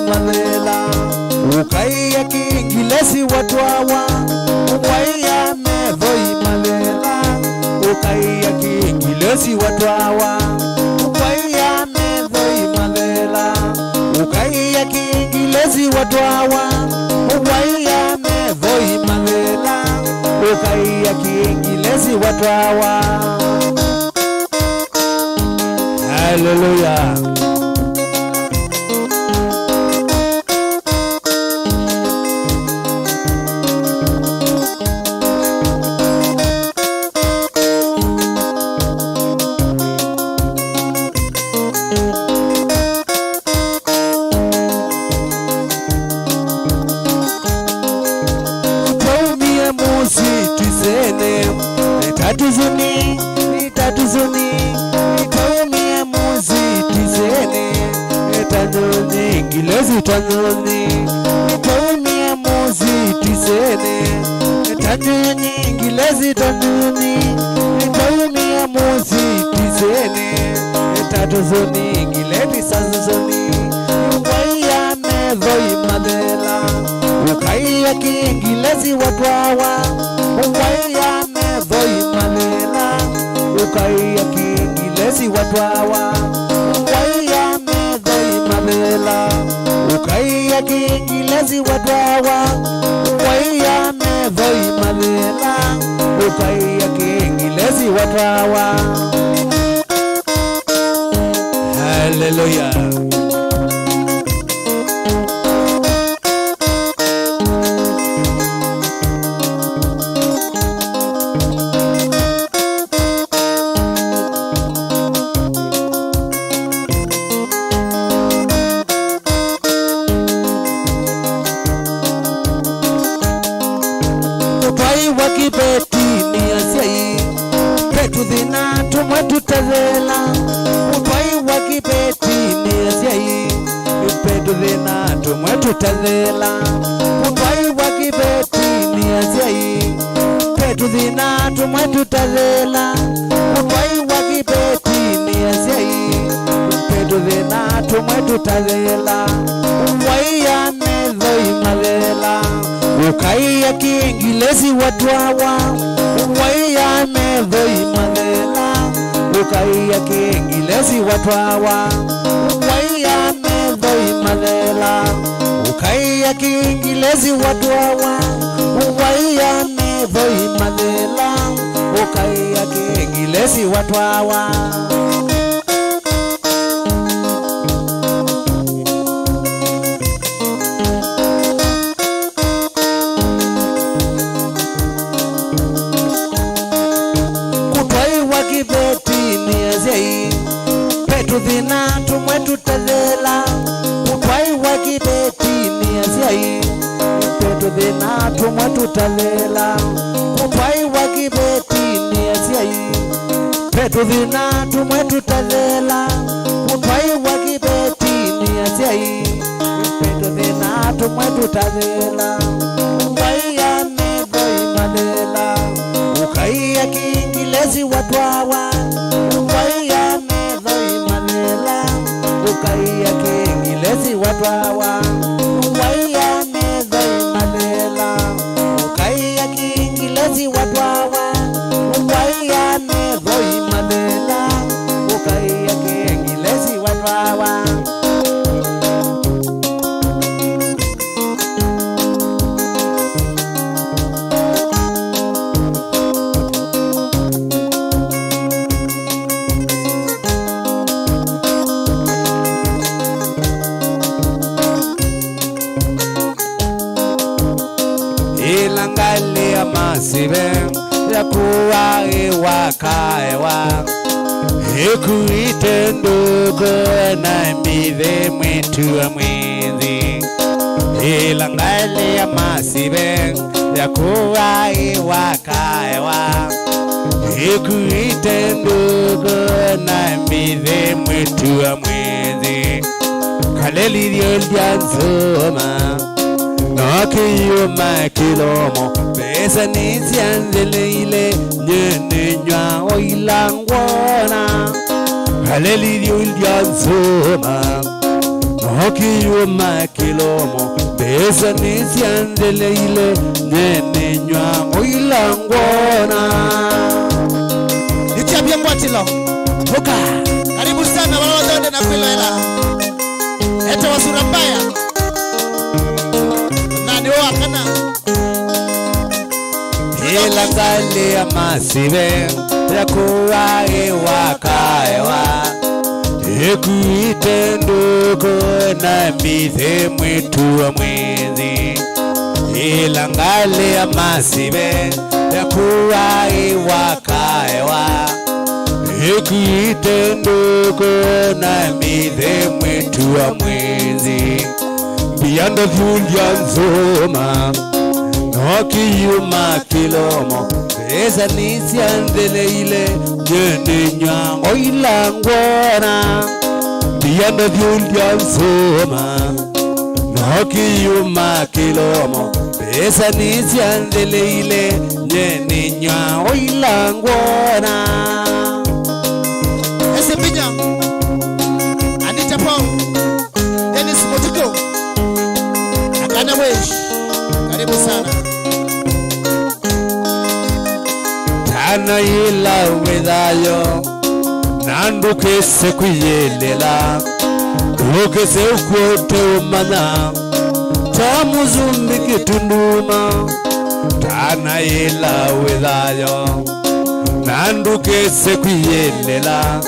malela ukaiya kiingilesi watu hawa Mbaya medhoi malela ukaiya kiingilesi watu hawa Mbaya medhoi malela ukaiya kiingilesi watu hawa Mbaya medhoi malela ukaiya kiingilesi watu hawa. Hallelujah. Nitatuzuni nitaumia muzi tizene etanyoni ngilezi tanyoni nitaumia muzi tizene etanyoni ngilezi tanyoni nitaumia muzi tizene etatuzuni ngileti sazuzuni Mbaya medhoi madela ukaiya kiingilezi watwawa Mbaya medhoi madela ukaiya kiingilezi watu hawa Mbaya medhoi malela ukaiya kiingilezi watu hawa Mbaya medhoi malela ukaiya kiingilezi watu hawa. Hallelujah. Wakibeti ni asiai petu dhina tumwetu tazela Mbaya wakibeti ni asiai petu dhina tumwetu tazela Mbaya wakibeti ni asiai petu dhina tumwetu tazela Mbaya wakibeti ni asiai petu dhina tumwetu tazela Mbaya medhoi malela ukaiya kiingilezi watu hawa Mbaya medhoi malela ukaiya kiingilezi watu hawa Mbaya medhoi malela ukaiya kiingilezi watu hawa Mbaya medhoi malela ukaiya kiingilezi watu hawa. Wakibeti ni asiai petu dhina tumwetu tazela Mbaya wakibeti ni asiai petu dhina tumwetu tazela Mbaya wakibeti ni asiai petu dhina tumwetu tazela Mbaya wakibeti ni asiai petu dhina tumwetu tazela Mbaya medhoi malela ukaiya kiingilezi watu hawa Mbaya medhoi malela ukaiya kiingilezi watu hawa Mbaya medhoi malela ukaiya kiingilezi watu hawa Mbaya medhoi malela ukaiya kiingilezi watu hawa. Ilangalia masibe ya kuwa iwakaewa Ekuite ndugu na mbidhe mwetu wa mwenzi Ilangalia masibe ya kuwa iwakaewa Ekuite ndugu na mbidhe mwetu wa mwenzi Kaleli diyo lianzoma Nakiyuma kilomo pesa nizianzele ile nyenywa oilangwana Haleli diyo lianzoma Noki yuma kilomo Besa nisiandele ile Nene nywa oilangona Nikyavya Ngwatilo Oka karibu sana walodonde na kwilwela Ete wa Sura Mbaya Nani wakana Hila ngali ya masive Ya kuwae wakaewa Ekuite nduko na mithe mwitu wa mwezi Hila ngali ya masive Ya kuwae wakaewa Ekuite nduko na mithe mwitu wa mwezi Biado vyulya nzoma Noki yuma kilomo Besa nisiandele ile Nyene nywa oilangona Biado vyulya nzoma Noki yuma kilomo Besa nisiandele ile Nyene nywa oilangona Ese pinya Anita Pong Dennis Motiko Akana Wesh karibu sana Tana ila wedayo Nandu kese kuyelela Kukese ukwote umana Tamu zumbi kitunduma Tana ila wedayo Nandu kese kuyelela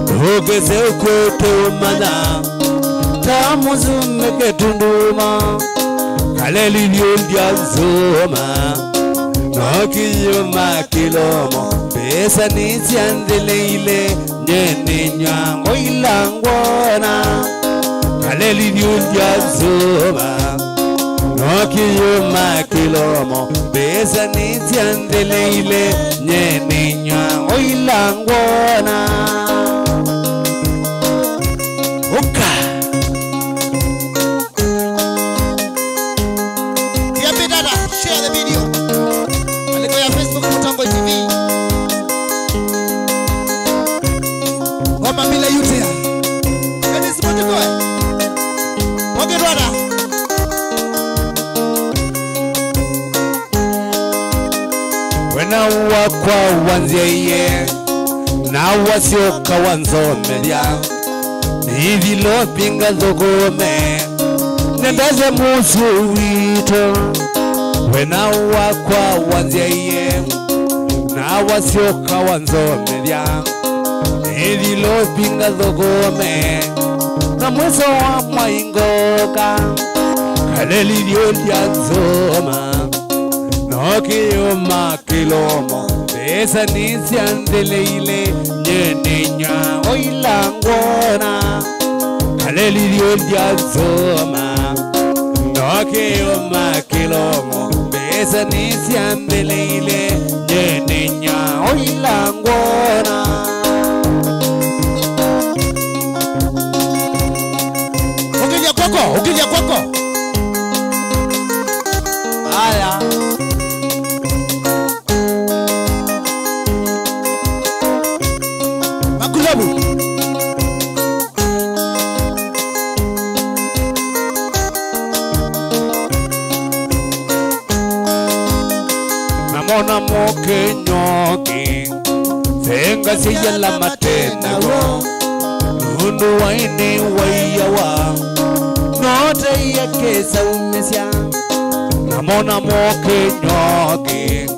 Kukese ukwote umana Tamu zumbi kitunduma Kaleli lyolya nzoma Noki yuma kilomo Besa nisiandele ile Nyene nywa oilangona Kaleli lyolya nzoma Noki yuma kilomo Besa nisiandele ile Nyene nywa oilangona Oka Share the video. Aliko ya Facebook Mutango TV. Ngoma bila yutia. Dennis Motiko. Poge Rwanda. Wena wakwa wanziye Na wasioka wanzomelia Nivilo pinga zogome Nendaze musu wito Wena wakwa wanziye Na wasioka wanzomelia Nivilo pinga zogome Na mweso wa mwaingoka Kaleli lyolya nzoma Noki yuma kilomo Besa nisiandele ile Nyene nywa oilangona Kaleli lyolya nzoma Noki yuma kilomo Besa nisiandele ile Nyene nywa oilangona Ukilya kwako Aya Makulabu Namona moke nyoki Senga siya la matena wo Nundu waini waiyawa Note ya kesa umesya Namona moke nyoki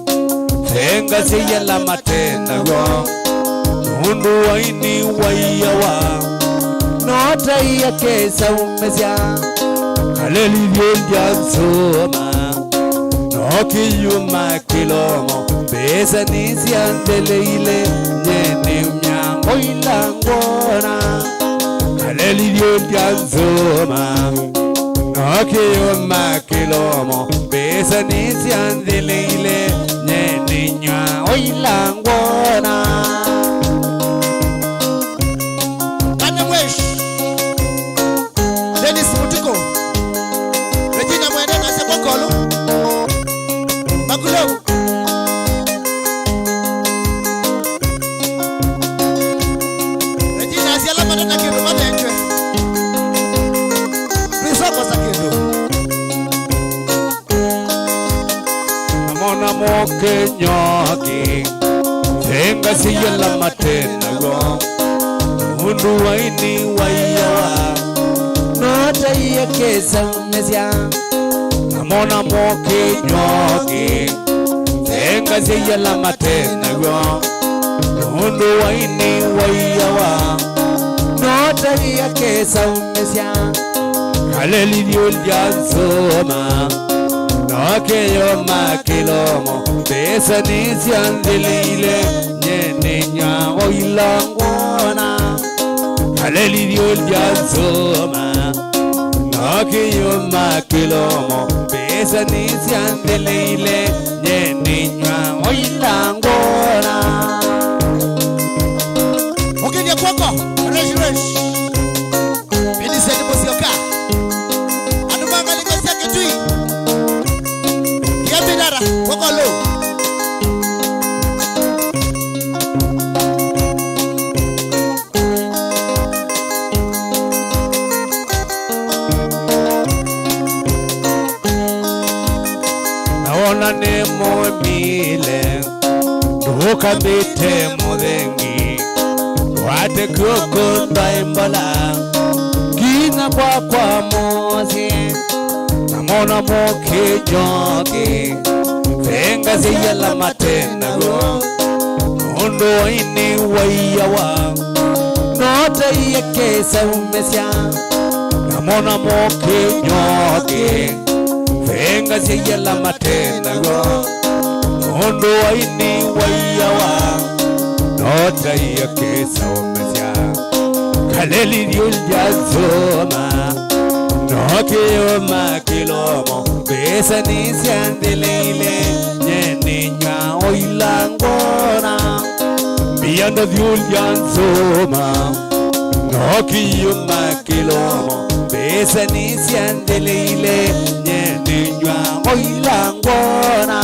Senga siya la matena wo Nundu waini waiyawa Note ya kesa umesya Kaleli lyolya nzoma Noki yuma kilomo Besa nisiandele ile Nyene mnyango ilangona Kaleli lyolya nzoma Noki yuma kilomo Besa nisiandele ile Nyene nywa ilangona Kane Wesh Dennis Motiko Regina Mwende na Sepokolo Makulabu Regina asiala matata kirumate enjwe moke nyoki Venga siyala matena go Mundu waini waiyawa Nota iya kesa umesya Namona moke nyoki Venga siyala matena go Mundu waini waiyawa Nota iya kesa umesya Kaleli diol jansoma Noke yo makilomo Besa nisi andelile Nyene nya oilangona Kaleli diol jansoma Noke yo makilomo Besa nisi andelile Nyene nya oilangona Okenya kwako Resh Bini sedi mosioka Anumanga liko sake tui Yabidara kwako lo Naona nemo mile Duka bite mudengi Wate kuko ndaimbala Gina kwa mozi Namona moke nyoki Venga ziyala matena go Mundo waini waiyawa Nota iya kesa umesya Namona moke nyoki Venga ziyala matena go Mundo waini waiyawa Nota iya kesa umesya Kaleli diul jazoma Noke yo makilomo Besa nisi andelile Nyene nya oilangona Biado diul jazoma Noke yo makilomo Besa nisi andelile Nyene nya oilangona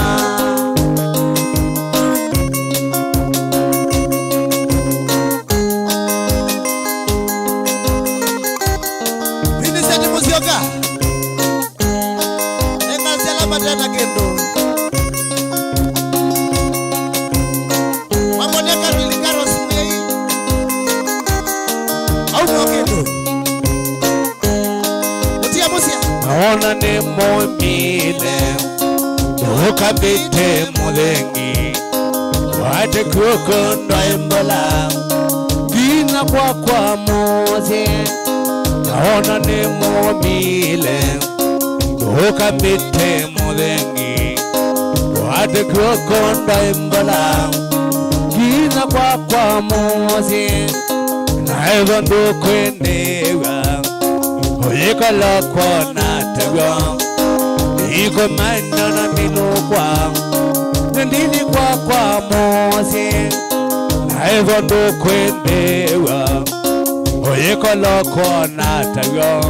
Musioka Enga zela matena kendo Mamone karili karos mei Au kendo Mutia musia Naona nemo mile Duka bite mudengi Wate kuko ndaimbala Gina kwa mozi Naona nemo mile Duka bite mudengi Wate kuko ndaimbala Gina kwa mozi Naiva ndukwendewa Oyeka lakwa nataga Iko manana minukwa Nandini kwa mozi Naiva ndukwendewa Oyeka lakwa nataga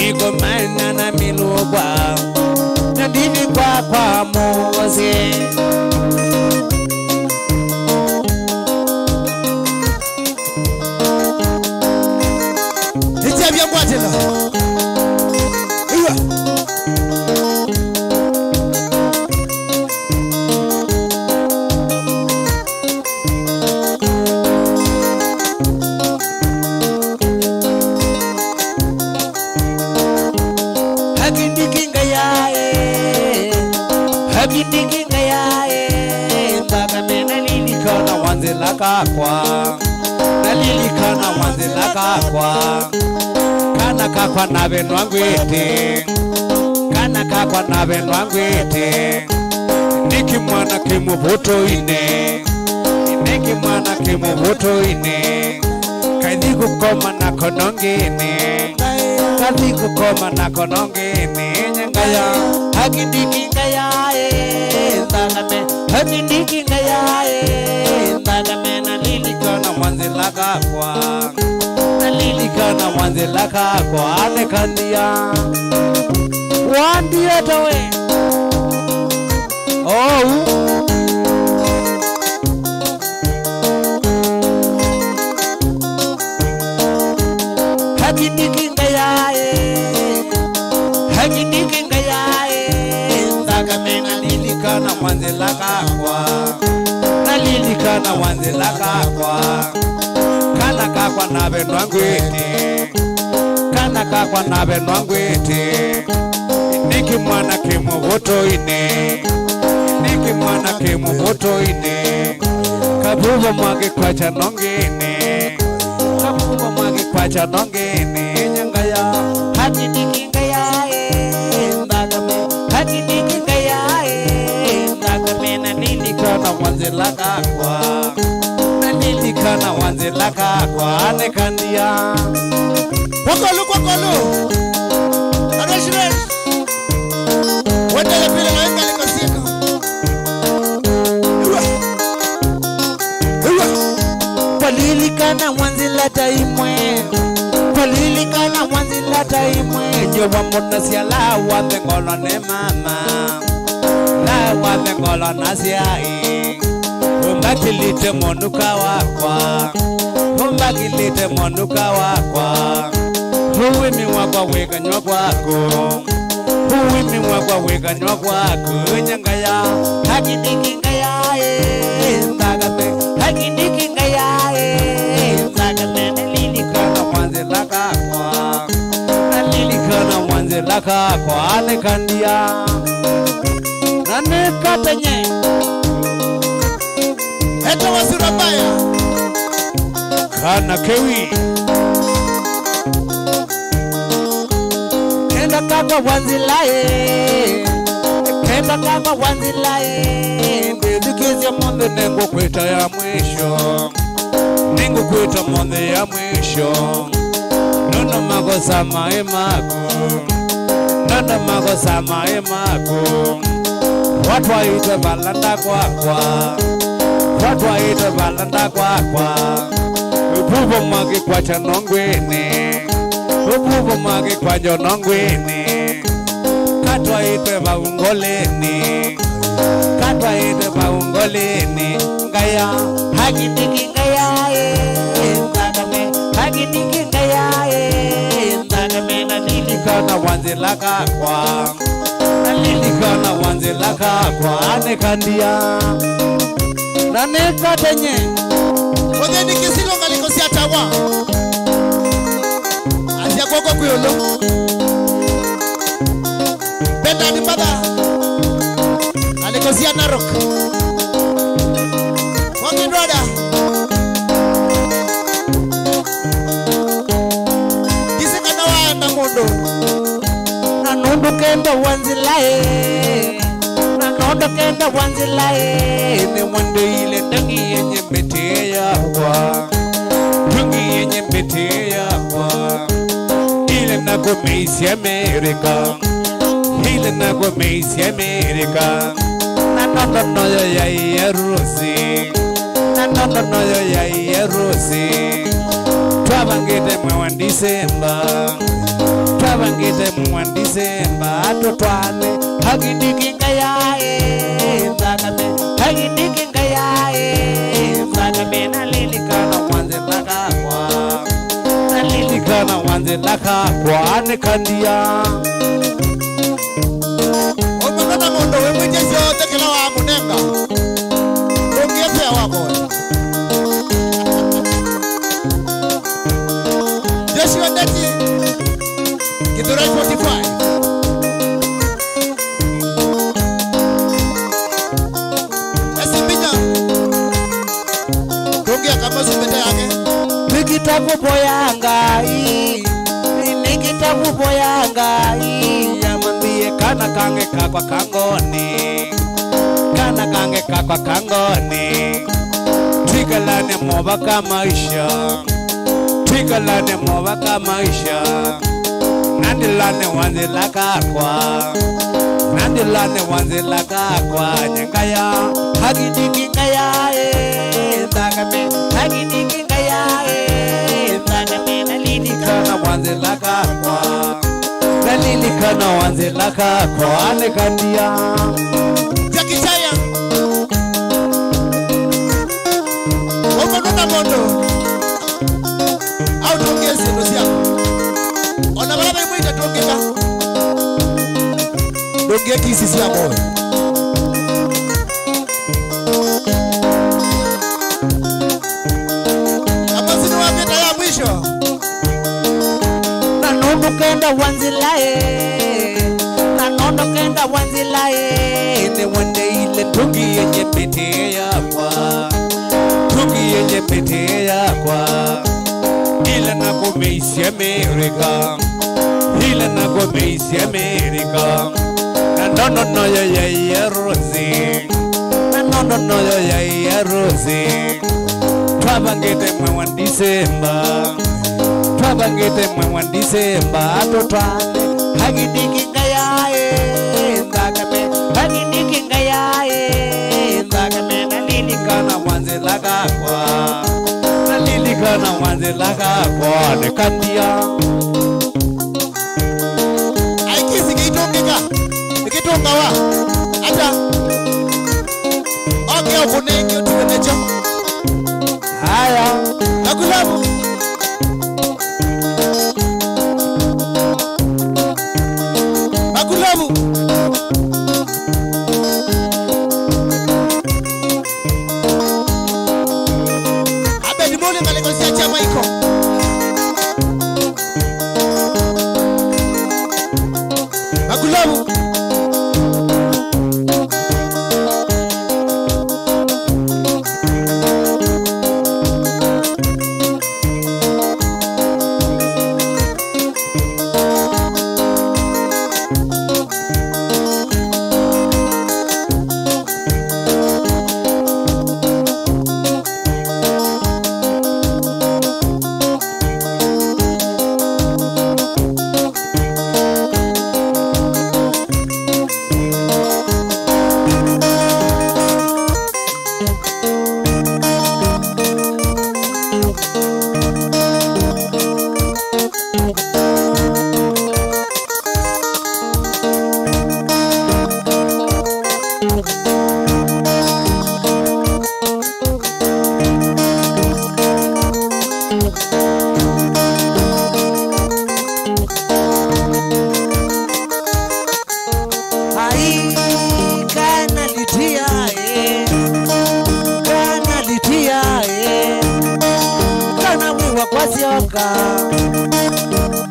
Iko manana minukwa Nandini kwa mozi Nikyavya Ngwatilo Iwa Hagindikinga yae Mbaka mena lilikana wanzela kakwa Nalilikana wanzela kakwa Kana kakwa nabenwa ngwete Kana kakwa nabenwa ngwete Niki mwana kimubuto ine Niki mwana kimubuto ine Kaidi kukoma na konongene Kaidi kukoma na konongene Nyangaya Hagindikinga yae Ndagame Hagindikinga yae Ndagame nalilikana wanzela kakwa Nalilikana wanzela kakwa Alekandia Wandia tawe Hagindikinga yae Ndagame nalilikana wanzela wanzela kakwa kana kakwa nabe nwangwiti kana kakwa nabe nwangwiti niki mwana kimuvuto ine niki mwana kimuvuto ine kabuva mwage kwacha nongene kabuva mwage kwacha nongene nyangaya haki niki ngaya ndagame haki niki ngaya ndagame na nilikana wanzela kakwa na nilikana wanzela kakwa nekandia Kwakolu Arashire Wendele pile na wenga likosika Kwalilikana wanzela taimwe Kwalilikana wanzela taimwe Nyowa muna siya lawa mengolo ne mama Lawa mengolo na siyai Umbakilite monuka wakwa Umbakilite monuka wakwa Huwimi wakwa weka nywa kwako Huwimi wakwa weka nywa kwako Nyangaya Hakidiki ngaya Ndagame Hakidiki ngaya Ndagame Nalilikana wanzela kakwa Nalilikana wanzela kakwa Nekandia Nanekatenye Eto wa Sura Mbaya Kana kewi Kenda kakwa wanzilae Kenda kakwa wanzilae Ndidikizia monde nengo kweta ya mwisho Nengo kweta monde ya mwisho Nono mago samae maku Nono mago samae maku Watu waite balanda kwakwa Watu waite balanda kwakwa Upupo mwagi kwacha nongwene Upupo mwagi kwacho nongwene Katwa ite baungoleni Katwa ite baungoleni Ngaya Hakidiki ngaya Ndagame Hakidiki ngaya Ndagame Nalilikana wanzela kakwa Nalilikana wanzela kakwa Nekandia Nanekatenye Wageni kisilo ngalikosi atawa Asia kwako kuyolo Benda ni mada Ngalikosi ya Narok Wangi ndoda Kisi kana waanda mundo Nanondo kenda wanzilae Nanondo kenda wanzilae Ne wande ile ndangi yenye mbete yakwa Ndangi yenye mbete yakwa Ile nako meisi Amerika Ile nako meisi Amerika Nanondo noyo ya Yerusi Nanondo noyo ya Yerusi Twabangite mwa Disemba Twabangite mwa Disemba Atotwane Hakidiki ngaya Ndagame Hakidiki ngaya Ndagame Nalilikana wanzela kakwa Nalilikana wanzela kakwa Nekandia Omagana mundo wemweje zote kila wa munenga Ongiete ya wako Joshua Deti Kidurai 45 Nikitabu boyangai Nikitabu boyangai Yamambie kana kange kakwa kangoni Kana kange kakwa kangoni Tigalane mwabaka maisha Tigalane mwabaka maisha Nandilane wanzela kakwa Nandilane wanzela kakwa Nyangaya Hakidiki ngaya Ndagame Hakidiki ngaya Ndagame Nalilikana wanzela kakwa Nalilikana wanzela kakwa Nekandia Jakichaya Omanona mondo Au tongezi nosia Ona baba mwita tongeka Dongeki sisi ya moyo nunu kenda wanzilae na nono kenda wanzilae ne wende ile tungi yenye pete yakwa tungi yenye pete yakwa ile na kumeisi Amerika ile na kumeisi Amerika na nono noyo ya Rosie na nono noyo ya Rosie twabangete mwa Disemba twabangete mwa Disemba atotwane hagidiki ngayae ndakame hagidiki ngayae ndakame nalilikana wanzela kakwa nalilikana wanzela kakwa nekandia aikisi kitonga wa ata ongea kunengi tumenecho haya nakulabu nakulabu abedi mole ngalekosia chama iko nakulabu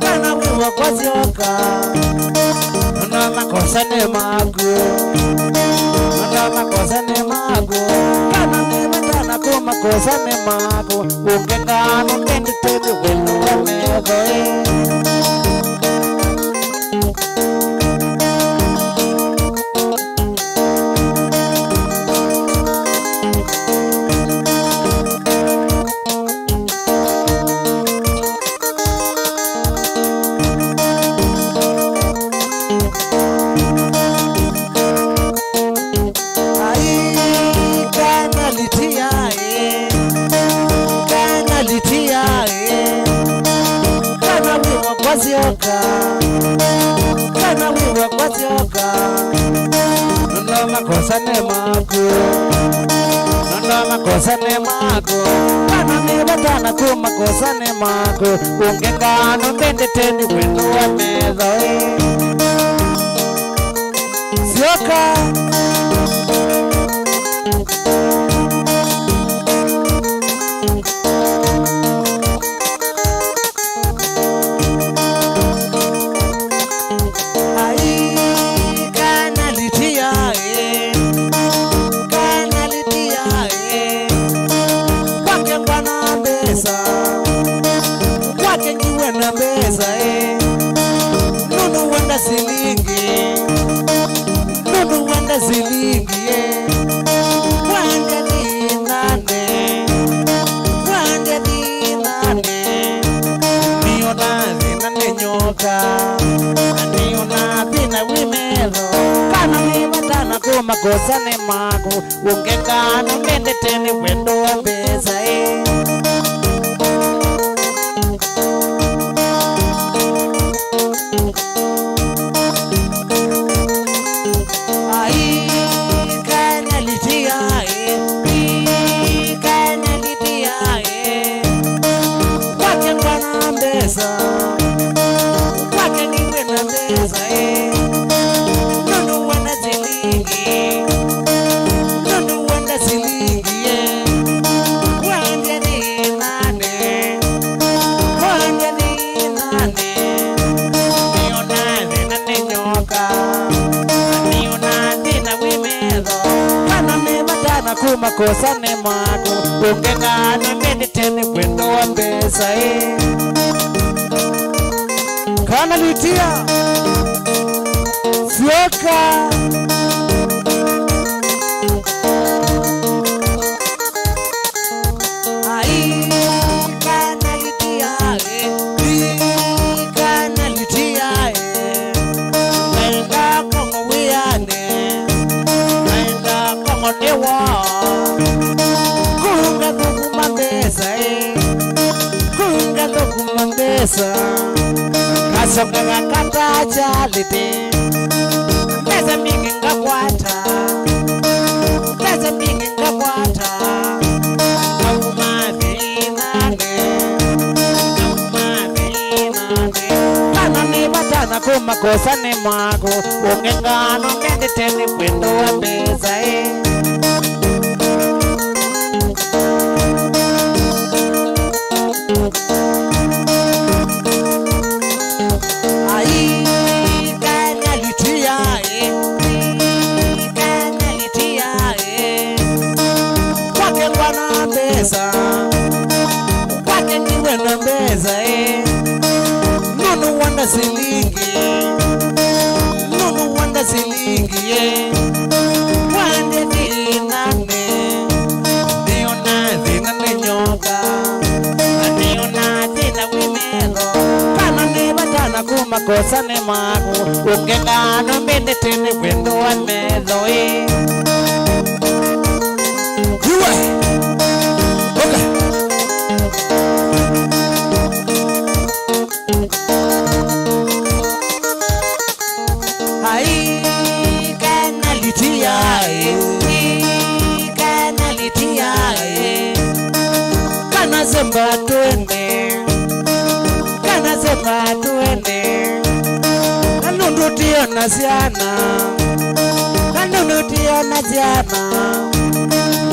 kana wiwa kwasioka na makosa ne magu na makosa ne magu kana ne matana ko makosa ne magu ungengano kendi tete wenu wamegoe kana wiwa kwasioka ndo makosa ne magu ndo makosa ne magu kana nibatana ku makosa ne magu ungengano ndende teni wenu wa medho sioka makosa ne magu ungengano mende teni wendo wa beza kumakosa ni mako ungengana mbende teni kwendo wa mbesa kana litia Sioka ai kana litia kana litia naenda kongo wiane naenda kongo dewa kunga dokuma mbesa kunga dokuma mbesa kasonga ngakata chalite Pesa mingi ngakwata Kana ni batana kumakosa ni mako ungengano ngende teni kwendo wa mbesa Kwake niwe na mbeza Nunu wanda silingi Wande dinane Niona dinane nyoka Niona dina wimelo Kana ni batana kumakosa ni mako ungengano mbende tini wendo wa medho Kana semba tuende Kanundu tiyo na siana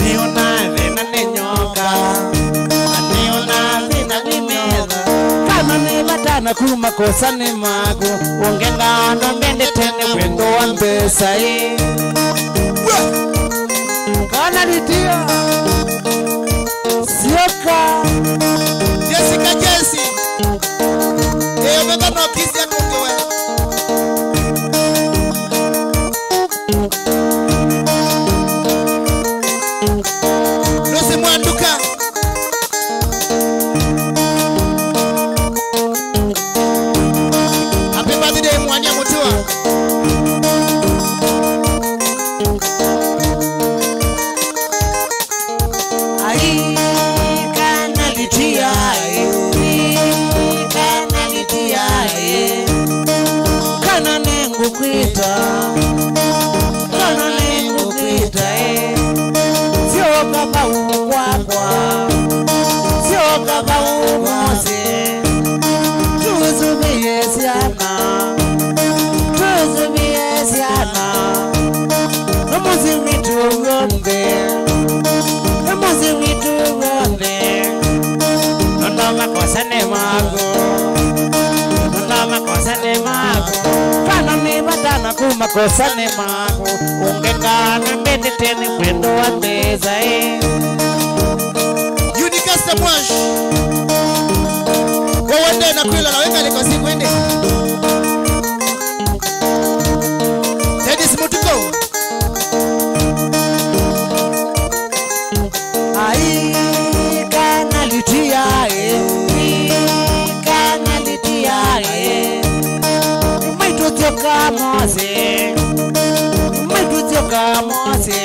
Niona vina nenyoka Niona vina wimeza Kana ni batana kumakosa ni mako ungengano mbende tene wendo wa mbesa Kana litia Sioka Jessica Jesse Mega no kisi ya kungewe Lucy Mwanduka Happy birthday Mwanya Mutua Kana nengu kwita Sio kaba ukwakwa Sio kaba umose Tuzubie siana Namuzi witu gonde Nondo makosa ne mago Kana ni batana kumakosa ni mako ungengana mbende teni kwendo wa mbeza Unicasta Mwash Wawende na kuila na wenga liko siku ende Tedis Mutuko Ai kana litia Maitutoka mose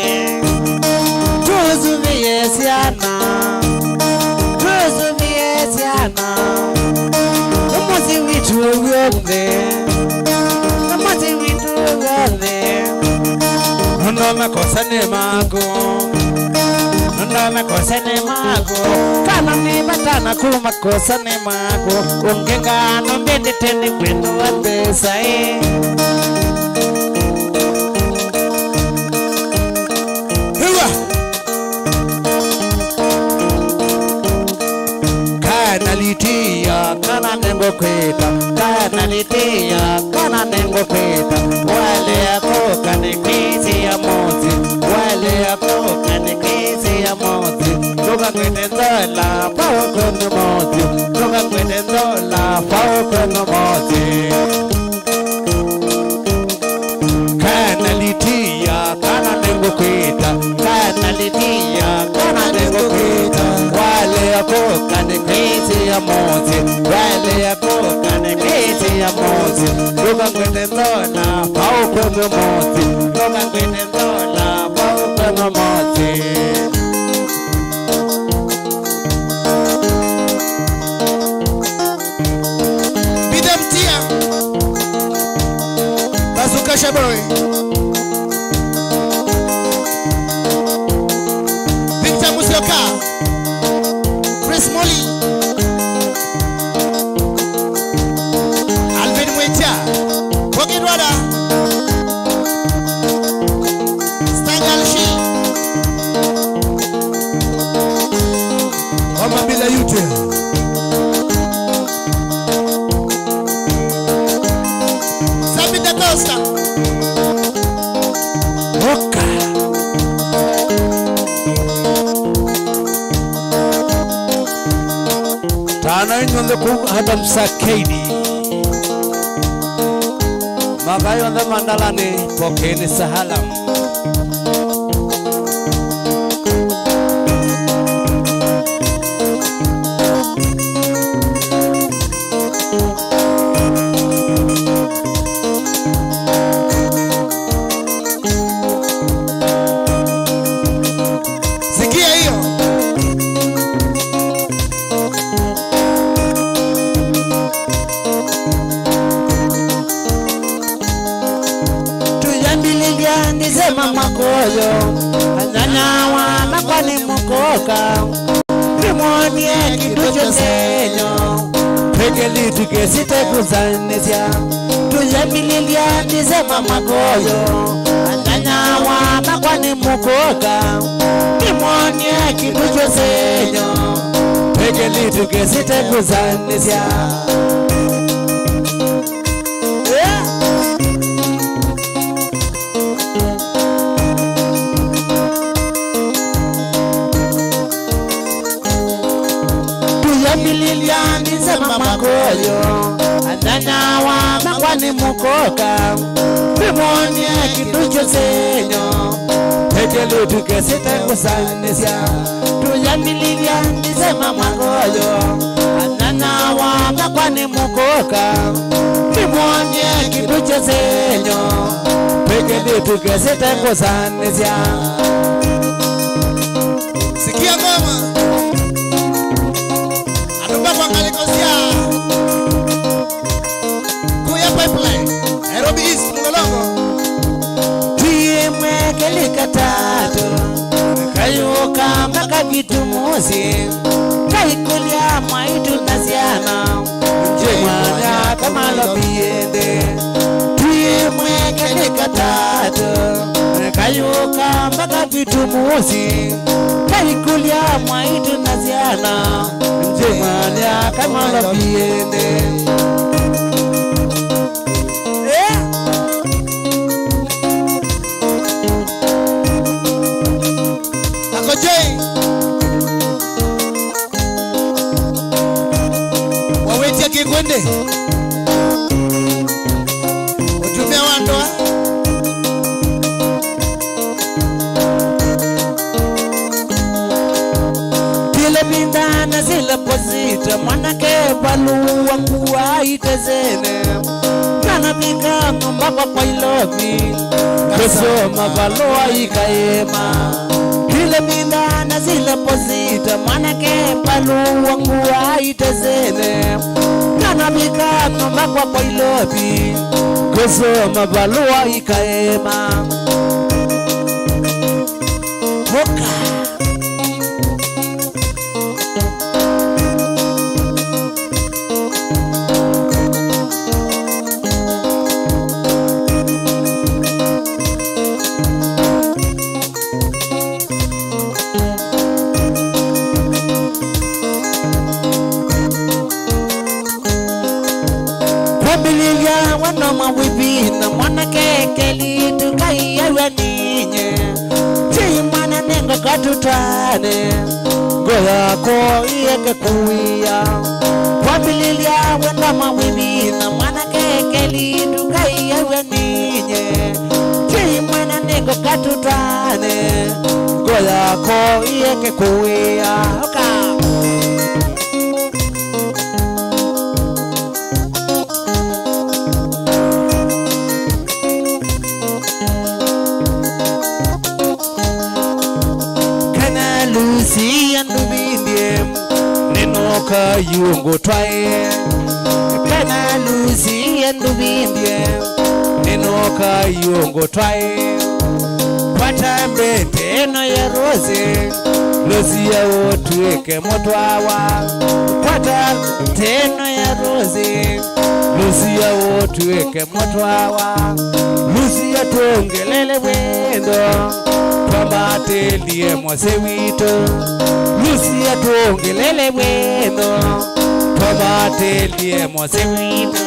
Tuzuvie siana Namuzi witu gonde Nondo makosa ni mako Kana ni batana kumakosa ni mako ungengano mbende teni kwendo wa mbesa Kana nengo kweta Wale yako kanikisi ya mozi Wale yako kanikisi Loga ngwete ndola pau kwe moti. Loga ngwete ndola pau kwe moti. Bidem tia Bazuka Shaboy Victor Musioka Chris Molly Alvin Mwetia Bogi Dwada Stangal Shi Omabila Yute Sabita Costa Oka Tana nyonde ku Adam Sakedi Magayo nda mandalani pokeni sahalam Sikia hiyo Tuyambililia ndisema makoyo Anyanyawa nakwani mukoka Rimonie kiducho senyo Pekeli tukesite kuzanesya Tuyambililia ndisema makoyo Anyanyawa nakwani mukoka Rimonie kiducho senyo Pekeli tukesite kuzanesya Tuyambililia ndisema makoyo Anyanyawa nakwani mukoka Rimonie kiducho senyo Pekeli tukesite kuzanesya Tuyambililia ndisema makoyo Anyanyawa nakwani mukoka Rimonie kiducho senyo Pekeli tukesite kuzanesya Sikia ngoma Anuba kwa ngalikosia Kuya pipeline Nairobi East Mlolongo Tuyemwekeli katatu Kayuka mpaka kitumuzi Kaikulia mwaitu naziana Njemanya kama lobiende Tuyemwekeli katatu Kayuka mpaka kitumuzi Kaikulia mwaitu naziana Njemanya kama lobiende Akojei Wawetia Kikwende Utumia wandoa Tile bindana zila pozita Mwanake baluwa kuwa itezene Nana bika mbapa kwa ilobi Kusoma baluwa ikaema Tile bindana zila pozita Mwanake baluwa kuwa itezene Nana bika mbapa kwa ilobi Kusoma baluwa ikaema Hoka Familia wanoma wibina Mwanake keli tukaiyawe ninye Chimana nengo katutane Goya ko ieke kuia Familia wanoma wibina Mwanake keli tukaiyawe ninye Chimana nengo katutane Goya ko ieke kuia yungu twae kana lusi endu bindie nenoka yungu twae kwata mbete no ya rose lusi ya otweke motwawa kwata teno ya rose lusi ya otweke motwawa lusi ya tongelele wendo twamatelie mwase wito lusi ya tongelele wendo twamatelie mwase wito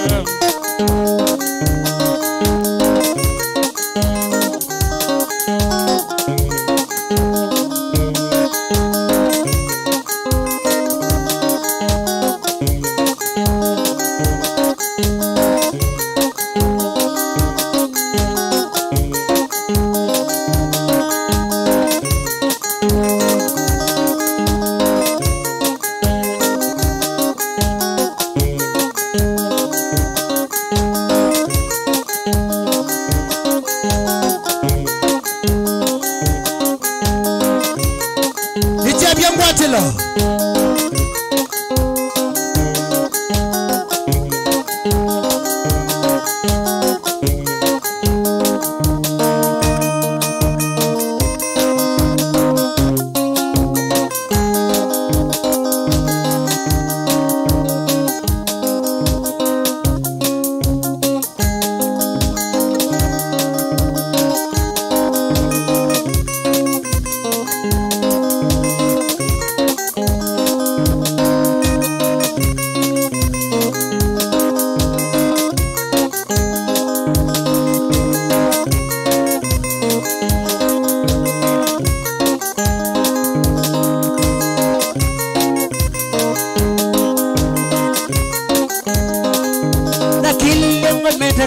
Nikyavya Ngwatilo.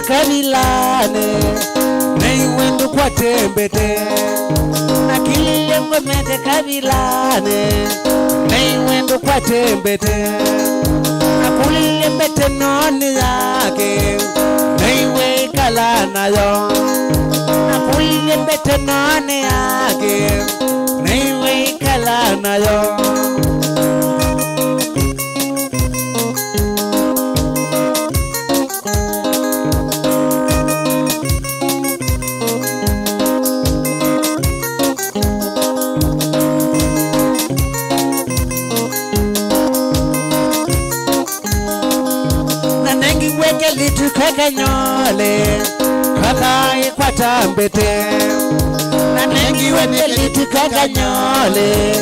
Kabilane naiwendu kwa tembete na kilengo mete kabilane naiwendu kwa tembete na kulile mbete noni yake naiwe kala nayo na kulile mbete noni yake naiwe kala nayo litu kakanyole kaka ikwata mbete na nengi weke litu kakanyole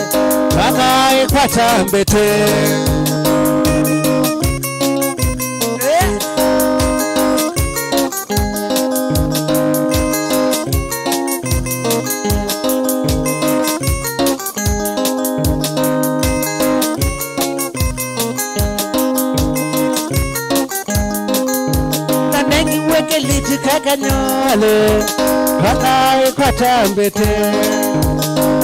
kaka ikwata mbete litu kakanyole kaka ikwata mbete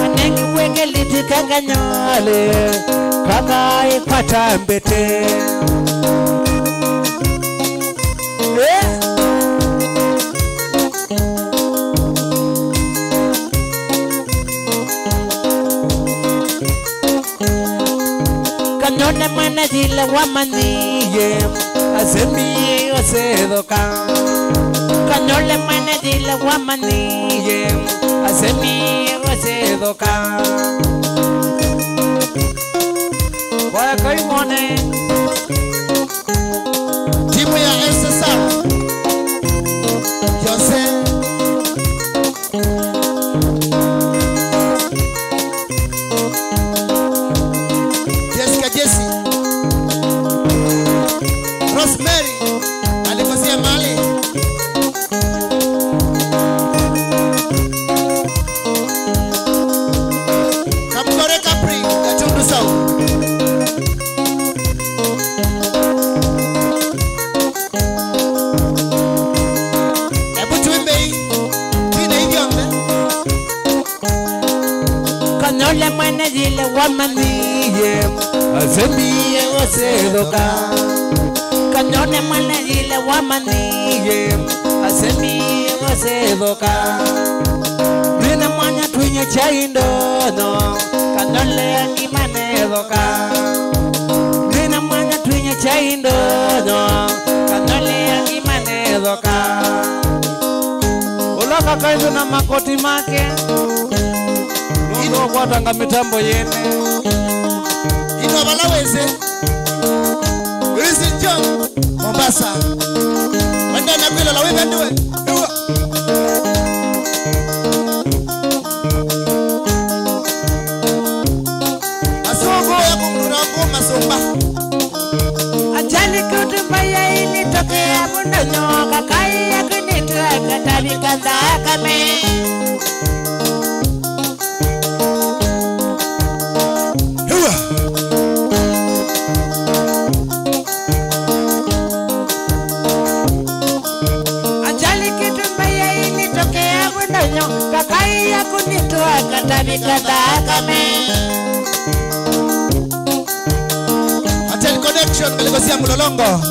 anengi wenge litu kakanyole kaka ikwata mbete kanyone mana dile wamaniye asemi osedoka kanyole mana dile wamaniye asemi osedoka kwa kai mone timu ya SSR Jose Jessica Jesse Rosemary alikosia mali Kamkore Capri Katundu South kanyole mana dile wamaniye asemi osedoka kanyole mana dile wamaniye asemi osedoka nina manya tunya chaindo no kanyole angimane doka nina indo no kanole angimane doka ulaka kaizo na makoti make ndo kwa tanga mitambo yene ino balaweze Wilson John Mombasa wanda na kwela la wewe ndiwe asogo ya kumrango masomba ajali kutu Mbaya ini toke abundonyo kakai ya kunitwa katabi kanda kame kakai ya kunitwa katabi kanda kame Hotel Connection kalikosia Mlolongo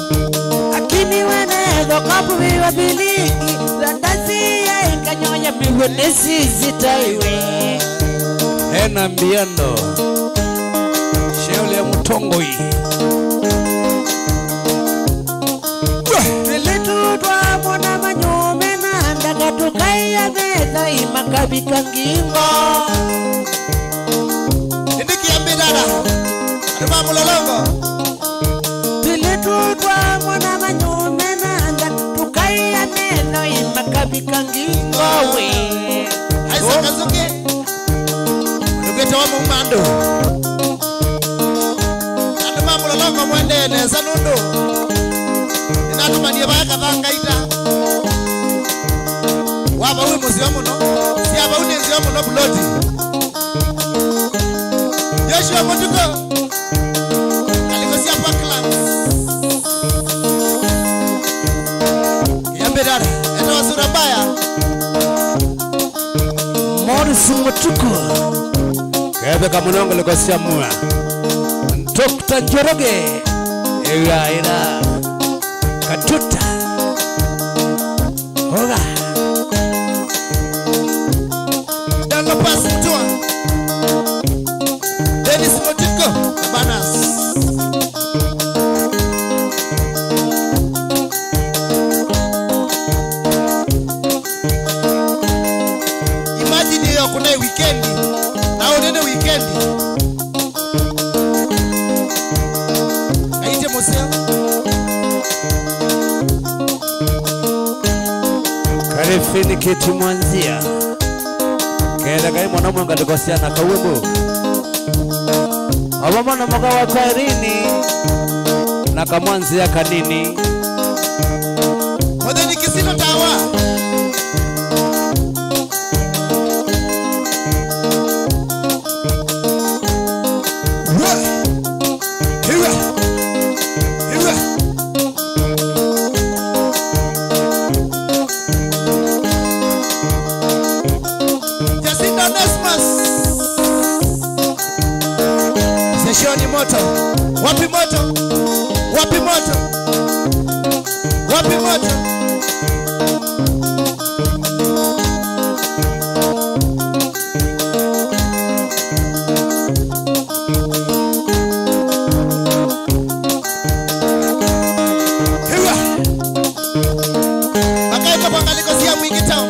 akini wanezo kapu viwa biliki landasi ya ikanyonya miwenesi zitaiwe hena Biado sheole ya mutongoi Nilitutwa mwana manyume na ndaga tukaya meza imakabika ngingo Ndiki ya Mbidara Arima Mlolongo Nilitutwa mwana manyume na ndaga tukaya meza imakabika ngingo we Aisa Kazuki Nugeta wa Mumando Arima Mlolongo mwende neza nundu Inatuma niebaya kathanga ita Waba uwe muziwa muno Siaba uni nziwa muno buloti Yoshua Mutuko Kalikosia Parklands Yambedara Eto wa Sura Mbaya Morris Mutuko Kebe kamunongo likosia mua Dr. Njoroge Ewa Katuta Hoga Dano Pasi Tua Dennis Mutuko Banas Imagine hiyo kuna weekendi na unene weekendi Kaite Museo Karifini kitu mwanzia Keda kai mwana mwanga likosia na kawumu Abamana mwaka wa kairini na kamwanzia kanini Modeni Kisino Tawa Jacinda Nesmas Seshoni moto Wapi moto Wapi moto Wapi moto Hiwa Makaita pangaliko siya mwingi town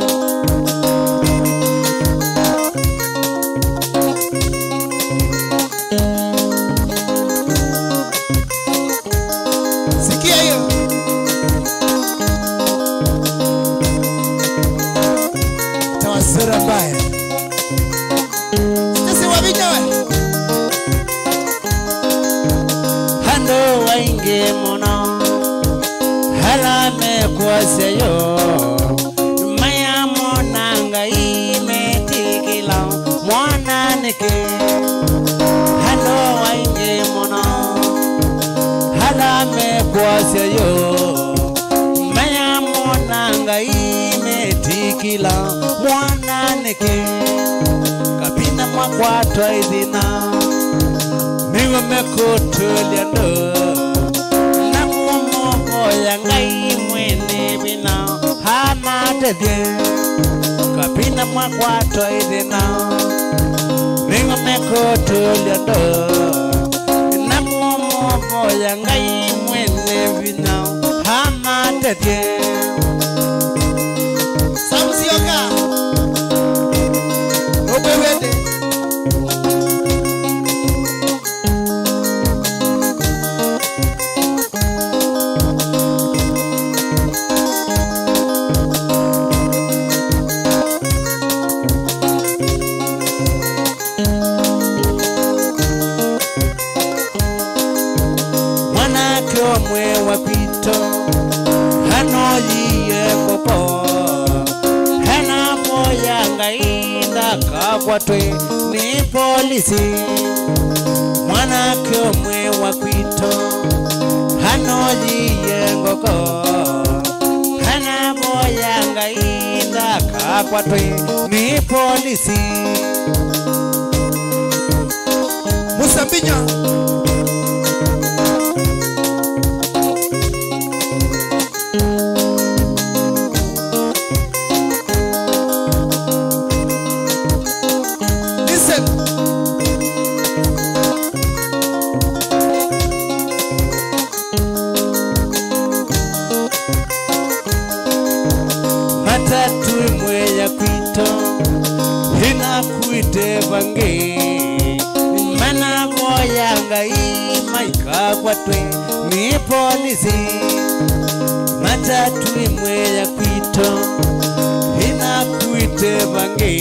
Sikia hiyo Tawa Sura Mbaya Sisi wavinyawe Hando wainge mono Halame kwa seyo Maya monanga imetikila Mwana nike Hando wainge mono Halame kwa seyo Maya monanga imetikila Mwana nike Kapina mwakwatwa idina Miwa mekotulia ndo Namumomo ya ngai mwene bina Hana tebye Kapina mwakwatwa idina Miwa mekotulia ndo Namumomo ya ngai mwene vinyao hamatete Samsioka Obewede Kwatwe ni polisi mwanake omwe wa kwito hanoyiye ngoko hana boyanga inda kakwatwe ni polisi Musambinya mana boyanga imaika kwatwe ni polisi matatu imwe ya kwito inakuite bange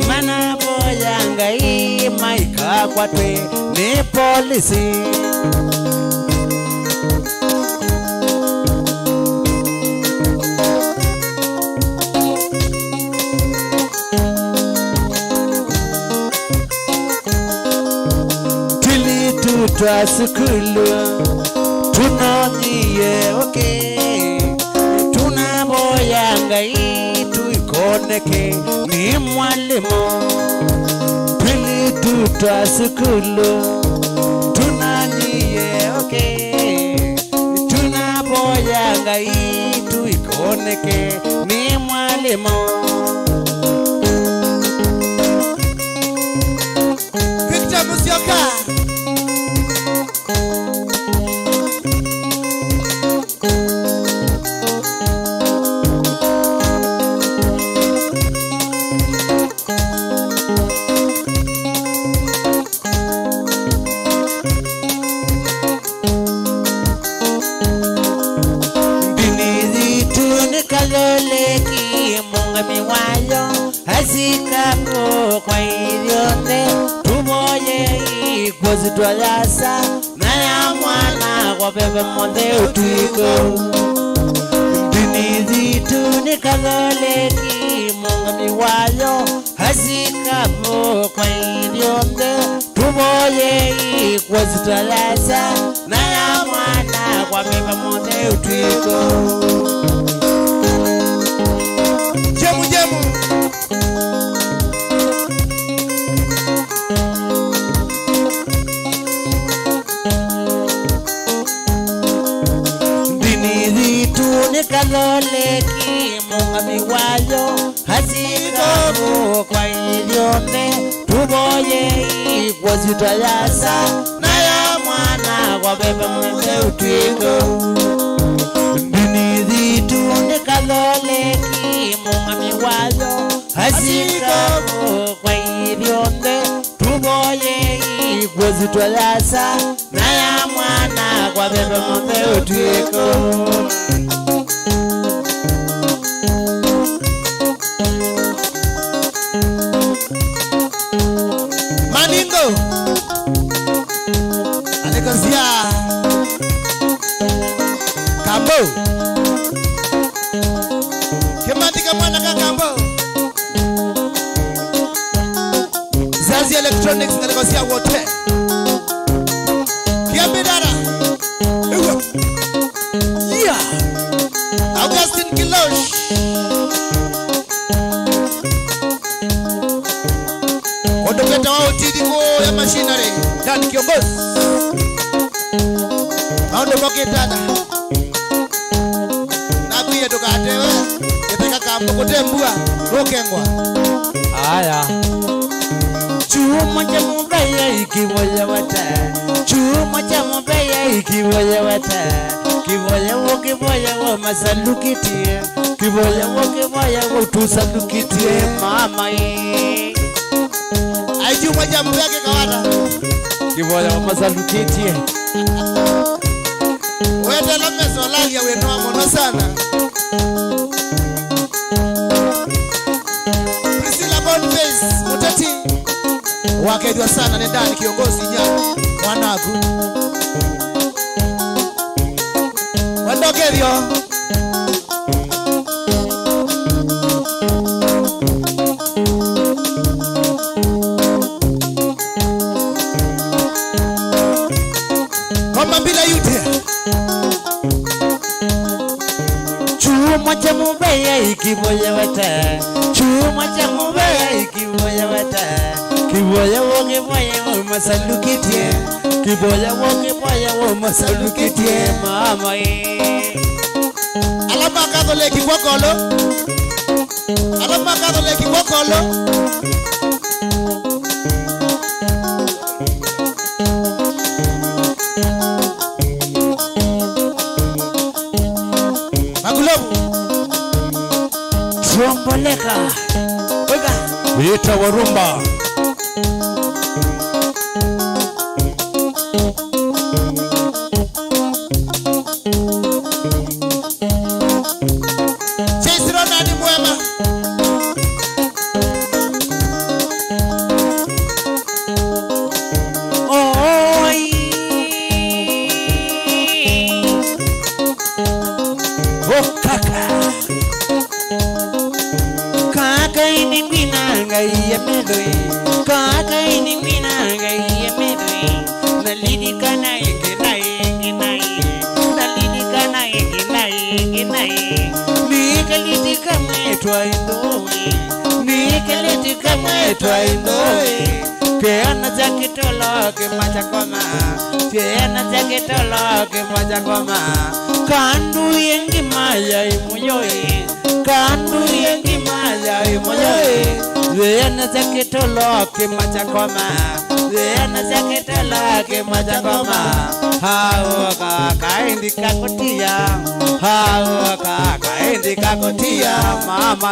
mana boyanga imaika kwatwe ni polisi twa sukulu tunonyiye tuna boyanga tuikoneke ni mwalimu pili tutwa sukulu tunonyiye tuna boyanga tuikoneke ni mwalimu Victor Musioka Asikapo kwa ilionde tumoye ikwazitwalasa na ya mwana kwa bebe monde utwiko Dini zitu ni katholiki mungami wayo Asikapo kwa ilionde tumoye ikwazitwalasa na ya mwana kwa bebe monde utwiko Jemu jemu Katholiki mungami wayo hasikabu kwa ilionde tuboye ikwazitayasa na ya mwana kwa bebe mwende utwiko Dini zitu ni Katholiki mungami wayo hasikabu kwa ilionde tuboye ikwazitayasa na ya mwana kwa bebe mwende utwiko Maningo Alekozia Kambo Kematika mwana kakambo Zazi Electronics Alekozia wote Kiambidara Yeah Augustine Kilosh Odoketa wao tidiko ya machinery Dan kiongozi Maondo moketada Nakuye tukatewe Yeteka kambo kutembua Rokengwa Aya Chuma jamu Mbaya ikiwaya wata Chuma cha Mbaya ikivoya wata kivoya wo masalukitie kivoya wo tusalukitie mama ye ai chuma cha Mbaya kawata kivoya wo masalukitie wete la mesolalia weno mono sana Priscilla Boniface mutati wakedwa sana ni ndani kiongozi nya mwanagu wandokerio kama bila yute chuma cha Mbaya ikivoya wata chuma cha Mbaya ikivoya wata kivoya wo masalukitie kivoya wo masalukitie mama ye alama kadole kibokolo Magulobu Tromboleka wega Ita warumba Chisirona ni mwema Kaka ini minanga iya medoi Kaka ini minanga iya medoi Nalidi kana ingi nai Nikaliti kama etwa indoi Keana jakitolo ke macha koma Kandu yengi maya imuyoe Kandu yengi maya imuyoe Zeana jakitolo ke macha koma Hao kaka indi kakutia mama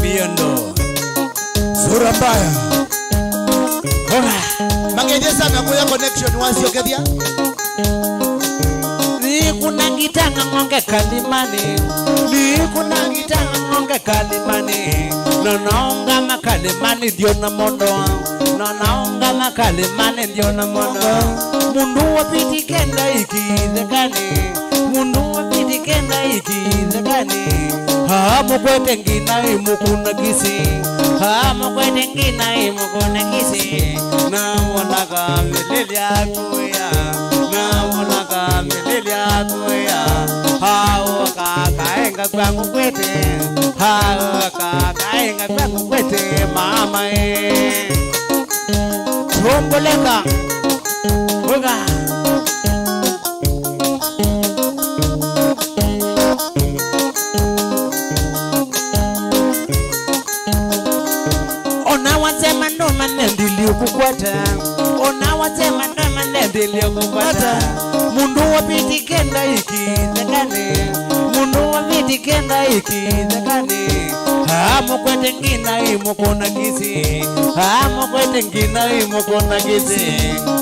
Biado Sura Mbaya Mangeje sana kuya connection wasiokedia Ni kuna gitanga ngonge kalimani Nonaonga makalimani dio na mondo Mundu wapiti kenda ikizekani Hamo kwete ngina imukuna kisi Na wanaga milili akuya Hao kakaenga kwangu kwete mama Tromboleka Wega Ona wasema ndo manendili kukwata Mundu wapiti kenda ikizekani Hamo kwete ngina imukuna kisi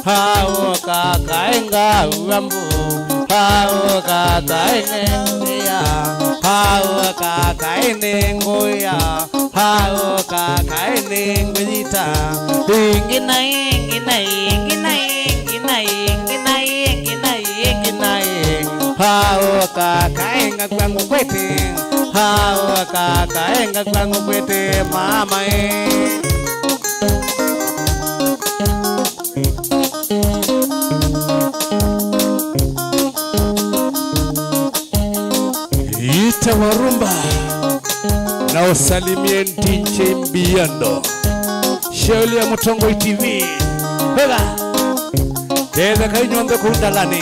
Hao kakaenga uambu Hao kakaenga Hao kakaenga ngoya Hao kakaenga ngwita Ingina Hao kakaenga kwangu kwete mama Ita warumba na usalimie ntinche Biado Shauli ya Mutongo TV Hega Deve kainyombe kundalani.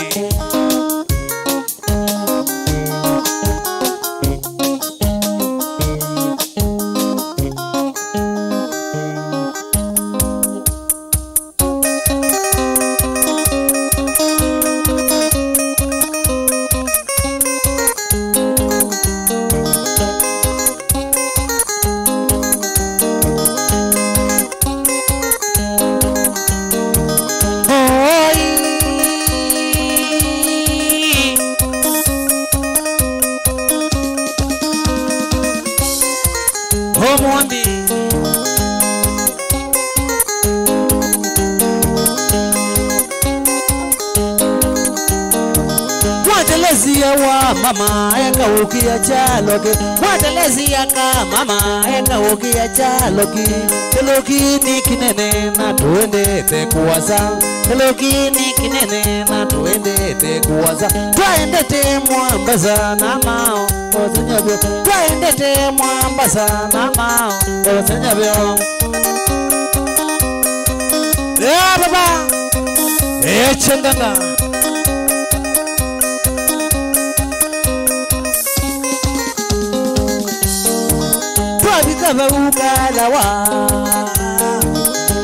Mama eka ukia chaloki Watalezi yaka mama eka ukia chaloki Eloki ni kinene na tuende te kuwaza Eloki ni kinene na tuende te kuwaza Twaende te mwambaza na mao Osenyabyo Twaende te mwambaza na mao Osenyabyo baba chendanga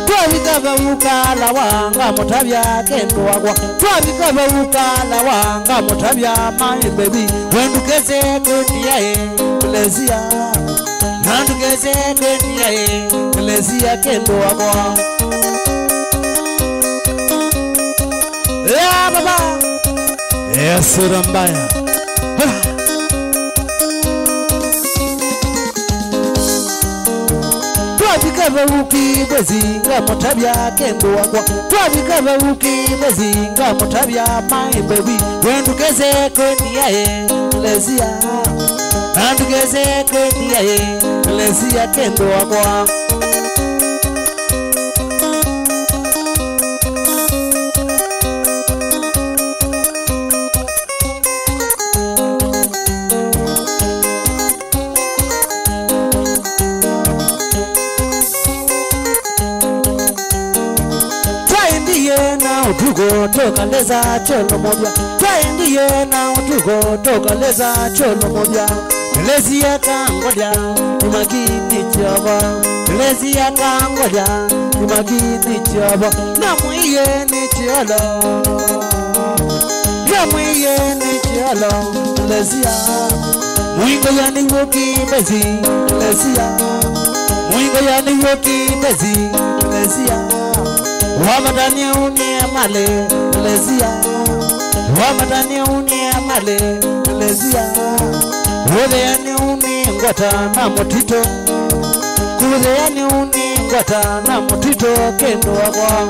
Twabikava ukalawa nga mutabya kendo wagwa Twabikava ukalawa nga mutabya my baby Wendukeze kundiae kulezia Nandukeze kundiae kulezia kendo wagwa baba Sura Mbaya Twabikava ukibezinga mutabya kendo wagwa Twabikava ukibezinga mutabya my baby Wendukeze kundiae kulezia Nandukeze kundiae kulezia kendo wagwa Utugo toka leza cholo moja Twaendiye na utugo toka leza cholo moja Lezi ya kangoja Imagini chaba Lezi ya kangoja Imagini chaba Namwiye ni cholo Namwiye ni cholo Lezi ya Mwingo ya ni woki bezi Lezi ya Mwingo ya ni woki bezi Lezi ya Wamadania unia male lezia Wamadania unia male lezia Kuleani uni ngwata na motito Kuleani uni ngwata na motito kendo wagwa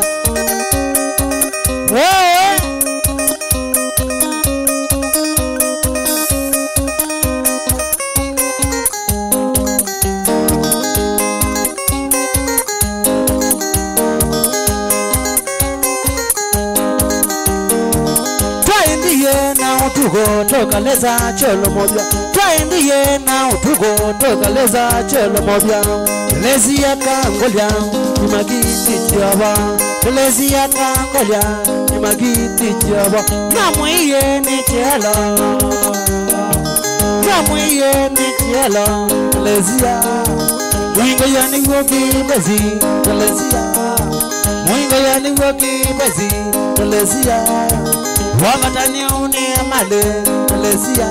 Utugo toka leza cholo moja Twaendiye na utugo toka leza cholo moja Lezi ya kangolya Imagiti chaba Lezi ya kangolya Imagiti chaba Namwiye ni chelo Namwiye ni chelo Lezi ya Mwingo ya ni woki bezi Lezi ya Mwingo ya ni woki bezi Lezi ya Wamadania unia male lezia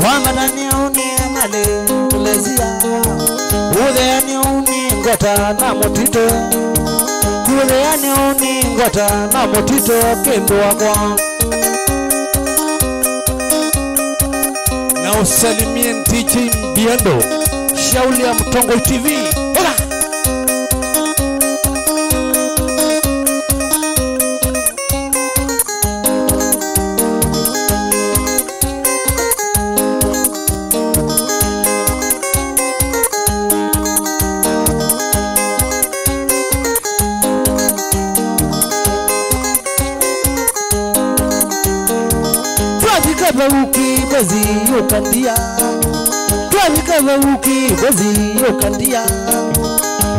Wamadania unia male lezia Kuleani uni ngota na motito Kuleani uni ngota na motito kendo wagwa Na usalimie DJ Biado Shauli ya Mtongo TV Hola Twabikava ukibezi yokandia Twabikava ukibezi yokandia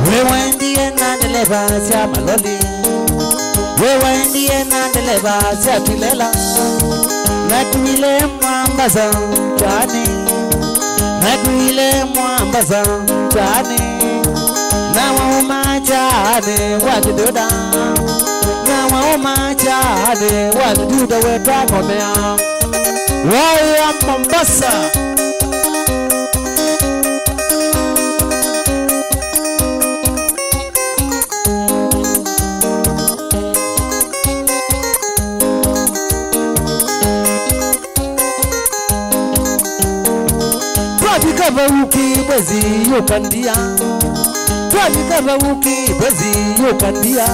Wewe ndiye na dereva cha maloli Wewe ndiye na nandeleba siatilela nakuile mwambaza chani nakuile mwambaza chani na wauma chani wakiduda na wauma chani wakiduda weta komea waya Mombasa Twabikava uki bwezi yokandia Twabikava uki bwezi yokandia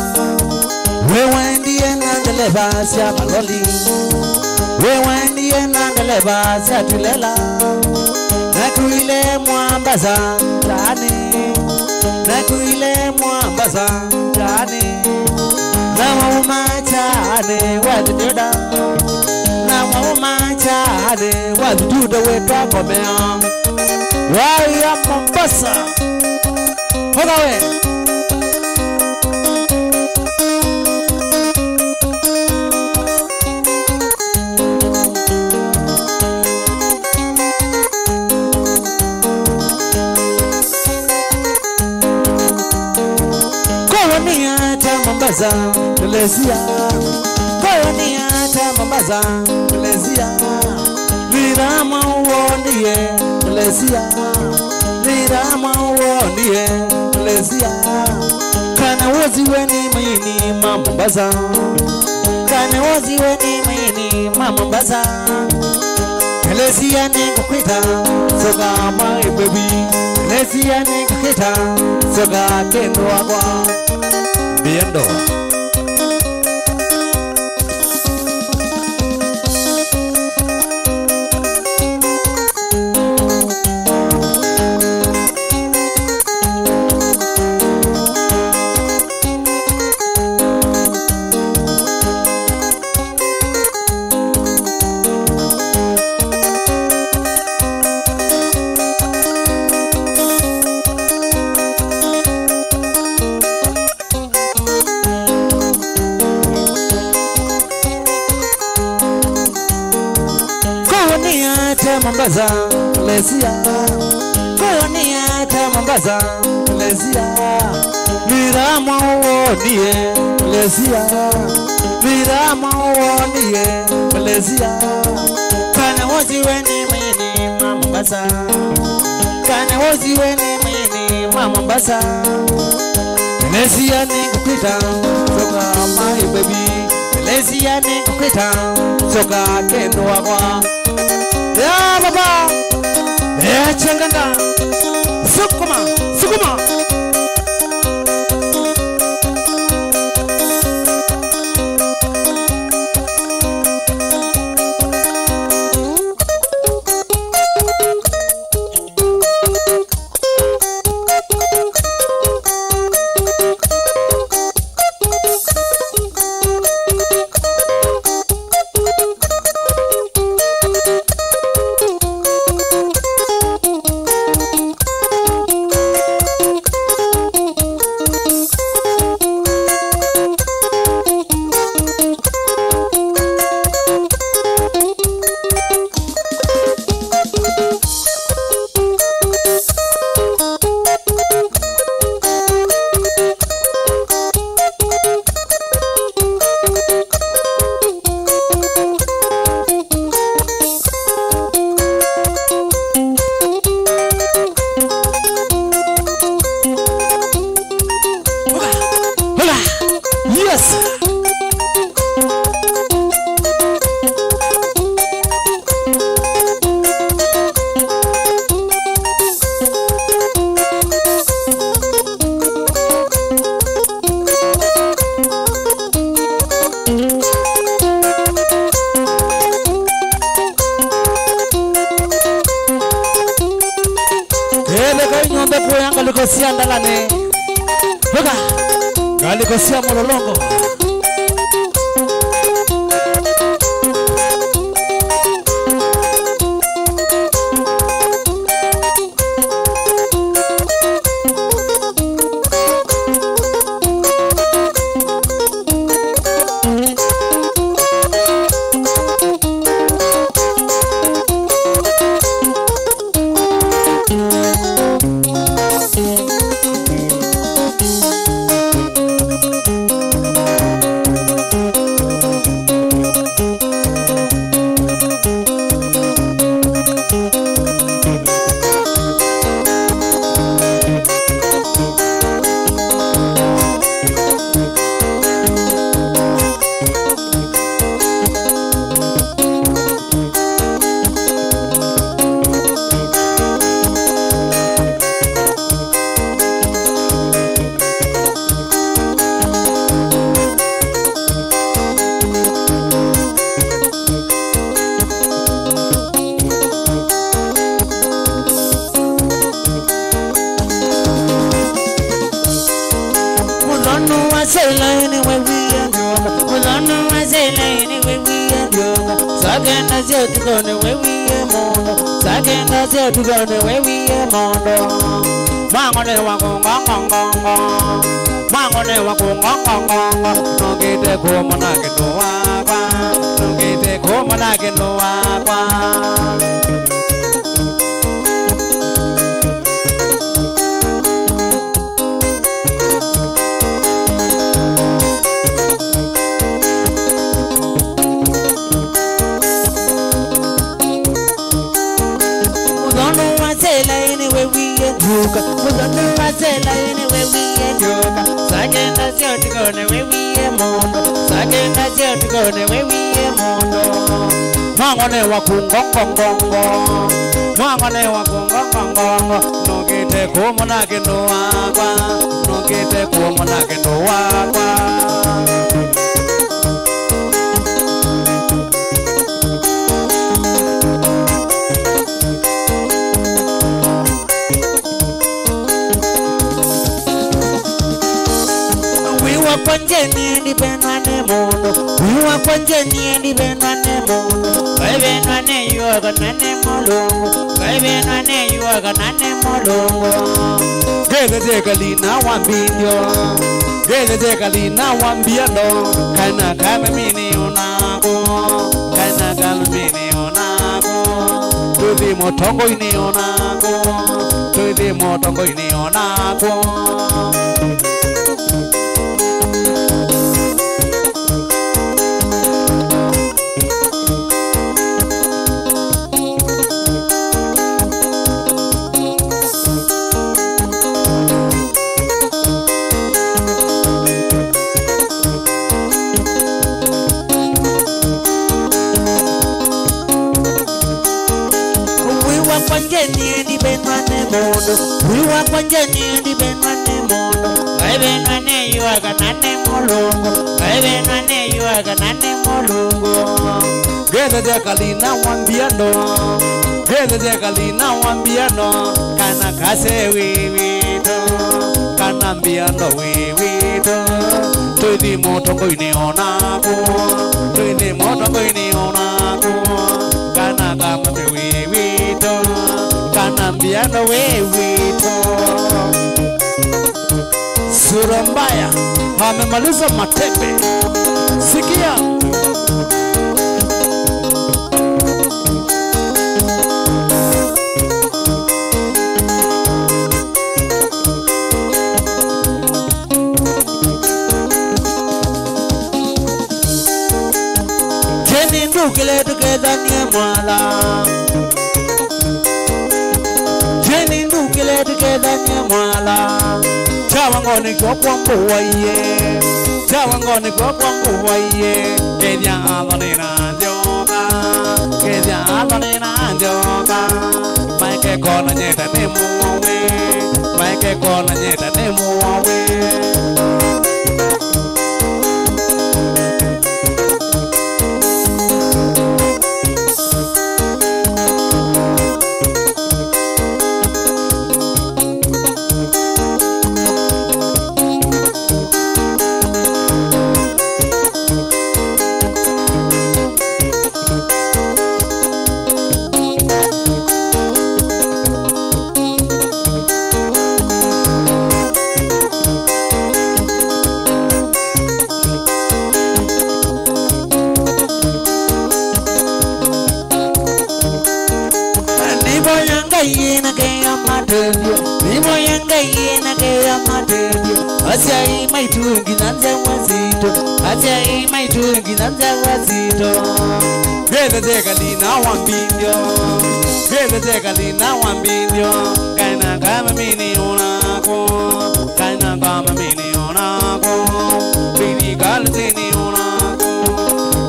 Wewe ndiye nandeleba sia maloli Wewe ndiye nandeleba sia tulela Nakuile mwambaza chani Nakuile mwambaza chani Na wauma chani wajiduda Na wauma chani wajiduda weta komea Waya Mombasa Hola we Mombasa, Malaysia. Koloni hata Mombasa, Malaysia. Mirama uondie, Malaysia. Mirama uondie, Malaysia. Kana wozi weni maini Mombasa. Kana wozi weni maini Mombasa. Malaysia ni kukwita, soga my baby. Malaysia ni kukwita, soga kendo wakwa. Biado Mombasa, Malaysia. Koloni hata Mombasa, Malaysia. Mirama uondie, Malaysia. Mirama uondie, Malaysia. Kana wozi weni maini Mombasa. Kana wozi weni maini Mombasa. Malaysia ni kukwita, soga my baby. Malaysia ni kukwita, soga kendo wakwa. Ya baba, ya changanga, sukuma, sukuma. Galikosia ndalane Loga Galikosia mololongo say anyway we and yoga. We don't know I say anyway we and yoga. Second as you to go the way we are mono. Second as you to go the way we are mono. Mangone wako ngong ngong. Mangone wako ngong ngong. No gete ko manake no wa. No gete ko manake no wa. Anyway we and yoga. We don't know I say anyway we and yoga. Second as you to go the way we are mono. Second as you to go the way we are mono. Mangone waku ngong ngong. Mangone waku ngong ngong. No gete ko manake no agua. No gete ko manake no agua. Kwanjeni ndi benwane mono. Uwa kwanjeni ndi benwane mono. Kai benwane yuaga nane molongo. Kai benwane yuaga nane molongo. Gele zekali na wambinyo. Gele zekali na wambiano. Kana kama mini unako. Kana kama mini unako. Tuvi motongo ini unako. Tuvi motongo ini unako. We walk one journey, the benwane mono. I benwane you are ganane molongo. I benwane you are ganane molongo. Gele de kalina wambiano. Gele de kalina wambiano. Kana kase wiwito. Kana mbiano wiwito. Tuidi motongo ini onako. Tuidi motongo ini onako. Kana kama wiwito. Biado wewito. Sura Mbaya amemaliza matepe. Sikia Jeni ndukile tukeda nye mwala. Kile together nyamala. Chawangoni kwa kwambo waye. Chawangoni kwa kwambo waye. Kenya alone na joga. Kenya alone na joga. Maike kona nyeta ne muwe. Maike kona nyeta ne muwe. Asai mai tungi nanza wazito. Asai mai tungi nanza wazito. Gele zekali na wambinyo. Gele zekali na wambinyo. Kaina kama mini unako. Kaina kama mini unako. Bidi galtini unako.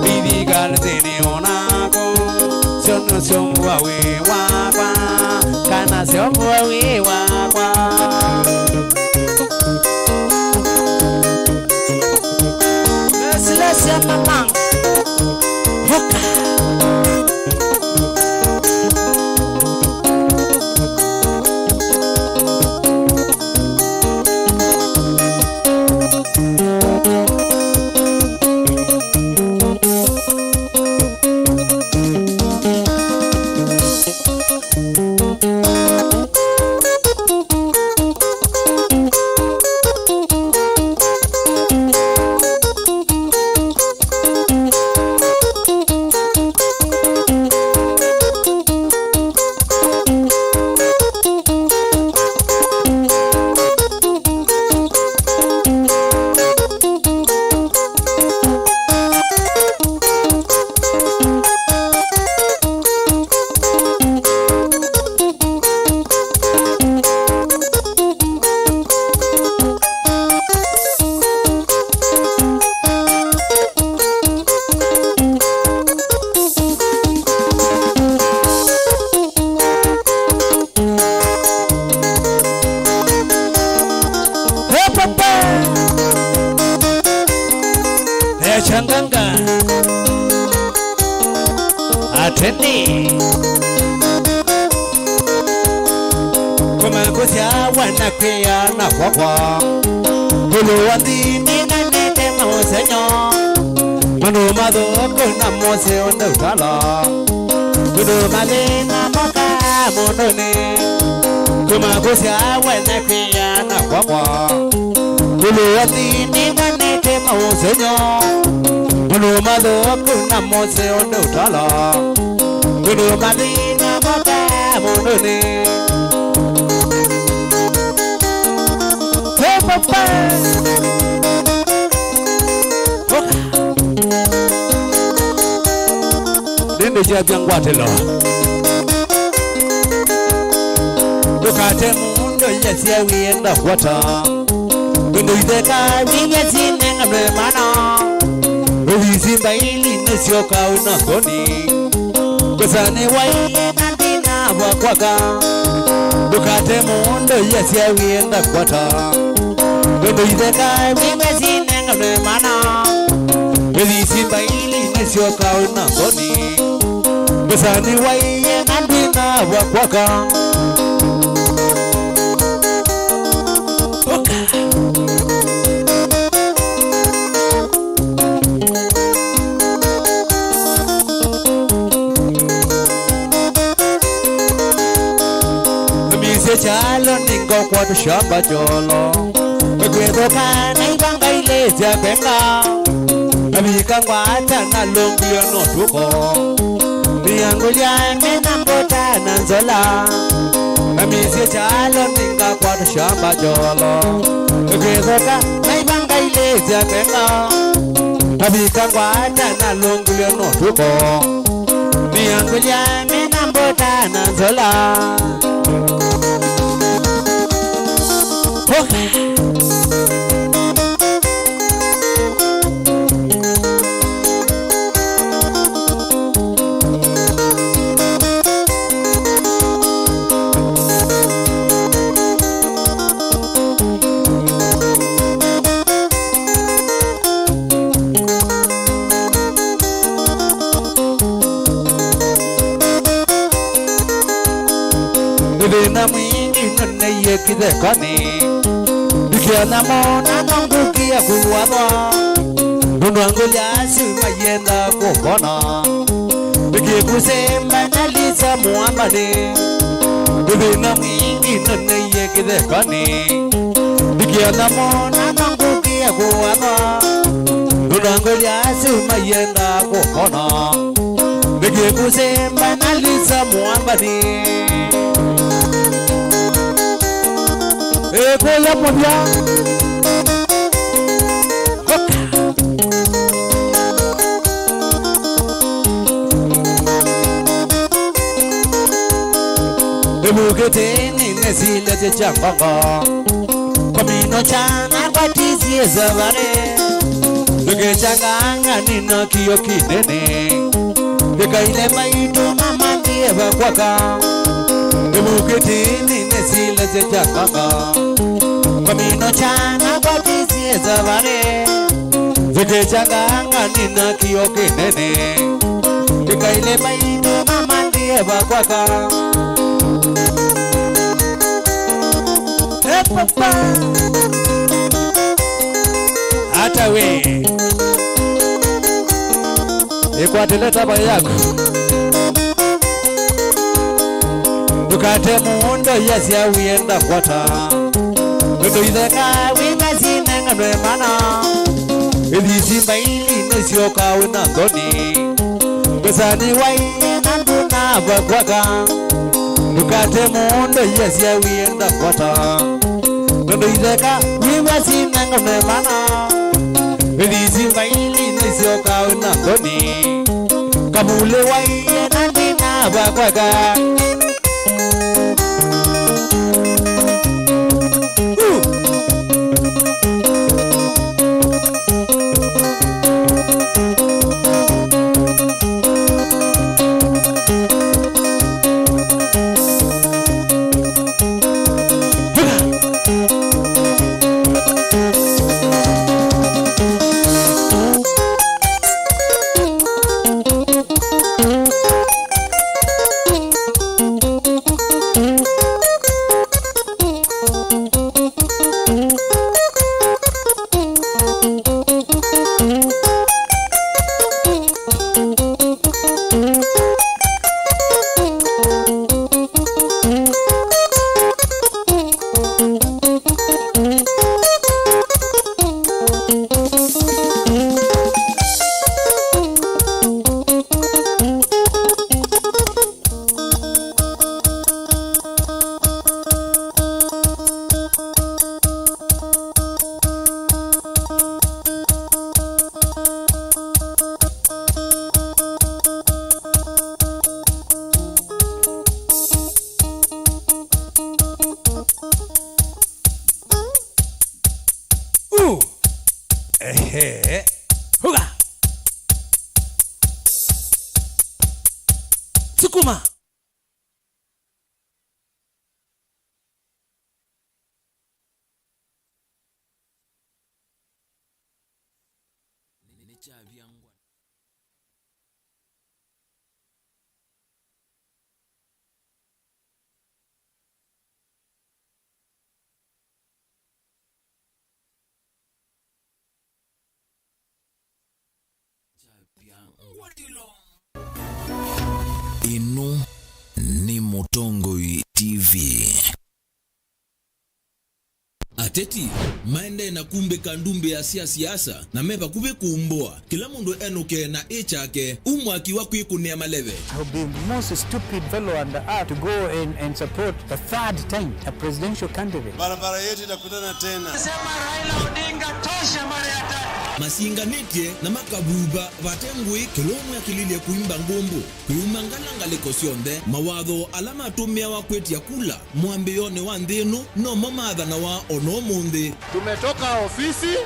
Bidi galtini unako. Sono somwa we wakwa. Kana somwa we wakwa. Let's have my mom. Hoka. Changanga Atendi Kuma kusia wana kwea na kwakwa Kulu wandi nina nete mahosenyo Manu mado kuna mose onda utala Kulu mali na moka monone Kuma kusia wana kwea na kwakwa Kulu wandi nina nete mahosenyo Manu mado kuna mose onda utala Kulu mali na moka monone Papa Dende jabya Ngwatilo Dukate mundo yesi ya wienda kwata Dundu ideka winya zinenga mwemana Uwizimba ili nesioka unakoni Kusane waiye nandina wakwaka Dukate mundo yesi ya wienda kwata Dundu ideka winya zinenga mwemana Uwizimba ili nesioka unakoni Kusane waiye nandina wakwaka Chalo ningo kwa tushamba jolo Kwekwedo kana ibanga ilezi ya kwenga Abika ngwata na longyo no tuko Miangulia mena mbota na nzola Amisi chalo ninga kwa tushamba jolo Kwekwedo kana ibanga ilezi ya kwenga Abika ngwata na longyo no tuko Miangulia mena mbota na nzola Nina mwingi nune yekide kani Dukia na mona nangukia kuwadwa Nunu angulia suma yenda kukona Dukia kusemba nalisa muambani Nina mwingi nune yekide kani Dukia na mona nangukia kuwadwa Nunu angulia suma yenda kukona Dukia kusemba nalisa muambani Kola mobya Ebukete nine sile te chambanga Komino chana kwa tizi ezavare Duke changanga nina kiyo kinene Deka ile maitu mama ndiye bakwaka Ebukete nine sile te chambanga Komino chana kwa tizi ezavare Duke changanga nina kiyo kinene Deka ile maitu mama ndiye bakwaka Papa hata we Ngwatilo taba yako Dukate mundo yasi ya wienda kwata Ndu idheka winga zinenga nwemana Idhisimba ili nesioka wina ngoni Besani waiye nanduna bakwaka Dukate mundo yasi ya wienda kwata Ndu idheka winga zinenga nwemana Idhisimba ili nesioka wina ngoni Kabule waiye nandina bakwaka Huga. Sukuma. Nikyavya Ngwatilo. Ino ni Mutongoi TV. Ateti maende na kumbe kandumbe ya siasa na meba kube kuumboa kila mundu enuke na echake umwaki wa kwikunia maleve. I would be the most stupid fellow on the earth to go and support the third time a presidential candidate. Barabara yetu itakutana tena. Sema Raila Odinga tosha mara ya tatu. Masinganete na makabuba vatengwe kilomu ya kilile kuimba ngombo kuyumangala ngaleko sionde mawadho alama atumia wa kweti ya kula mwambione wa ndenu no mamadha na wa ono munde. Tumetoka ofisi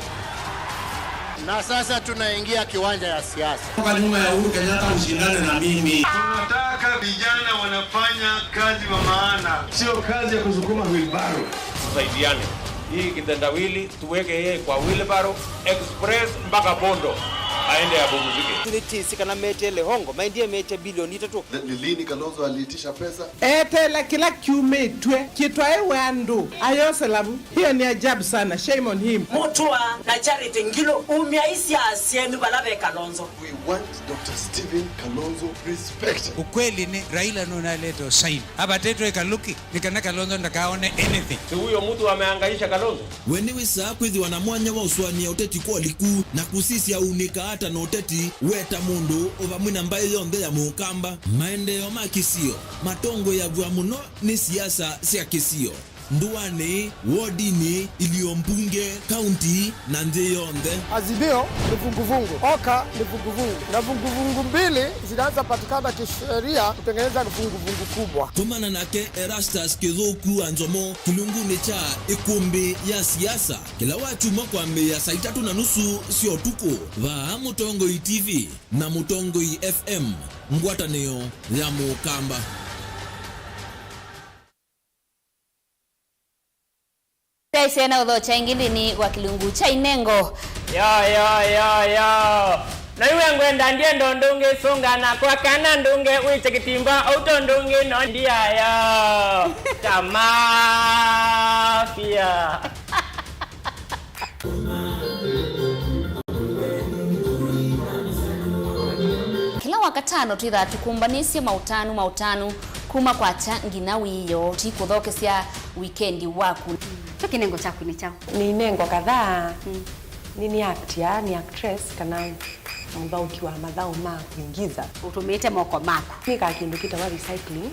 na sasa tunaingia kiwanja ya siasa. Kwa nyuma ya Uhuru Kenyatta mshindane na mimi. Tunataka vijana wanafanya kazi wa maana, sio kazi ya kusukuma wheelbarrow. Tusaidiane. Hii kitendawili tuweke yeye kwa wheelbarrow express mpaka Bondo aende apumzike. Tulitisika mete lehongo maindie mete bilioni 3. Ni lini Kalonzo aliitisha pesa? Etela kila kiume twe kitwae wandu ayoselabu. Hiyo ni ajabu sana. Shame on him. Mutua na Charity Ngilo umiaisi asienu balabe Kalonzo. We want Dr. Stephen Kalonzo respect. Ukweli ni Raila nunaleta sign. Hapa teto ikaluki nikana Kalonzo ndakaone anything. Si huyo mtu amehangaisha Kalonzo. Wenewe saa kwithi wanamwanya wa uswani ya uteti kwa liku na kusisi ya unika hata na uteti weta mundu ovamwina Mbaya yonde ya mukamba maendeo makisio matongo ya vwa muno ni siasa sia kisio nduane wodini iliyombunge county na nde yonde. Azimio ni vunguvungu, Oka ni vunguvungu, na vunguvungu mbili zinaanza patikana kisheria kutengeneza vunguvungu kubwa. Tumana nake Erastus Kizoku Anzomo kilunguni cha ikumbi ya siasa kila watu makwambe ya saa 3:30 sio tuko va Mutongoi TV na Mutongoi FM ngwataneo ya mukamba. Taisena udho cha ingindi ni wakilungu cha inengo. Ya. Na iwe ngwenda ndie ndonge songa na kwa kana ndunge uiche kitimba auto ndunge no ndia ya. Tamafia. Kila wakatano tuitha tukumbanisye mautanu kuma kwa cha ngina wiyo tikuthokesia weekendi waku. Kinengo chaku ni chao. Ni nengo kadhaa. Ni actor, ni actress kana mthauki wa mathau ma kuingiza. Utumite moko mako. Nika kindu kitawa recycling.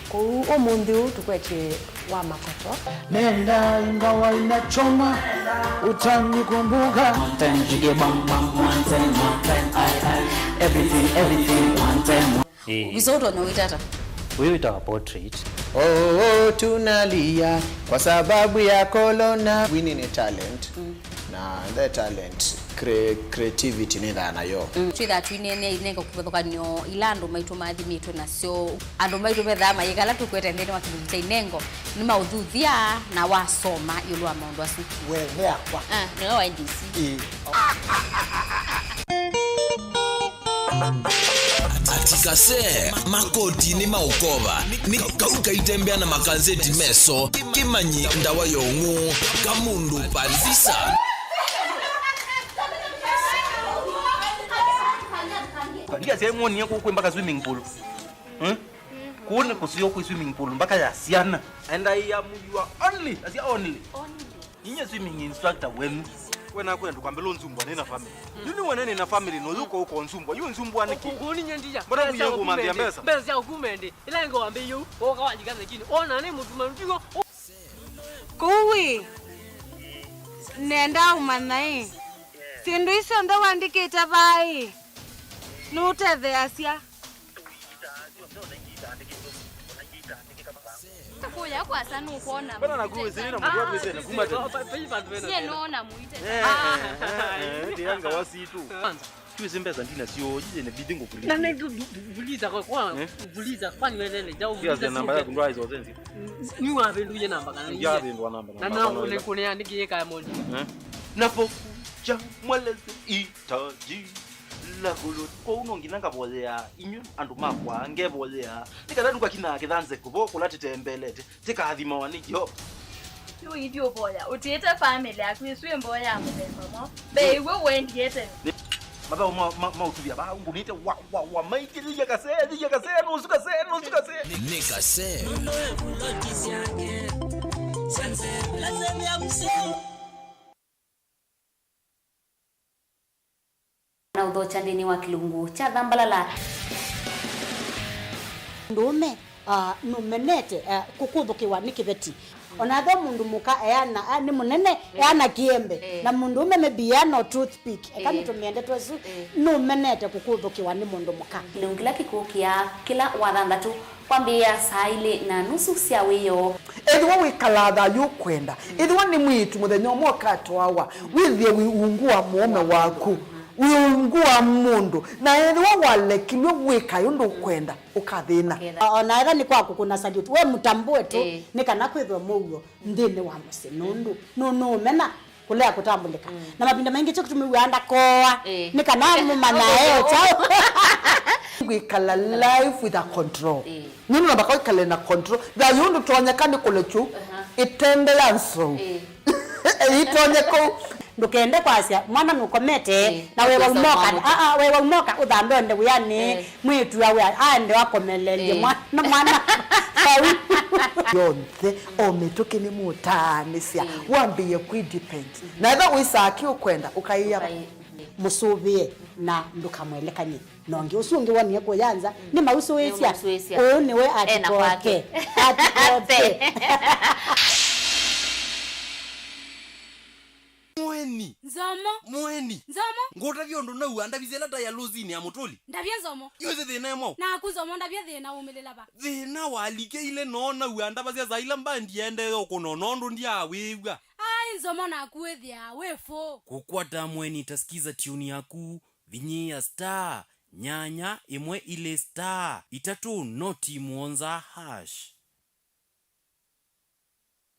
Kwa umundi tukweche wa makoto. Nenda ingawa inachoma utanikumbuka. Everything one time. Vizoto no itata. Wewe itawa portrait. Oh, tunalia kwa sababu ya corona. Winning ni talent. Na the talent creativity ni dhana yo. Tuitha twinene inengo kuthokanio ilando maitu mathimito nacio andu maitu betha mayigala tukwete ndene wa kibuta inengo ni mauthuthia na wasoma yulwa maundu asu Wewe akwa. No wa NDC. Atikase makoti ni maukova ni kauka itembea na makazeti meso kimanyi ndawa yongu kamundu parifisa. Ndia sehemu ni yako mpaka swimming pool. Kuone kusio kwa swimming pool mpaka ya siana. And I am your only, as your only. Ninyi swimming instructor wenu. Wena kwenda kwambela onzumbwa nena family. Yuni wanene na family no yuko uko onzumbwa. Yu onzumbwa niki. Nguni nyandija. Mbona kuyo kumambia mbesa? Mbesa ya kumende. Ila ngo ambe yu. Oka wajikaza kini. Ona ne mutu mandigo. Kuwi. Nenda umanai. Sindu iso ndo wandikita vai. Nutethe asia. Kuya kwa sana ukuona. Bana na kuwe sina mtu watu sena kumate. Sie naona muite. Ndianga wasitu. Tuzimbeza ndina sio jije ne bidingo kulia. Na vuliza kwa vuliza kwani welele jau vuliza. Ya namba yako ndo hizo zenzi. Ni wapi nduye namba kana? Ya ndo namba. Na ule kunia nikiweka ya moja. Napo cha mweleze itaji la kulo ko unonginanga bolea inyu andu makwa ngebolea nikadani kwa kina kidanze kubo kulati tembelete tikathima wanikyo yo idio boya utiete family akwiswe Mbaya mubemamo bewe wendiete maba ma utubia ba ungunite wa maiki lija kase no suka se nika se no kulotisi yake sanse lazima ya mseo na udhocha ndini wa kilungu cha dhambalala ndume numenete kukuthukiwa ni kibeti onatho mundu muka eana ni munene eana kiembe na mundu ume Biado toothpick kama tumiende twesu numenete kukuthukiwa ni mundu muka lungila kikukia kila wathandatu kwambia saa ile na nusu cia wiyo edwa wikalatha yukwenda edwa ni mwitu muthenya mwakato wawa withie wiungua muome waku wiungua mundu na edwa walekilwe wikayo ndo kwenda ukathina ona ega ni kwaku kuna salute we mutambue tu ni kana kwithwa mugo ndini wa musinundu no mena kulea kutambulika na mabinda mengi cyo kutumiwanda koa ni kana mumana chao wikala life with a control nini nabaka wikala na control da yundu tuonyekane kule chu itendela nso itonyeko ndukende kwasia mwana nukomete na wewe umoka wewe umoka udhambe nde yani mwitu yawe ande wakomelelie mwana yonse ometoke ni mutanisia wambie kudepend na eba wisaki ukwenda ukaiya musubie na ndukamwelekanye nongi usungi wani ko yanza ni mauso wesia one we atikoke Mweni Nzomo ngota byondo na uanda bizela ta ya lozini ya mutoli ndabye Nzomo yoze thina mo na kuzomo ndabye thina umelela ba thina walike ile nona uanda bazia zaila mbandi ende yo kunonondo ndia wewa ai Nzomo na kuethia wefo kukwata mweni tasikiza tune yaku vinyia star nyanya imwe ile star itatu noti muonza hash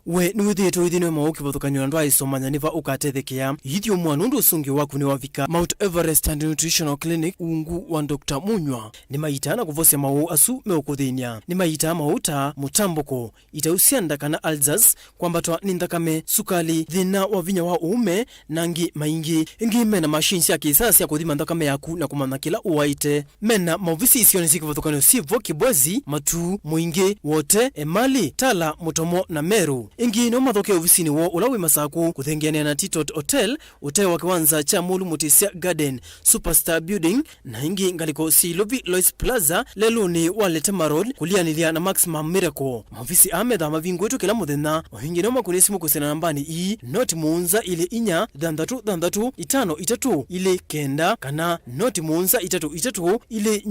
we nuthieto ithine mauki bothukanyo ndo aisomanya niva ukatethekia yithio mwana ndo sungi waku ni wavika Mount Everest and Nutritional Clinic ungu wa Dr. Munywa ni maitana kuvosia mau asu meukuthinia ni maita mauta mutamboko itausianda kana alzas kwambatwa ni ndakame sukali thina wa vinya wa uume nangi maingi ingi mena machines ya kisasa ya kuthima ndakame yaku na kumana kila uwaite mena mauvisi isioni siki bothukanyo sivo kibwezi matu muingi wote emali tala mutomo na meru ingi no mathoke ofisini wo ulawe masaku kuthengeania na Titot Hotel wa kiwanza cha Mulu Mutisia Garden Superstar Building na ingi ngaliko Silovi Lois Plaza leluni walete marod kulianilia na Maximum Miracle mafisi amedha mavingu wetu kila muthenya wahingi no makunisi mukusena nambani i noti muunza ile inya dandatu itano itatu ile kenda kana noti muunza itatu ile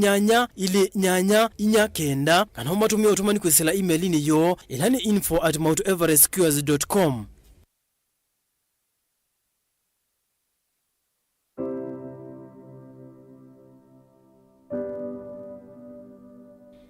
nyanya inya kenda kana umatumia utumani kwesela email ni yo ilani info@mounteverestcures.com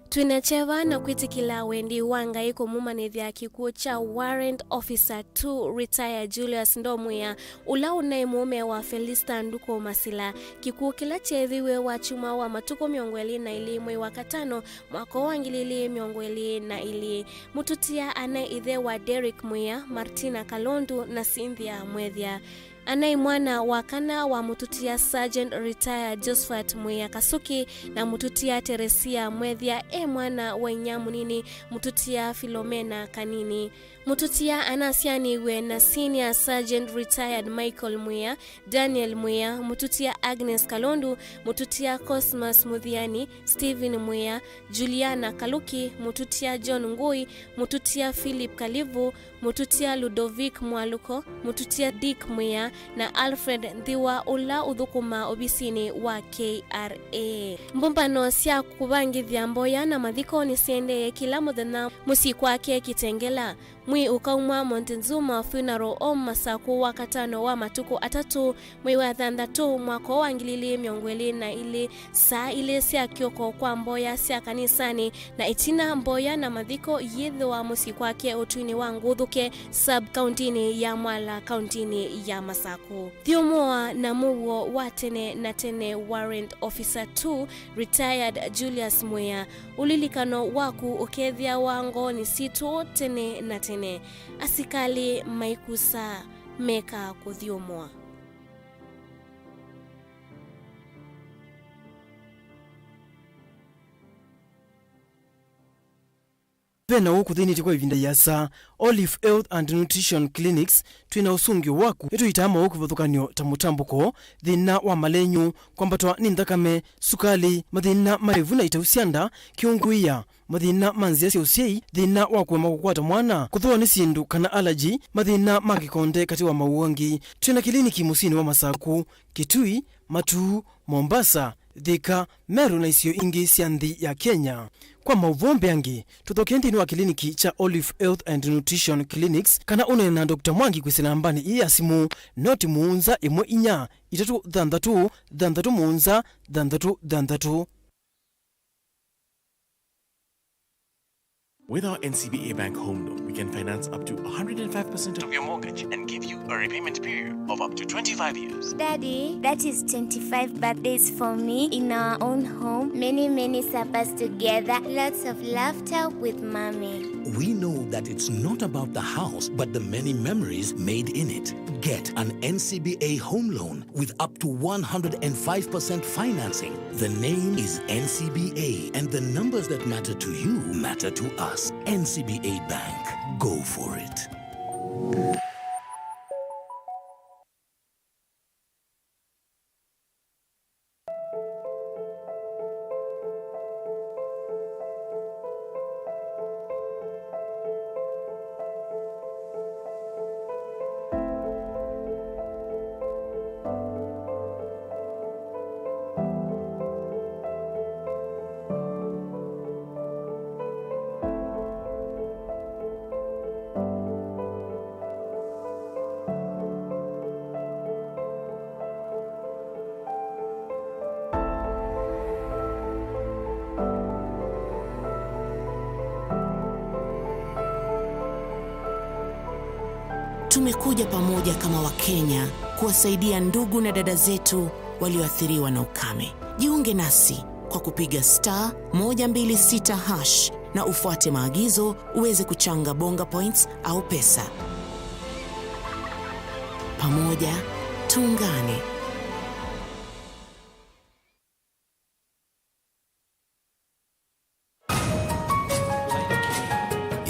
Twinacheva na kwitikila wendi wanga iko mumanithia kikuo cha Warrant Officer 2 Retire Julius Ndomuya ula unai mume wa Felista Nduko Masila kikuo kila chethiwe wa chuma wa matuko miongweli na ili mwe wakatano mwako wangilili miongweli na ili mututia ane ithe wa Derek Muya, Martina Kalondu na Cynthia Mwethia. Anai mwana wakana wa mututia Sergeant Retire Josephat Muya Kasuki na mututia Teresia Mwethia mwana wa Nyamunini mututia Filomena Kanini. Mututia anasiani we na Senior Sergeant Retired Michael Muya, Daniel Muya, mututia Agnes Kalondu, mututia Cosmas Mudhiani, Steven Muya, Juliana Kaluki, mututia John Ngui, mututia Philip Kalivu, mututia Ludovic Mwaluko, mututia Dick Muya, Mbaya na Alfred Nthiwa ula uthukuma obisini wa KRA. Mbumbano cia kubangithia Mbaya na mathiko ni siende kila muthenya musi kwake Kitengela. Mwi ukauma Montezuma Funeral Home masaku wa katano wa matuko atatu mwi wa thandatu mwaka wa 2022 saa ile cia kioko kwa Mbaya cia kanisani na itina Mbaya na mathiko yithwa musi kwake utwini wa Nguthuke sub countini ya Mwala countini ya Masaku. Thiomoa na muwo wa tene na tene Warrant Officer 2 retired Julius Mwea ulilikano waku ukethia wango ni situ tene na tene asikali maikusa meka kuthiomoa. Vena huku thini tikwa ivinda yasa Olive Health and Nutrition Clinics twina usungio waku etu itama huku vathukanio tamutambuko thina wa malenyu kwambatwa ni nthakame sukali mathina marevu na itausianda kiunguia mathina manzia cia usiei thina wa kwema kukwata mwana kuthua ni sindu kana allergy mathina magikonde kati wa mauangi twina kliniki musini wa Masaku Kitui Matu Mombasa Thika Meru na isio ingi cia nthi ya Kenya. Kwa mauvombe angi tuthokendi ni wa kliniki cha Olive Health and Nutrition Clinics kana unene na Dr. Mwangi kwisina mbani iya simu noti muunza imwe inya itatu dhandatu muunza dhandatu. With our NCBA Bank Home Loan, we can finance up to 105% of your mortgage and give you a repayment period of up to 25 years. Daddy, that is 25 birthdays for me in our own home. Many suppers together. Lots of laughter with mommy. We know that it's not about the house, but the many memories made in it. Get an NCBA home loan with up to 105% financing. The name is NCBA, and the numbers that matter to you matter to us. NCBA Bank. Go for it. Tumekuja pamoja kama Wakenya kuwasaidia ndugu na dada zetu walioathiriwa na ukame. Jiunge nasi kwa kupiga *126# na ufuate maagizo uweze kuchanga bonga points au pesa. Pamoja tuungane.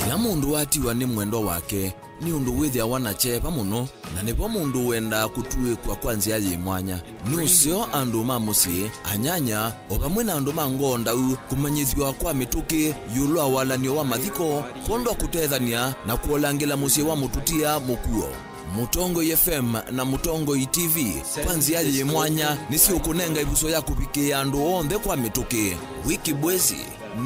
Ila mundu watiwa ni mwendo wake ni undu withia wanachepa muno na nipo mundu wenda kutuwe kwa kwanzia mwanya nusio andu mamusi anyanya opamwe na andu mangonda kumanyithwa kwa mituki yulwa walanio wa mathiko kondo kutethania na kuolangila musi wa mututia mukuo. Mutongo FM na Mutongo TV kwanzia mwanya nisi ukunenga ibuso ya kupikia andu onde kwa mituki wiki bwezi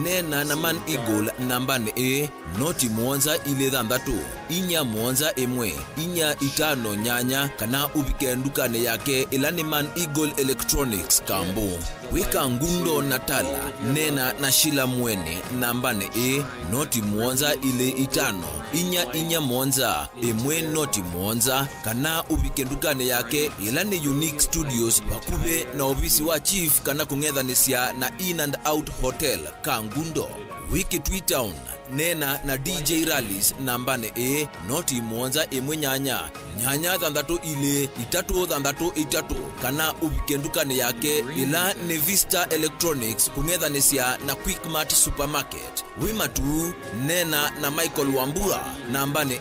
nena na Man Eagle nambane noti muonza ile dhandatu inya muonza emwe inya itano nyanya kana ubike ndukane yake ilani Man Eagle Electronics kambo wika ngundo natala nena na Shila Mwene nambane noti muonza ile itano inya muonza emwe noti muonza kana ubike ndukane yake ilani Unique Studios bakube na ofisi wa chief kana kungethanisia na In and Out Hotel Kangundo wiki Tweetown nena na DJ Rallies nambane noti muonza emwe nyanya dhandatu ile itatu dhandatu itatu kana ubikendukane yake ila Nevista Electronics kungethanisia na Quickmart Supermarket wimatu nena na Michael Wambura nambane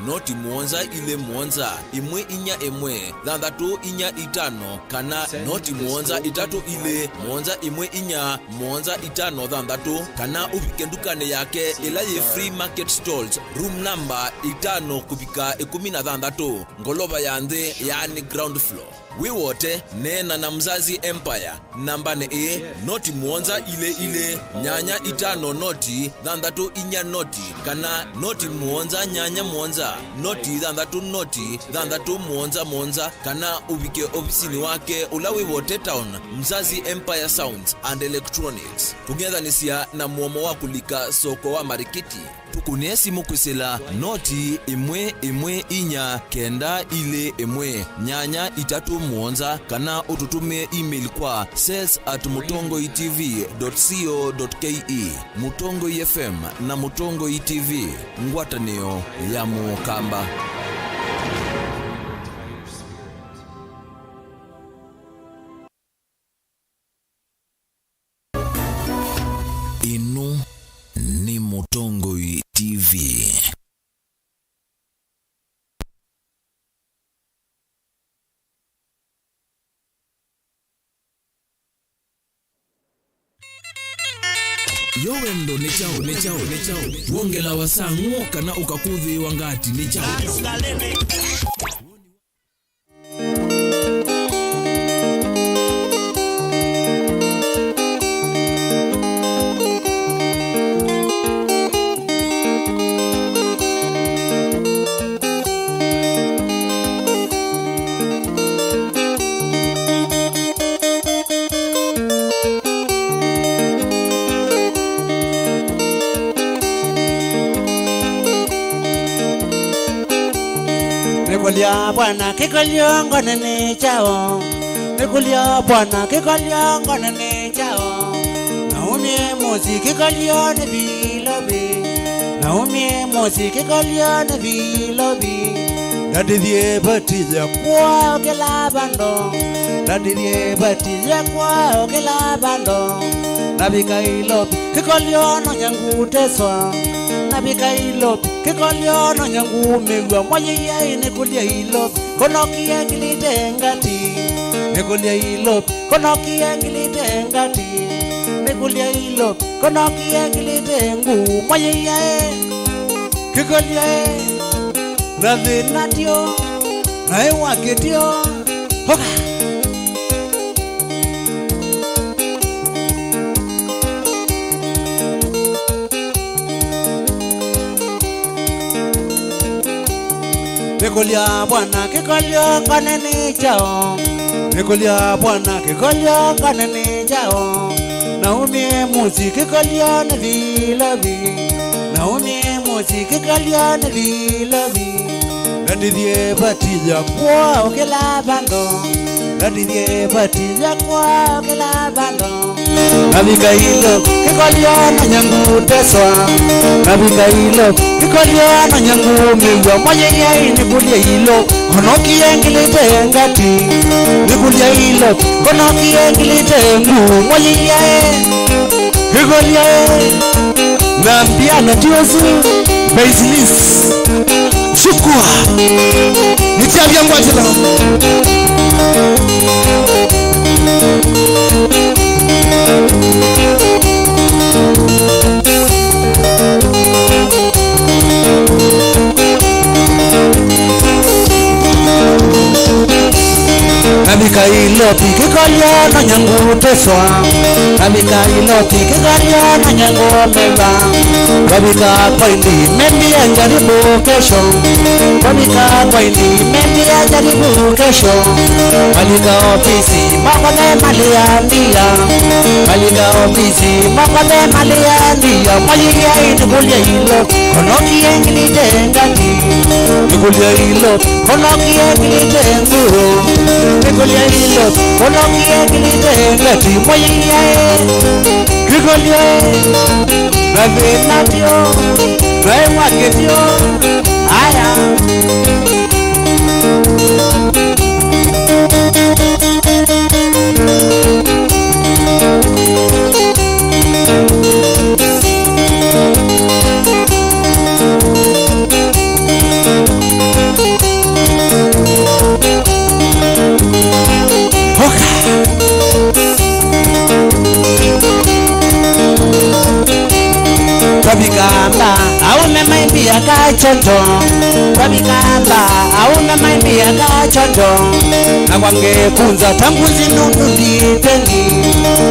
noti muonza ile muonza imwe inya emwe dhandatu inya itano kana noti muonza itatu ile muonza imwe inya muonza itano dhandatu kana ubikendukane yake ila ye free market stalls room number 5 kupika 16 ngolova ya nde yani ground floor. Wiwote nena na mzazi Empire namba ne noti muonza ile nyanya 5 noti dhandatu inya noti kana noti muonza nyanya muonza noti dhandatu noti dhandatu muonza kana ubike ofisini wake ula Wiwote town mzazi Empire Sounds and Electronics kugethanisia na muomo wa kulika soko wa marikiti. Tukunie simu kwisila noti 119 nyanya 3 muonza kana ututumie email kwa sales@mutongoitv.co.ke. Mutongoi FM na Mutongoi TV, ngwatanio ya Mukamba. Inu ni Mutongoi TV. Yowendo ni chao wongela wasangu kana ukakuthi wangati ni chao. Nikulia bwana kikoliongo nene chao. Nikulia bwana kikoliongo nene chao. Naumie mozi kikolione vilobi. Naumie mozi kikolione vilobi. Dadidie batija kwa kelabando. Dadidie batija kwa kelabando. Nabika ilobi kikoliono nyangu teswa. Nabika ilobi kikoliono nyangu megwa mwaye ya nikulia ilobi konokia kilitengati. Nikulia ilobi konokia kilitengati. Nikulia ilobi konokia kilitengu mwaye ya kikolia Ravinatio Naiwaketio Hoka Nikulia bwana kikolio kanene chao. Nikulia bwana kikolio kanene chao. Naumie muzi kikolio na vilabi. Naumie muzi kikolio na vilabi. Dadidie batija kwa kelabando. Dadidie batija kwa kelabando. Nabika ilo kikolio na nyangu teswa. Nabika ilo kikolio na nyangu megwa mwaye ya nikulia ilo konokia kilitengati. Nikulia ilo konokia kilitengu mwaye ya kikolia na Biado tiosu Basilis Shukwa Nikyavya Ngwatilo Nabika ilo kikolia na nyangu teswa. Nabika ilo kikolia na nyangu meba. Nabika kwa indi mendi ya jaribu kesho. Nabika kwa indi mendi ya jaribu kesho. Nabika ofisi makode maliandia. Nabika ofisi makode maliandia. Mwajigia nikulia ilo konokia kilitengati. Nikulia ilo konokia kilitengu. Nikulia ilo konokia kilitengati. Mwajigia kikolia Ravinatio Naiwaketio Aya Nabika ya kachoto wabikamba auna maimbi ya kachoto na kwange kunza tangu zinundu nditeni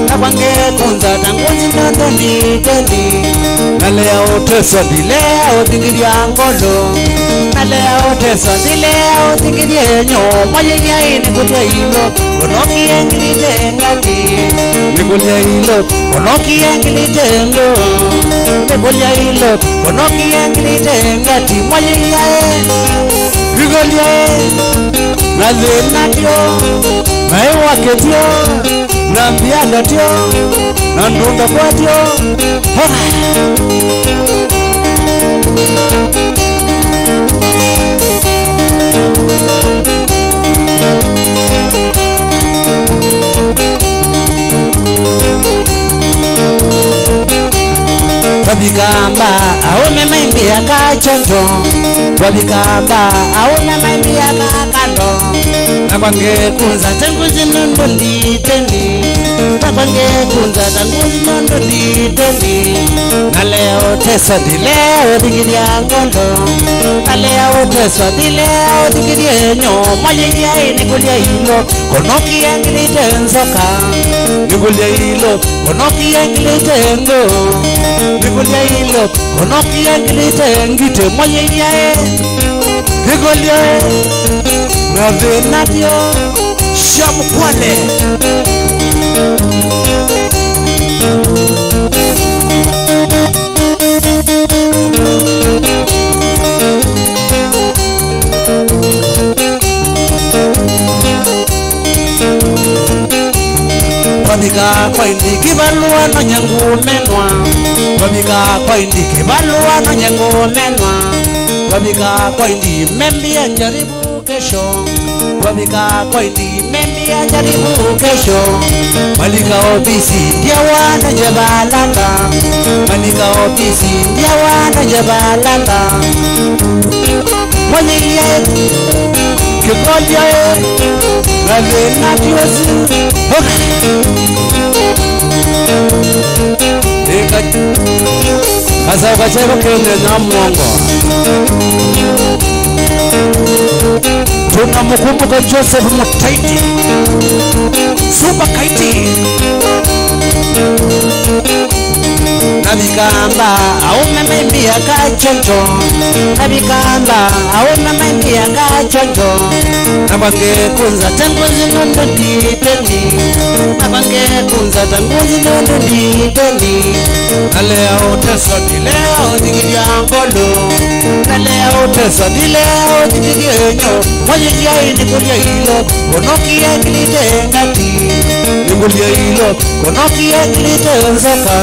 na kwange kunza tangu zinundu nditeni na lea oteswa dilea otingiria ngolo na lea oteswa dilea otingiria nyo mwajia ini kutia ilo onoki engilite ngati nikulia ilo onoki engilite ngo nikulia ilo onoki engilite ngati mwajia nikulia na zena tio na ewa ketio na Biado tio na ndunda kwa tio wabikamba aone maimbi ya kachoto wabikamba aone maimbi ya kakando na kwange kunza tangu zinundu nditeni na kwange kunza tangu zinundu nditeni na leo teso dileo digiria ngondo na leo teso dileo digiria nyo mwajia ini kulia ilo konoki engilite nzoka nikulia ilo konoki engilite ngo nikulia ilo konoki engilite ngite mwajia nikulia na venatio shamkwale wabika kwa indi kibalua no nyangu menwa wabika kwa indi kibalua no nyangu menwa wabika kwa indi membi ya jaribu kesho wabika kwa indi membi ya jaribu kesho malika ofisi ndia wana jabalanda malika ofisi ndia wana jabalanda mwajia kikolia na venatiosi Asa ukacheko kende na mwongo tunamkumbuka Joseph Mutaiti Super Kaiti nabikamba auna maimbi ya kachoto nabikamba auna maimbi ya kachoto nabange kunza tangu zinundu nditeni nabange kunza tangu zinundu nditeni nalea oteso dileo digiria ngolo nalea oteso dileo digiria nyo mwajia ini kulia ilo konoki engilite ngati nikulia ilo konoki engilite nzoka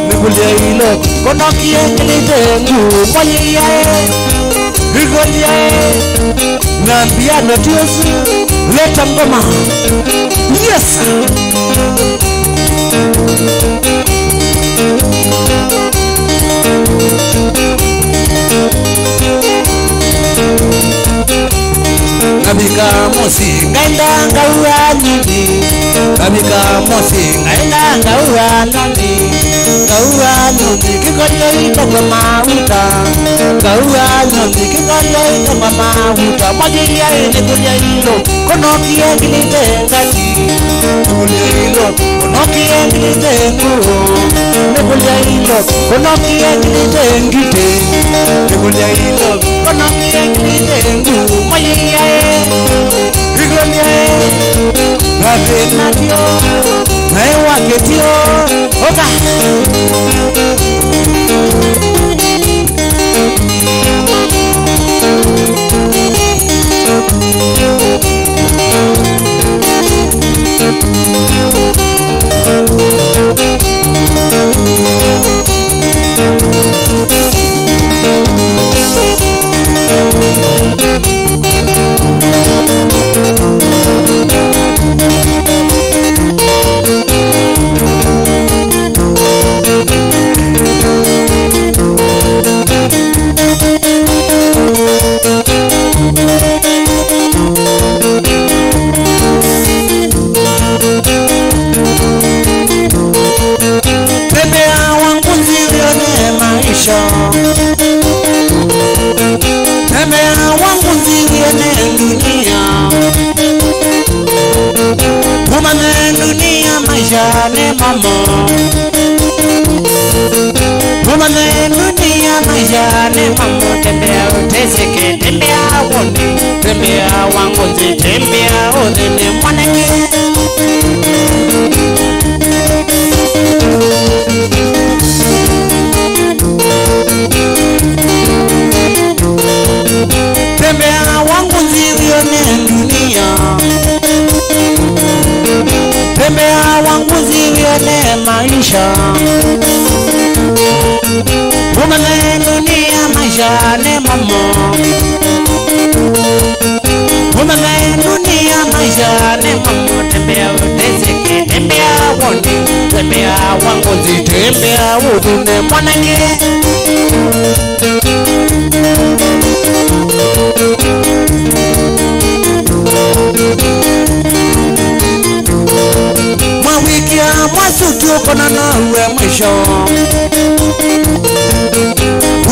nikulia ilo konoki engilite ngu mwajia nikulia na Biado tiosi leta ngoma yes nabika mosi ngaenda ngaura nini nabika mosi ngaenda ngaura nini ngaura nini kikolia ito kwa mauta ngaura nini kikolia ito kwa mauta mwajia ini kulia ilo konoki engilite ngati kulia ilo konoki engilite nguo nikulia ilo konoki engilite ngite nikulia ilo konoki engilite nguo mwajia ikolia na venatio na ewa ketio oka maisha ni mamo. Umane dunia maisha ni mamo. Tembea uteseke, tembea uone, tembea wangozi, tembea udhine mwanake. Tembea wangozi uone dunia. Tembea wangozi uone maisha. Umane dunia maisha ni mamo. Umane dunia maisha ni mamo. Tembea uteseke, tembea uone, tembea wangozi, tembea udhine mwanake. Mawikia mwasutu kona na uwe mwisho.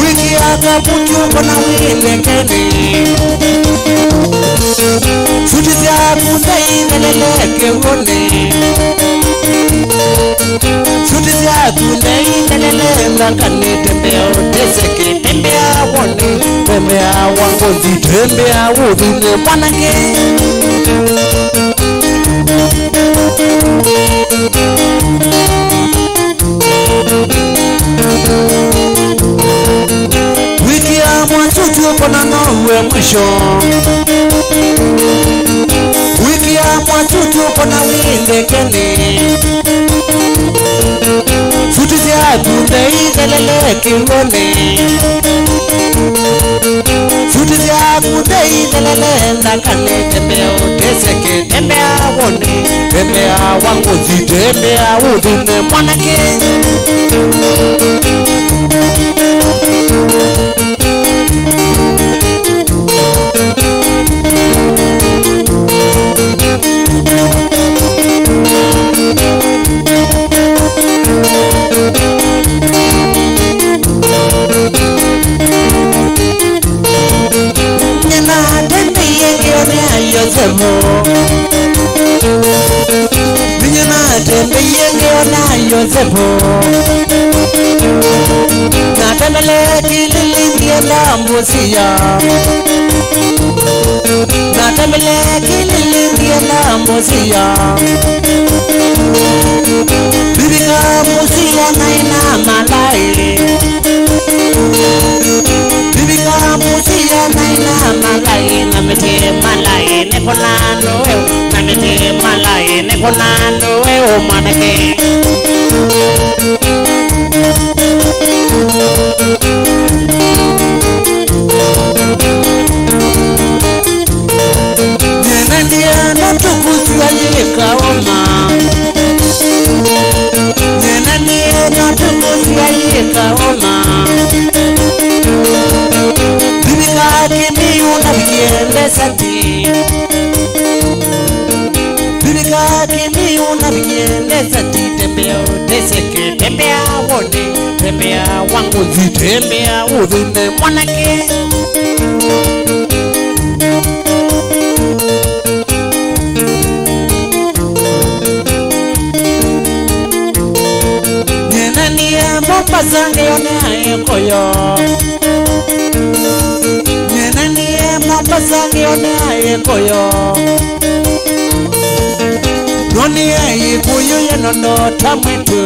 Wikia kaputu kona wilekeni. Suti za kundai neleleke uone. Suti za kundai nelele mrakani. Tembea uteseke, tembea uone, tembea wangozi, tembea udhine mwanake. Wiki ya mwasutu kona na uwe mwisho. Wiki ya mwasutu kona wilekeni. Suti za kundai neleleke uone. Suti za kundai nelele mrakani. Tembea uteseke, tembea uone, tembea wangozi, tembea udhine mwanake. Natembele kililingie la mbusia. Natembele kililingie la mbusia. Bibika mbusia na ina malai. Bibika mbusia na ina malai. Namete malai neponano weo. Namete malai neponano weo mwanake. Nyenandia natukuzi aliyekaoma. Nyenandia natukuzi aliyekaoma. Bibika kimiu na vikiende sati. Bibika kimiu na vikiende sati. Tembea uteseke, tembea uone, tembea wangozi, tembea udhine mwanake. Nyenania Mombasa ngeone ayekoyo. Nyenania Mombasa ngeone ayekoyo. Noni ayikuyu yenono tamwetu.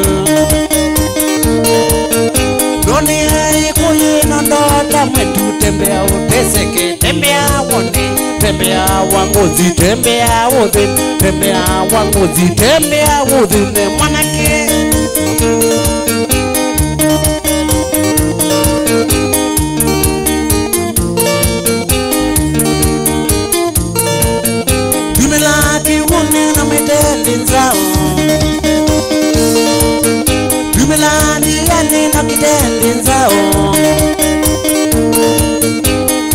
Noni ayikuyu yenono tamwetu. Tembea uteseke, tembea uone, tembea wangozi, tembea udhine, tembea wangozi, tembea udhine mwanake. Jumelaki uone na metendi nzao. Jumelani yani na kitendi nzao.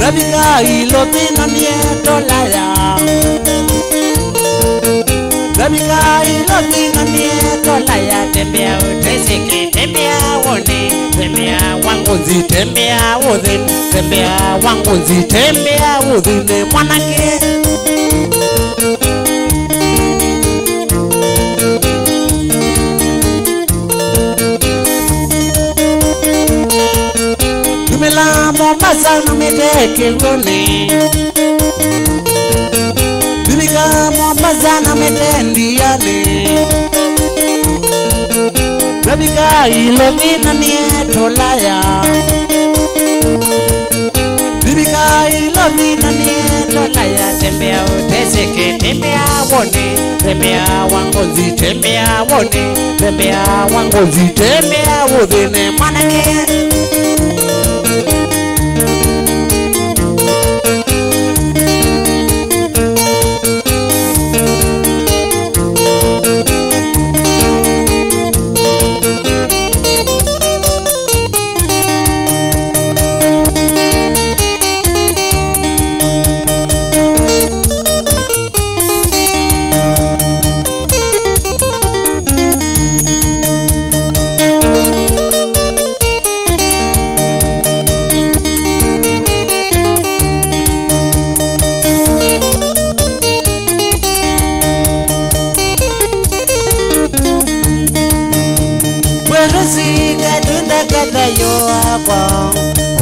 Rabika ilo tina nieto laya. Rabika ilo tina nieto laya. Tembea uteseke, tembea uone, tembea wangozi, tembea udhine, tembea wangozi, tembea udhine mwanake. Mombasa no meteke gone Bibika Mombasa no metendiane Bibika ilomina nietolaya Bibika ilomina nietolaya Tembea uteseke, tembea wone Tembea wangozi, tembea wone Tembea wangozi, tembea wodene Manake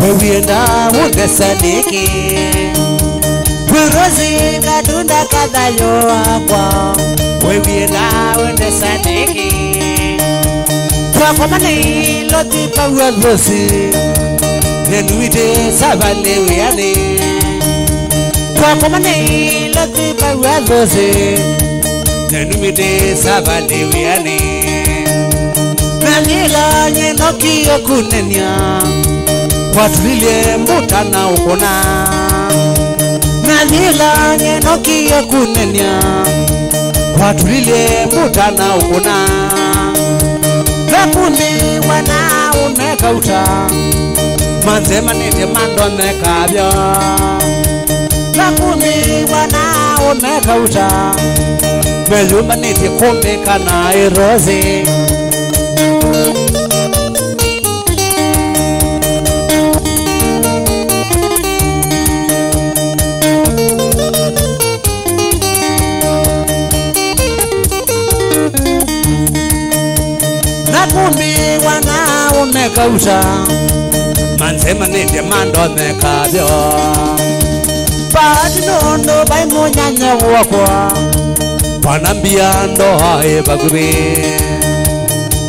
Wewienda unesaniki Wirozi kadunda kadayo akwa Wewienda unesaniki Kwa mani loti pawa vosi Nenuite sabale weane Kwa mani loti pawa vosi Nenuite sabale weane Nalila nyenoki yokunenya Watulilie mbutana ukona Nalila nyenoki yokunenya Watulilie mbutana ukona Nakundi wana unekauta Manzema nite mando nekabyo Nakundi wana unekauta Meyumba nite kumbe kana irozi Nakundi wana unekauta Manzema nite mando nekabyo Pati nondo bai munyanya wakwa Panambia ndo hae bagube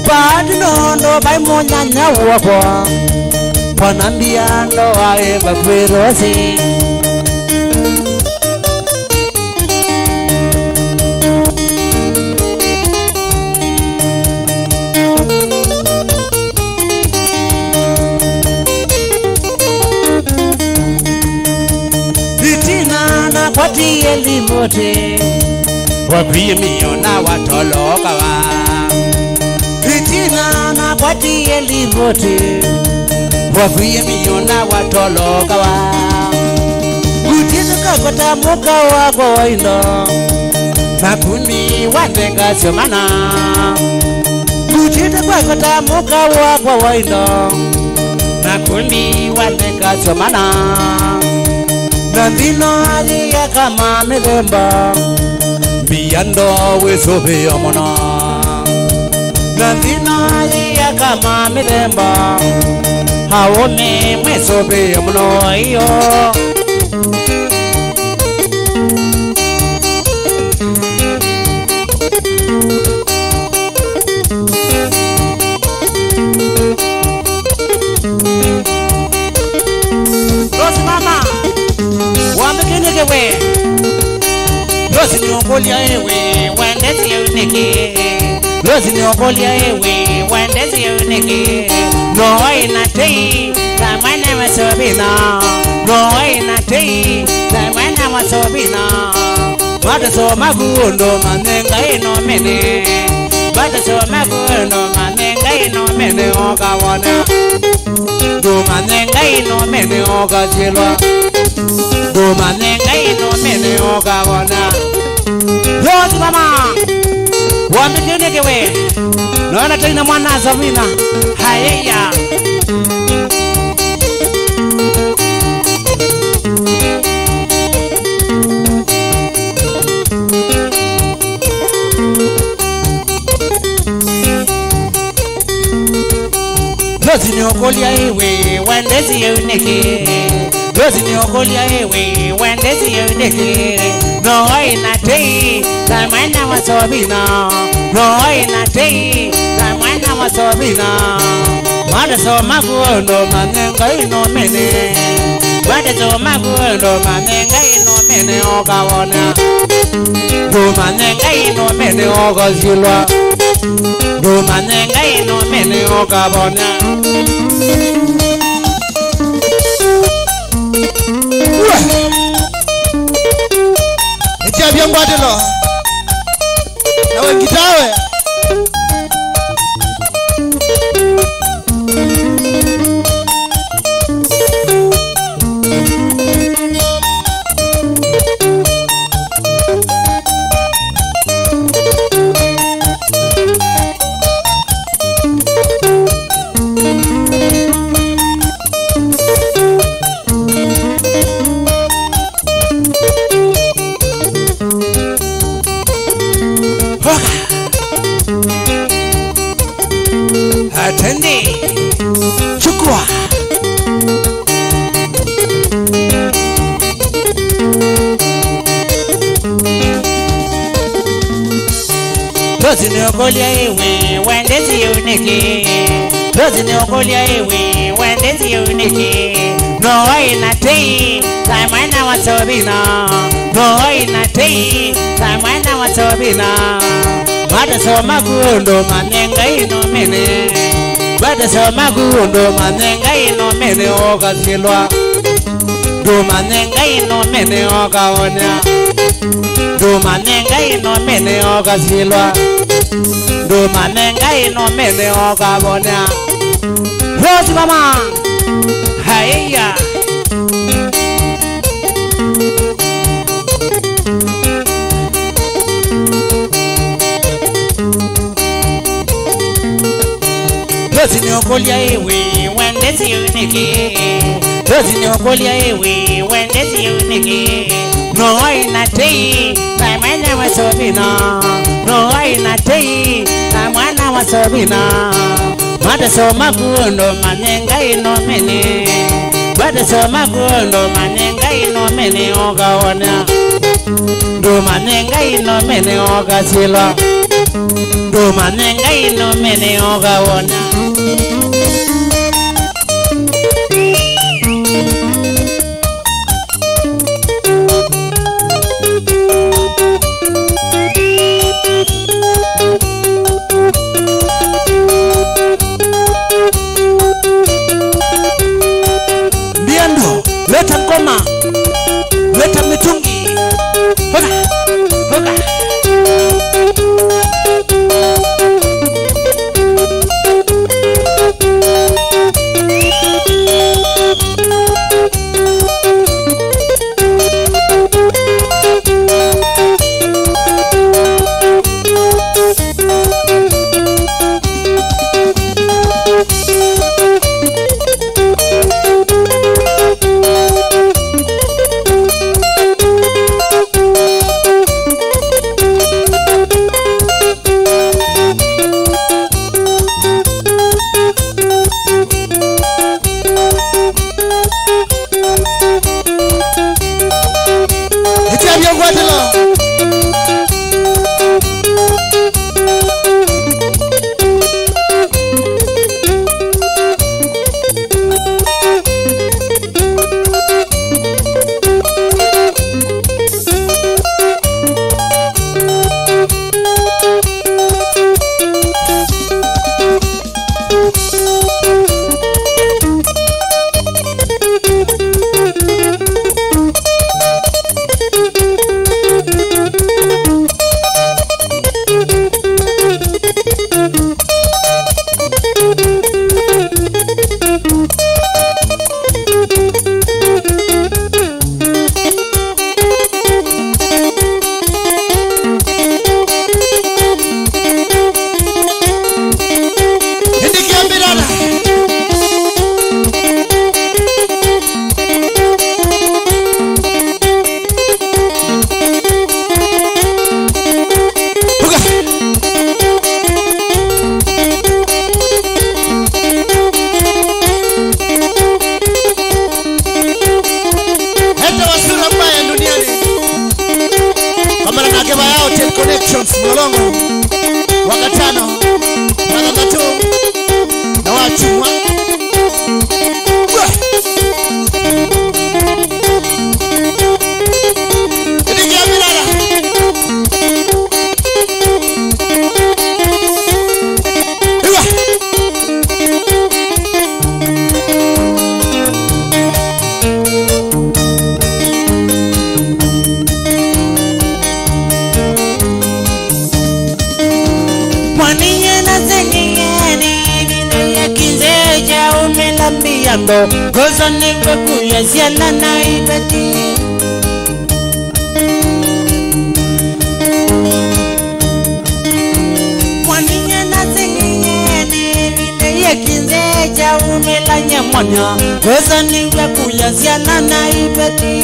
Pati nondo bai munyanya wakwa Panambia ndo hae bagube rosi Kwati elimote Wabie miona watoloka wa Itina na kwati elimote Wabie miona watoloka wa Utita kakota muka wako waindo Nakuni watenga siomana Utita kakota muka wako waindo Nakuni watenga siomana Nandino alia kama medemba Biado wesobe yomona Nandino alia kama medemba Haone mwesobe yomona iyo Rosi mama Wamekene we Rosi ni ongolia ewe Wendezi ya uneke Rosi ni ongolia ewe Wendezi ya uneke No ina tei Tamana masobina No ina tei Tamana masobina Bada so magundo manenga ino mene Bada so magundo manenga ino mene Oga wana Do manenga ino mene oga chilwa Do manenga ino mene oga wana Yozi mama Wamekene kewe Naona tena mwana zamina Hayeya Yozi niokolia iwe wendezi Winake. Dozi niokolia iwe wendezi Winake. No ina tei zamana wasobina. No ina tei zamana wasobina. Mada so magundo manenga ino mene. Mada so magundo manenga ino mene ogawona. Do manenga ino mene ogazilwa. Do manenga ino mene ogabona. Nikyavya Ngwatilo. Nawe ngitawe. Atende chukua Dozi niokolia iwe wendezi Winake. Dozi niokolia iwe wendezi Winake. No ina tei zamana wasobina. No ina tei zamana wasobina. Bada so magundo manenga ino mene. Bada so magundo manenga ino mene ogazilwa. Do manenga ino mene ogawona. Do manenga ino mene ogazilwa. Do manenga ino mene ogawona. Rose mama. Haiya. Dozi niokolia iwe wendezi Winake. Dozi niokolia iwe wendezi Winake. No ina tei zamana wasobina. No ina tei zamana wasobina. Mada so magundo manenga ino mene. Mada so magundo manenga ino mene ogawona. Do manenga ino mene ogazilwa. Do manenga ino mene ogawona. Biado, leta ngoma. Leta mitungi. Hoga. Hoga. Mountain Connections Mlolongo wakatano wakakatu na wachumwa Biado, goza niwe kuya ziala na ibeti. Mwaninya na zingine vile ya kinzeja umela nyamanya, goza niwe kuya ziala na ibeti.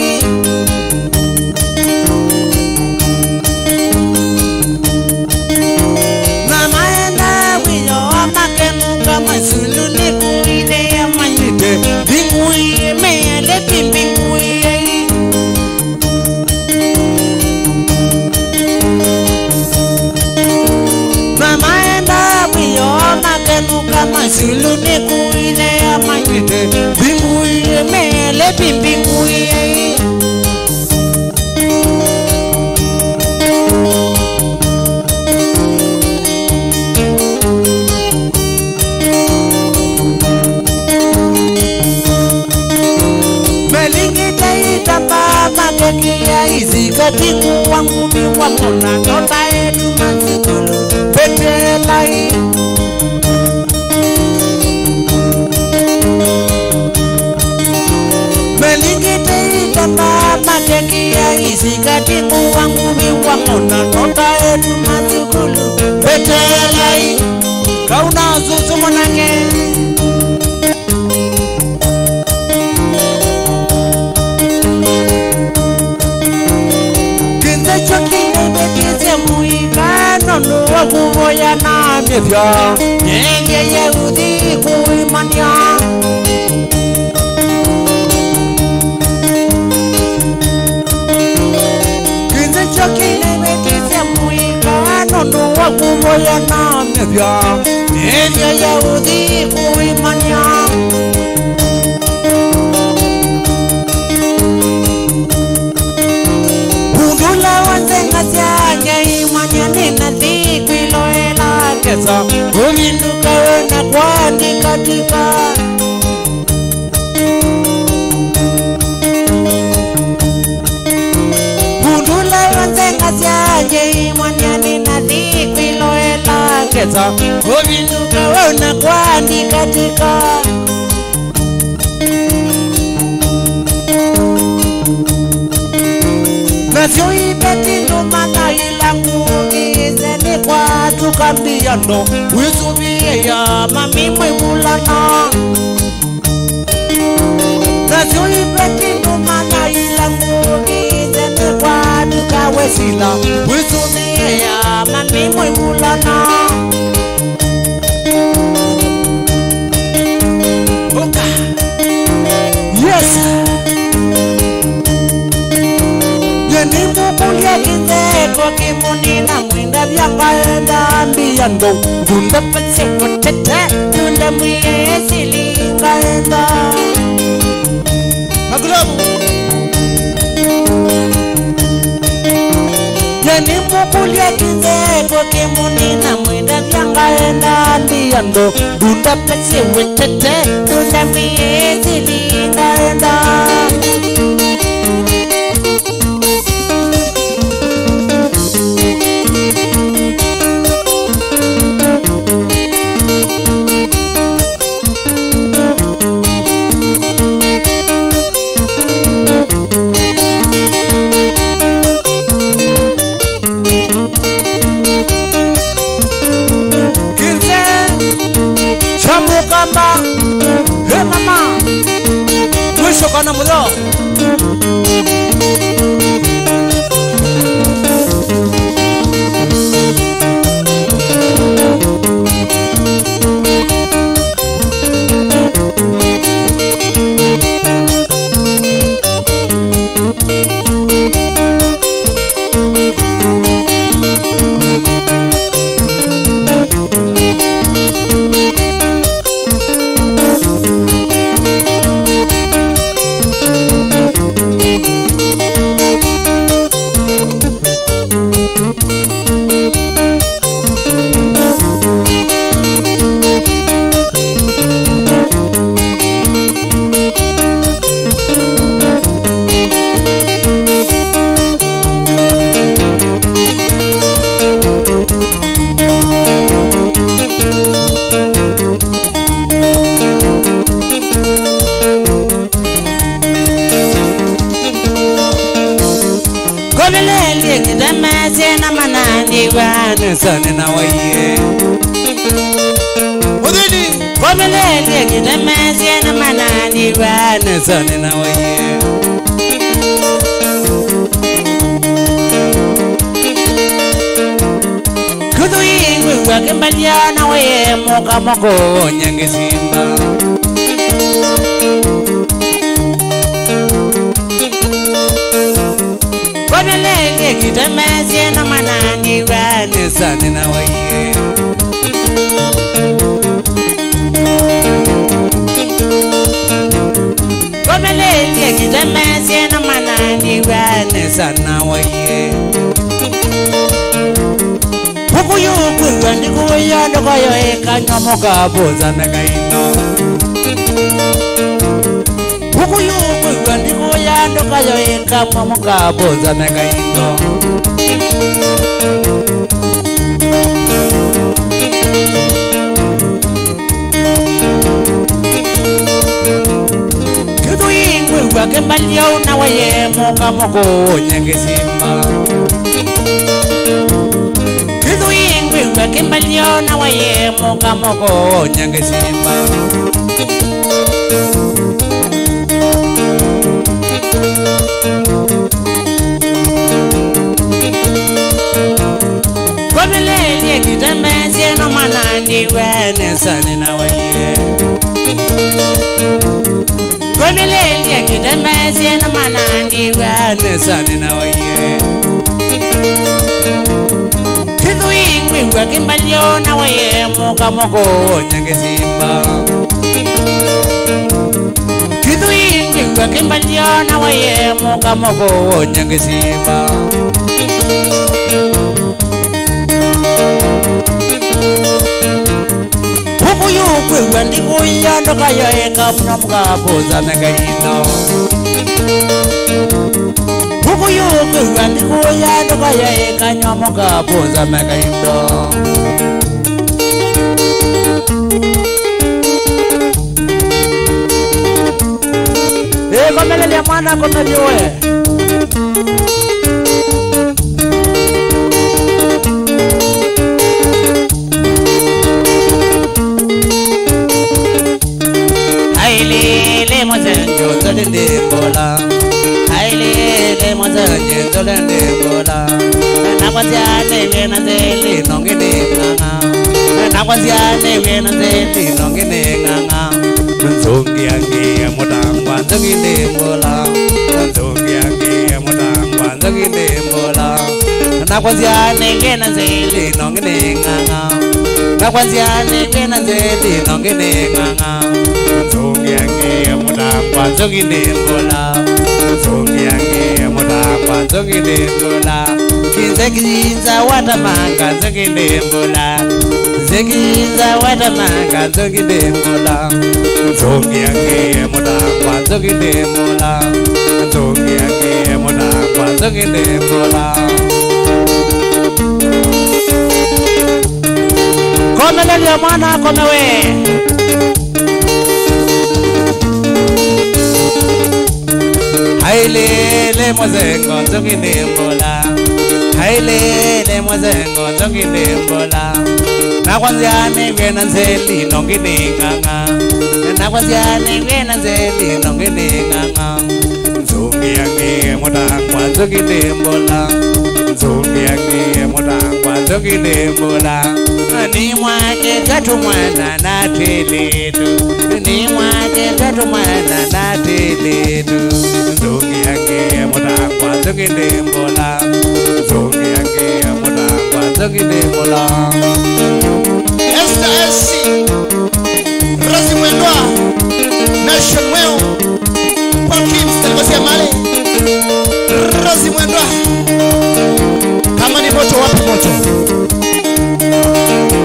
Mama enda wiyo amakenu kama zulu ni kuide ya manyite bingui mele bingui. Mama enda wiyo amakenu kama zulu ni kuide ya manyite bingui mele bingui. Makekia izikati kuwangu miwa mona nota edu mazikulu petelai. Melingite itamba makekia izikati kuwangu miwa mona nota edu mazikulu petelai. Kauna zuzu monange nono wakuvoya na mevya nyenge yeudhi kuimania. Kize chokile wekise muika nono wakuvoya na mevya nyenge yeudhi kuimania. Undula wanzenga sianye imania nina dhikwilo ela kesa uminduka wena kwani katika. Undula wanzenga sianye imania nina dhikwilo ela kesa uminduka wena kwani katika. Nasyo ibeti lumana ilangu izeni kwa tukambiano wizubie ya mami mwegulana. Nasyo ibeti lumana ilangu izeni kwa tukawesila wizubie ya mami mwegulana. Oka yes Nimukulia kizeko kimunina mwinda vyakaenda Biado Gunda pasi kutete Gunda mwiyesi lingaenda Magulamu Nimukulia kizeko kimunina mwinda vyakaenda Biado Gunda pasi kutete Gunda mwiyesi lingaenda. Mama, mwisho kana mulo Komelele kitamase na manani wana sane na waye. Udini. Komelele kitamase na manani wana sane na waye. Kudu ingwe wakembalia na waye moka moko nyange simba. Komelele kitamase na manani wana sane na waye. Komelele kitamase na manani wana sane waye. Huku yuku wandi kuya ndokoyo eka nyomoka boza mega ino. Huku yuku wandi kuya ndokoyo eka nyomoka boza mega ino. Kitu ingwe wakembalia una waye moka moko nyenge simba. Kitu ingwe wakembalia una waye moka moko nyenge simba. Komelele kitamase na manani wana sane na waye. Komelele kitamase na manani wana sane na waye. Kitu ingwe wakembalia na waye moka moko nyange simba. Kitu ingwe wakembalia na waye moka moko nyange simba. Huku yuku wandi kuya ndokoyo eka nyomoka boza mega ino. Huku yuku wandi kuya ndokoyo eka nyomoka boza mega ino. Komelele mwana komelioe. Haile mozenjo zolende bola. Haile mozenjo zolende bola. Nakwaziane wena zeli nongene nganga. Nakwaziane wena zeli nongene nganga. Nzongi yangi mutangwa nzongine bola. Nzongi yangi mutangwa nzongine bola. Nakwaziane wena zeli nongene nganga. Nakwaziane wena zeli nongene nganga. Nzongi yangi mutangwa nzongine bola. Nzongi yangi mutangwa nzongine bola. Kinza watamanga nzongine bola. Zekiza watamanga nzongine bola. Nzongi yangi mutangwa nzongine bola. Nzongi yangi mutangwa nzongine bola. Komelele mwana komewe. Haile mozengo nzongine bola. Haile mozengo nzongine bola. Nakwaziane wena nzeli nongine nganga. Nakwaziane wena nzeli nongine nganga. Nzongi yangi mutangwa nzongine bola. Nzongi yangi mutangwa nzongine bola. Ni mwake katu mwana na teletu. Ni mwake katu mwana na teletu. Nzongi yangi mutangwa nzongine bola. Nzongi yangi mutangwa nzongine bola. Esther SC Rosi Mwendwa Nation Mweo Paul Kims Tegosia Male Rosi Mwendwa. Kama ni moto wapi moto.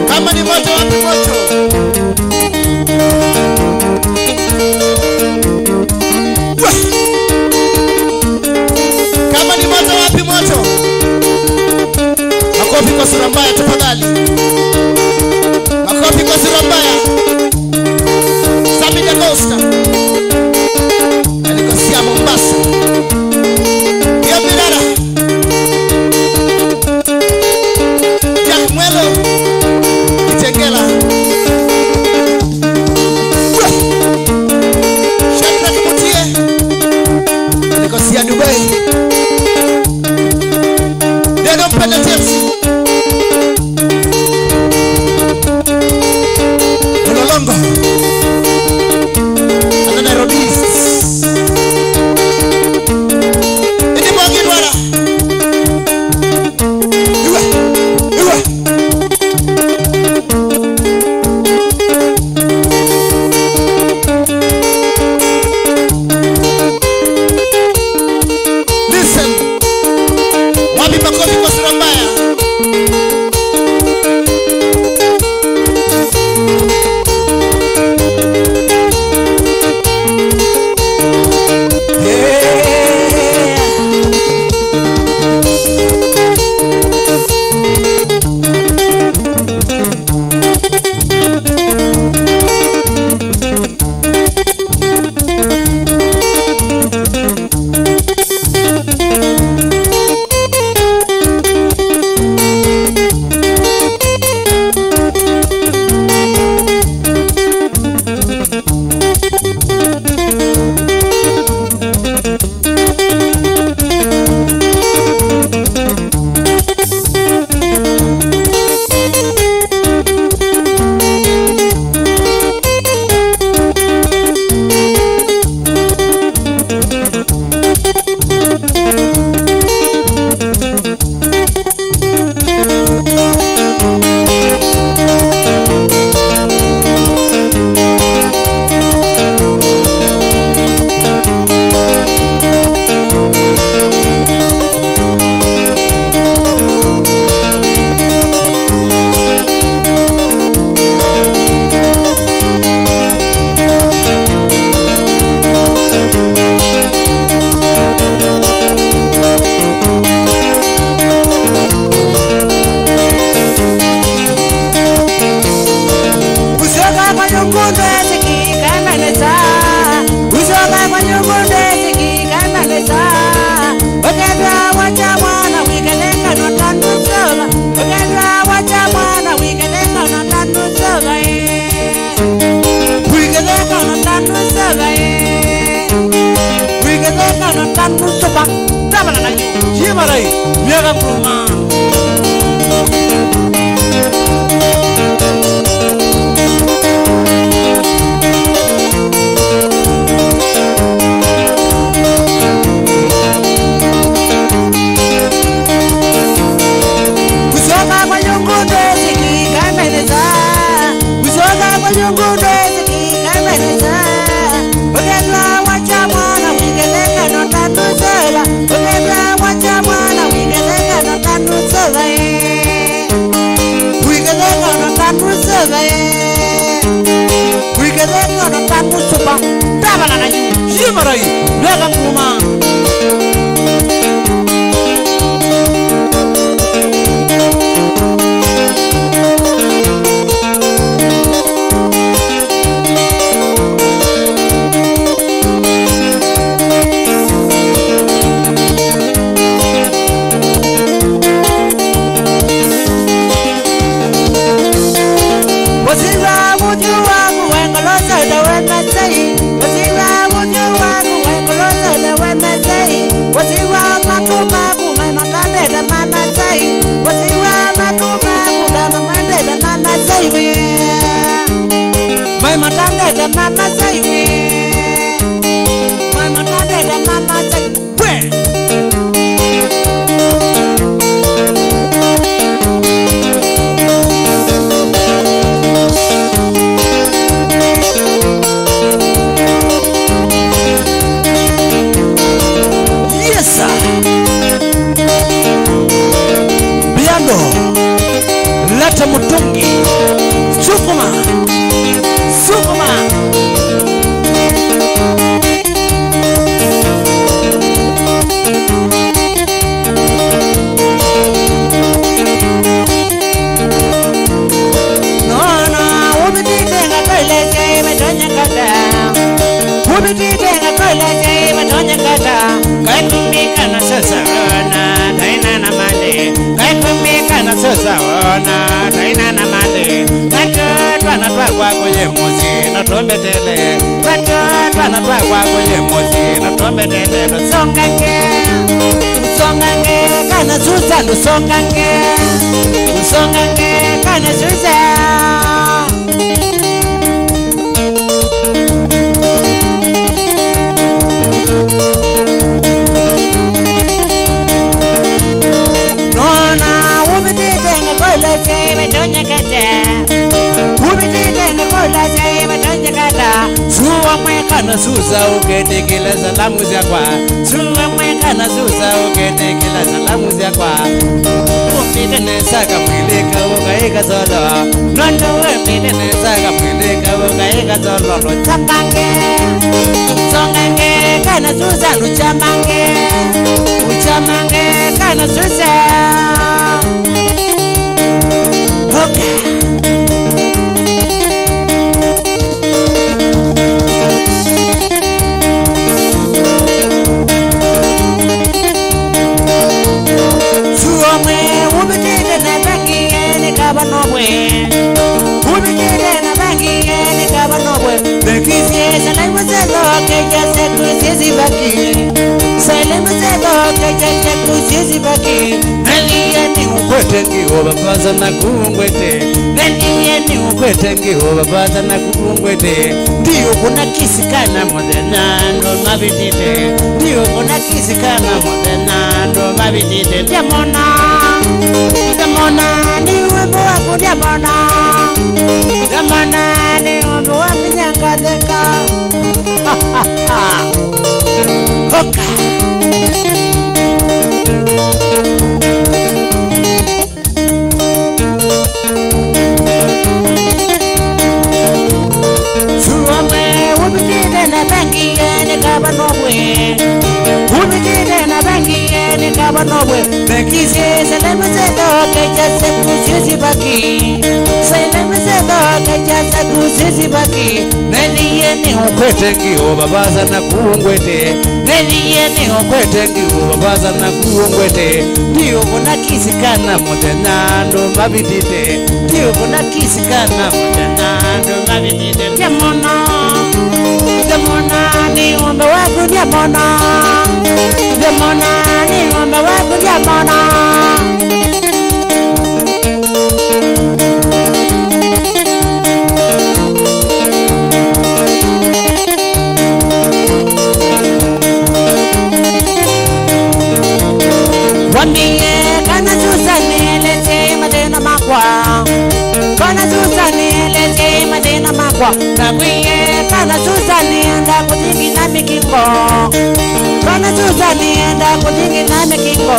Kama ni moto wapi moto. Kama ni moto wapi moto. Makofi kwa Sura Mbaya tafadhali. Makofi kwa Sura Mbaya. Sami Dagosta alikosia Mombasa. Pia Bilala Independent MC. Mulolongo. And Nairobi East. Ini mwangi wala. Iwe. Listen. Wapi makofi kwa Sura Mbaya? Biado, leta mutungi, sukuma. Songa kana Susan usongange kana Susan Nona ubidide ngola sebe donya kata ubidide ngola sebe donya kata Suwa mwekana Susa uketekela salamu zakwa Suwa mwekana Susa uketekela salamu zakwa Umpite nesaka mwileka ukaika zolo Nondo umpite nesaka mwileka ukaika zolo Chapange Songange kana Susa nuchamange Uchamange kana Susa Okay Ndiyo kuna kisikana modenando mabitite Ndiyo kuna kisikana modenando mabitite Diamona ni wembo wako Diamona ni wembo wako nyangadeka Hoka Ndiyo kuna kisikana modenando mabitite Ndiyo kuna kisikana modenando mabitite Diamona ni ng'ombe wako Diamona ni ng'ombe wako Diamona Wambie kana Susani lete madena makwa Kana Susani lete madena makwa Nabwiye kana Susani enda kutingi na mikingo Kana Susani enda kutingi na mikingo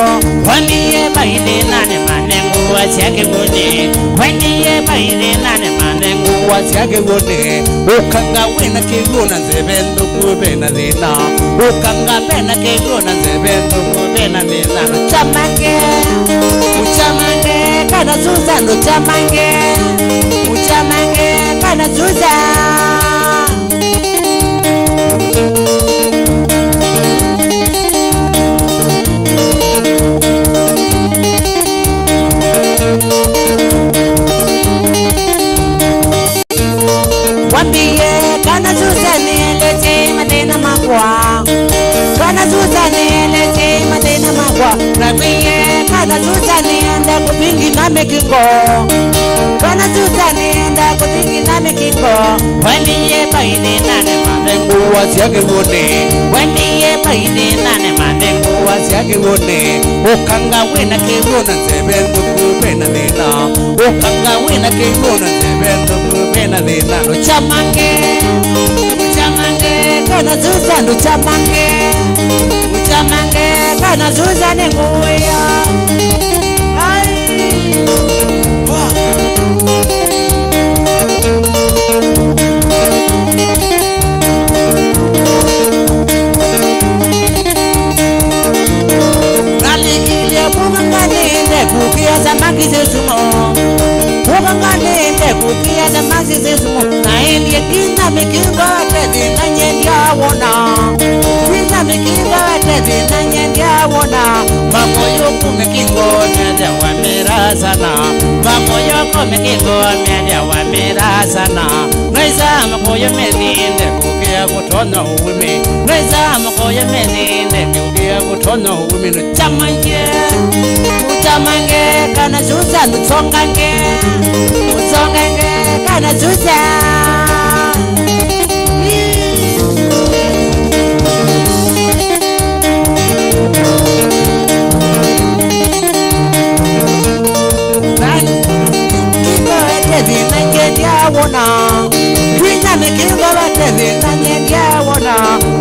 Wambie baile nane manengu wasiake gune Wambie baile nane manengu wasiake gune Ukanga wena kiguna nzebendo kubena dhina Ukanga bena kiguna nzebendo kubena dhina Uchamange kana Susan uchamange kana Susan Wambie kana Susan lete madena makwa Kana Susan lete madena makwa Wambie kana Susan enda kupingi na mekingo Kana Susan enda kupingi na mekingo Wambie baine nane mandengu wasiake gune Wambie baine nane mandengu wasiake gune Ukanga wena kiguna nzebendo kubena dhina Ukanga wena kiguna nzebendo kubena dhina Uchamange kana Susan uchamange kana Susan nguya Nalikilia bunganende kukia samaki zesumo Bunganende kukia samaki zesumo Naendie kina mikingo tedi na nyendia wona Kina mikingo tedi na nyendia wona Mamoyo kumikingo nyendia wamira sana Mamoyo kumikingo nyendia wamira sana Naisa makoyo medinde kukia kutono uwimi Naisa makoyo medinde kukia kutono uwimi Chamanje kana zuza lutsongange utsongange kana zuza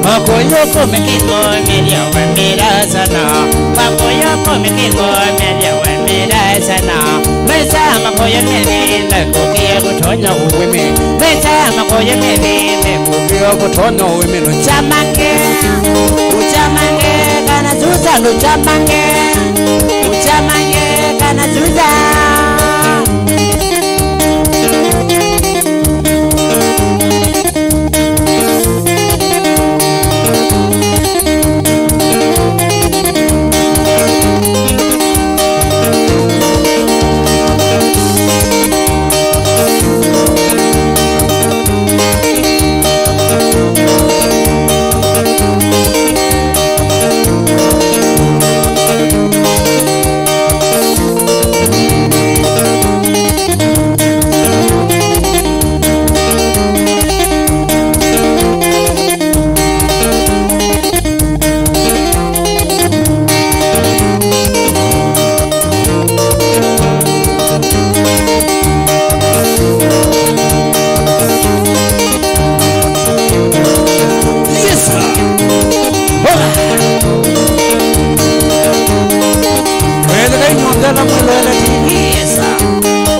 Makoyoko mekingo media wemira sana Makoyoko mekingo media wemira sana Mesa makoyo mene kukia kutonya uwimi Mesa makoyo mene kukia kutonya uwimi Uchamange Uchamange kana zuza Uchamange Uchamange kana zuza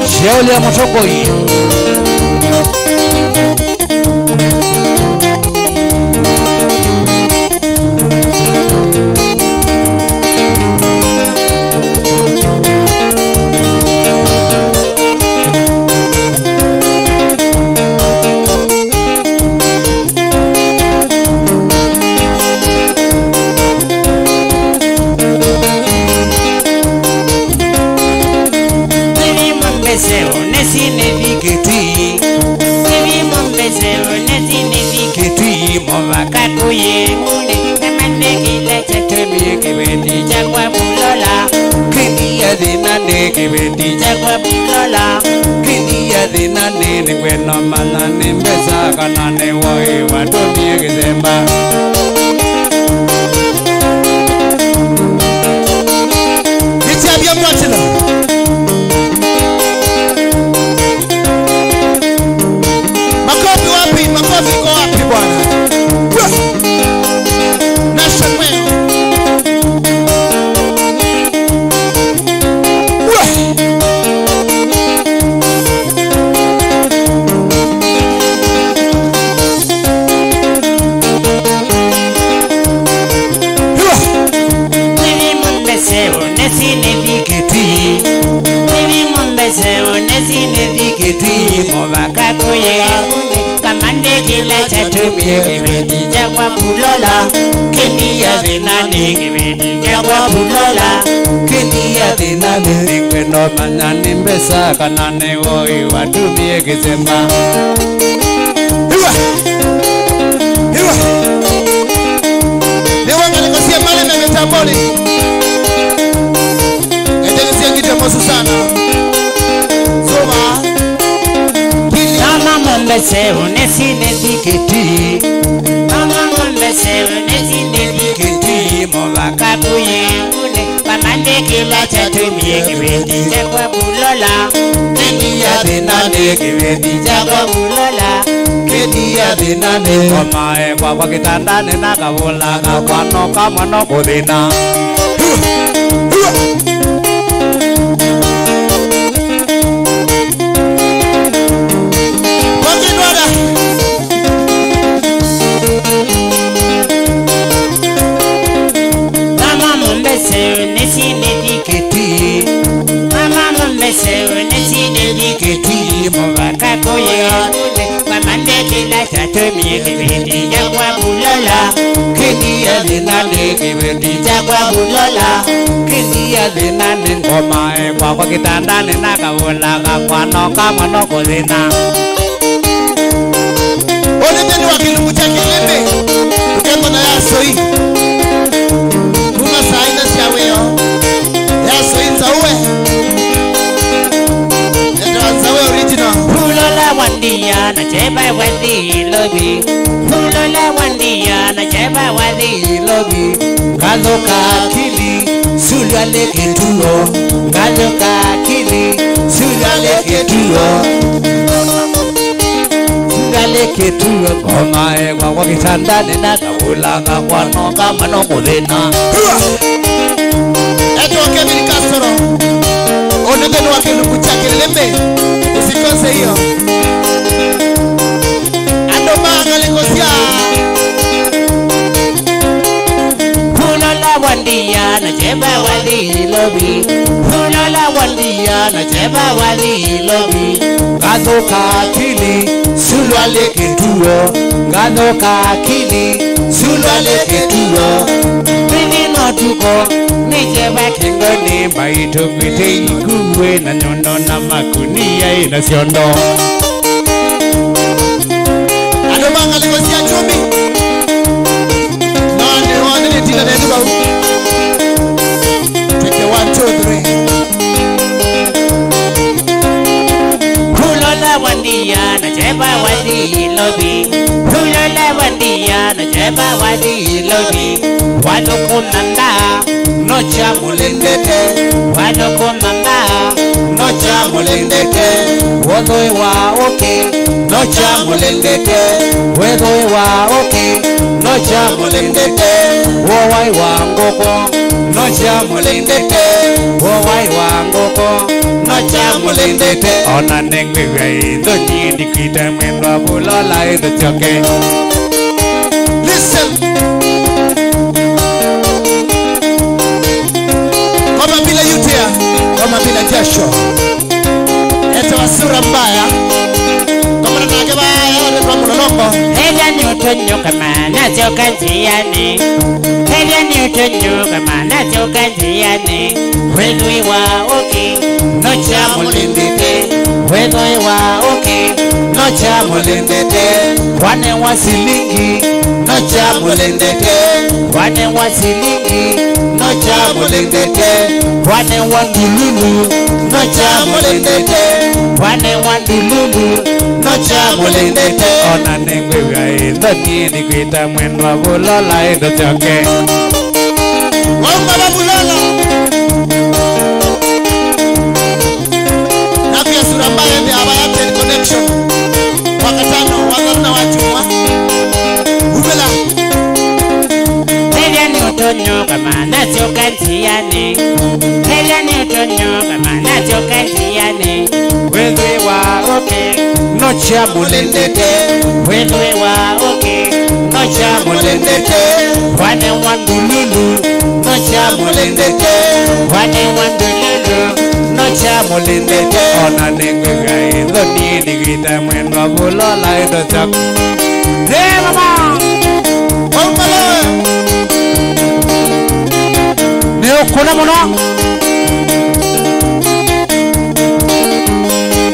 Shauli ya motoko hii kibeti chakwa bilola kidia dina nene kweno mana nimbesa kana ne woi watumie kizemba Nikyavya Ngwatilo Makofi wapi? Makofi iko wapi bwana? Nasha kwenu kibeti chakwa bulola kidia dinani kibeti chakwa bulola kidia dinani kweno mana nimbesa kana ne woi watumie kizemba Hiwa Hiwa Lewa ngalikosia male na metaboli Ngetelisia kitu ya mosu sana Sura Mama mbese unesine diketi Mama mbese unesine diketi Mova kabuye une Pamande kila chatumie kibeti chakwa bulola Kidia dinane kibeti chakwa bulola Kidia dinane Komae kwa kitandane nakabula Kakwano kamano kudina Chatumie kibeti chakwa bulola Kidia dinane kibeti chakwa bulola Kidia dinane Komae kwa kitandane nakabula Kakwano kamano kudina Olete ni wakilungu cha kilembe Tukembo na yasoi Kuma saina siya weyo Yasoi nza uwe na cheba wadi lobi Hulola wandia na cheba wadi lobi Gazo kakili Sulale ketuo Gazo kakili Sulale ketuo Sulale ketuo Koma ewa wakitanda nena Kaulanga kwa noka manoko dena Eto wake Miri Castro Onegeni wake lukucha kelele usikose hiyo Ando manga lengosia Hulola wandia na cheba wali lobi Hulola wandia na cheba wali lobi Gazo kakili Sulwale ketuo Gazo kakili Sulwale ketuo Bini notuko Nicheba kengoni Baito kwite ikuwe na nyondo na makunia ina siondo Ando manga lengosia chumi Nani nitina neduwa Take 1, 2, 3 Hulola wandia na cheba wadi lobi Hulola wandia na cheba wadi lobi Wadokunanda Nocha mulendete Wadokunanda Nocha mulendete Wodoi wa oke Nocha mulendete Wedoi wa oke Nocha mulendete Wowai wa ngoko Nocha mulendete Wowai wa ngoko Nocha mulendete Ona nengwe Indo nyindi kita mwendo Bulola indo choke Listen Kama bila yutia Kama bila jasho Ete wa Sura Mbaya Kama nanake baya Wale kwa mulolongo Heja ni utonyo kama nachoka njiani Heja ni utonyo kama nachoka njiani Wedui wa oki Nocha mulindete Wedui wa oki Nocha mulindete Wane wa silingi Nocha mulindete Wane wa silingi Nocha mulindete Wane wa ndululu Nocha mulindete Wane wa ndululu Nocha mulindete Ona nengwe Indo nyindi kuita mwenwa Bulola indo choke Wamba wa Bulola Naku ya Sura Mbaya Ndi Abayatel Connection Wakatano Wakaruna wachumwa Ubela Heja ni utonyo kama nachoka njiani Heja ni utonyo kama nachoka njiani Wedwe wa oke Nocha mulendete Wedwe wa oke Nocha mulendete Wane wandululu Nocha mulendete Wane wandululu Nocha mulendete Ona nengwe Indo nini kita mwendo Bulola indo chok Hey mama Wambala Ni ukuna muno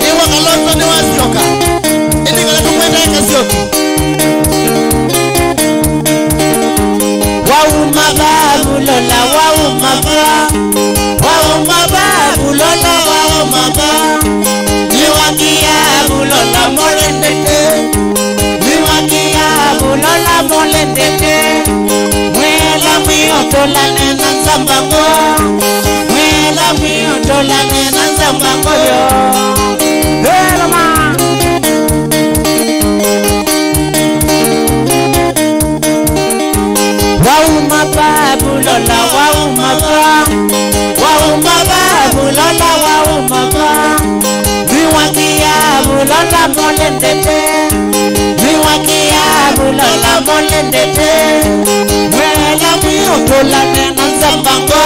Ni wakaloto ni wasioka Indi kala kumwenda ya kasioki Waumaba Bulola waumaba Waumaba Bulola waumaba Niwakia Bulola molendete Niwakia Bulola molendete Mwela miotola nena nzambango Mwela miotola nena nzambango yo Hela ma Waumaba Bulola waumaba Waumaba Bulola waumaba Niwakia Bulola molendete Niwakia Bulola molendete Mwela miotola nena nzambango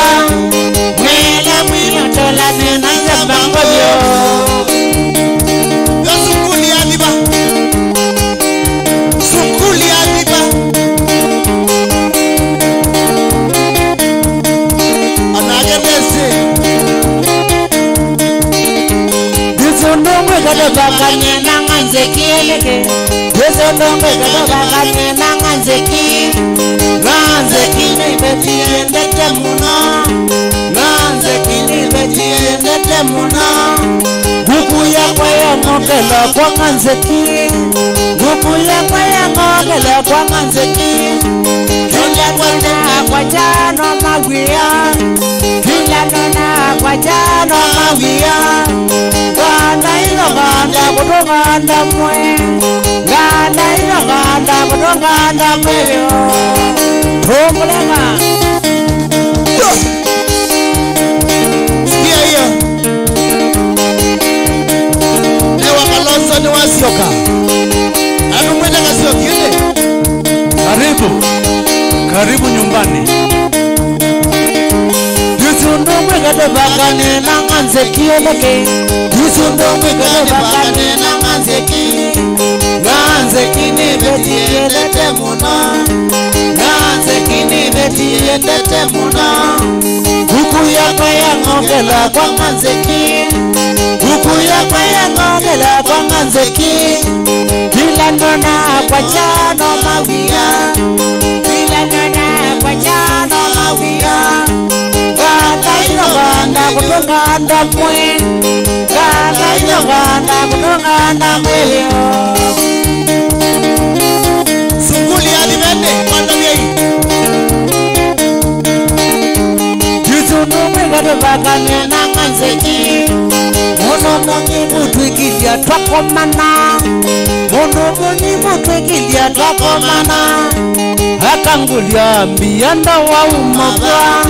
Mwela miotola nena nzambango yo Yo sukuli adiba Sukuli adiba Anagebese Disondongwe kada bakanye na nganze kieleke Disondongwe kada bakanye na nganze ki Nganze kini beti endete muna Nganze kini beti endete muna Huku ya kwa ya ngokela kwa nganzeki ngukuya kwaya ngokela kwa nganzeki kila nona kwa jano mawia kila nona kwa jano mawia ganda ilo ganda kutoganda mwe ganda ilo ganda kutoganda mweyo Tomulema Sikia hiyo Ewa Kalonzo ni wasioka Anumwenda kasioki yule Karibu nyumbani Yusundo mwegade bakane na nganzeki eleke Yusundo mwegade bakane na nganzeki Nganzeki ni beti elete muna Nganzeki ni beti elete muna Kuku ya kwaya ngokela kwa nganzeki Kuku ya kwaya ngokela kwa nganzeki Kila nona kwa chano mawia Kila nona kwa chano mawia Ganda ilo ganda kutoganda mwe Ganda ilo ganda kutoganda mwe Sunguli hadi vende Manda miei Yusundo mwegade bakane na nganzeki Mono mongi mutwikilia twakomana Mono mongi mutwikilia twakomana Hakangulia mbiyanda wa umabwa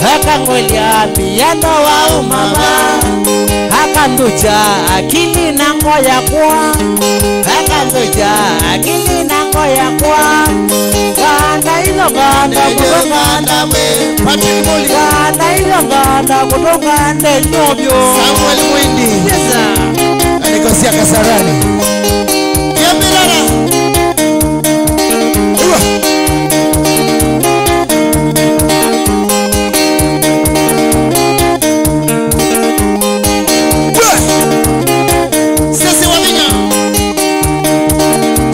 Hakangulia mbiyanda wa umabwa Hakanduja akili na ngoya kwa Hakanduja akili na ngoya kwa Ganda ilo ganda kutoganda mwe Patrick Moli Ganda ilo ganda kutoganda nyobyo Samuel Mwindi Yesa Anikosia Kasarani Yambirara Uwa Sisi Wavinya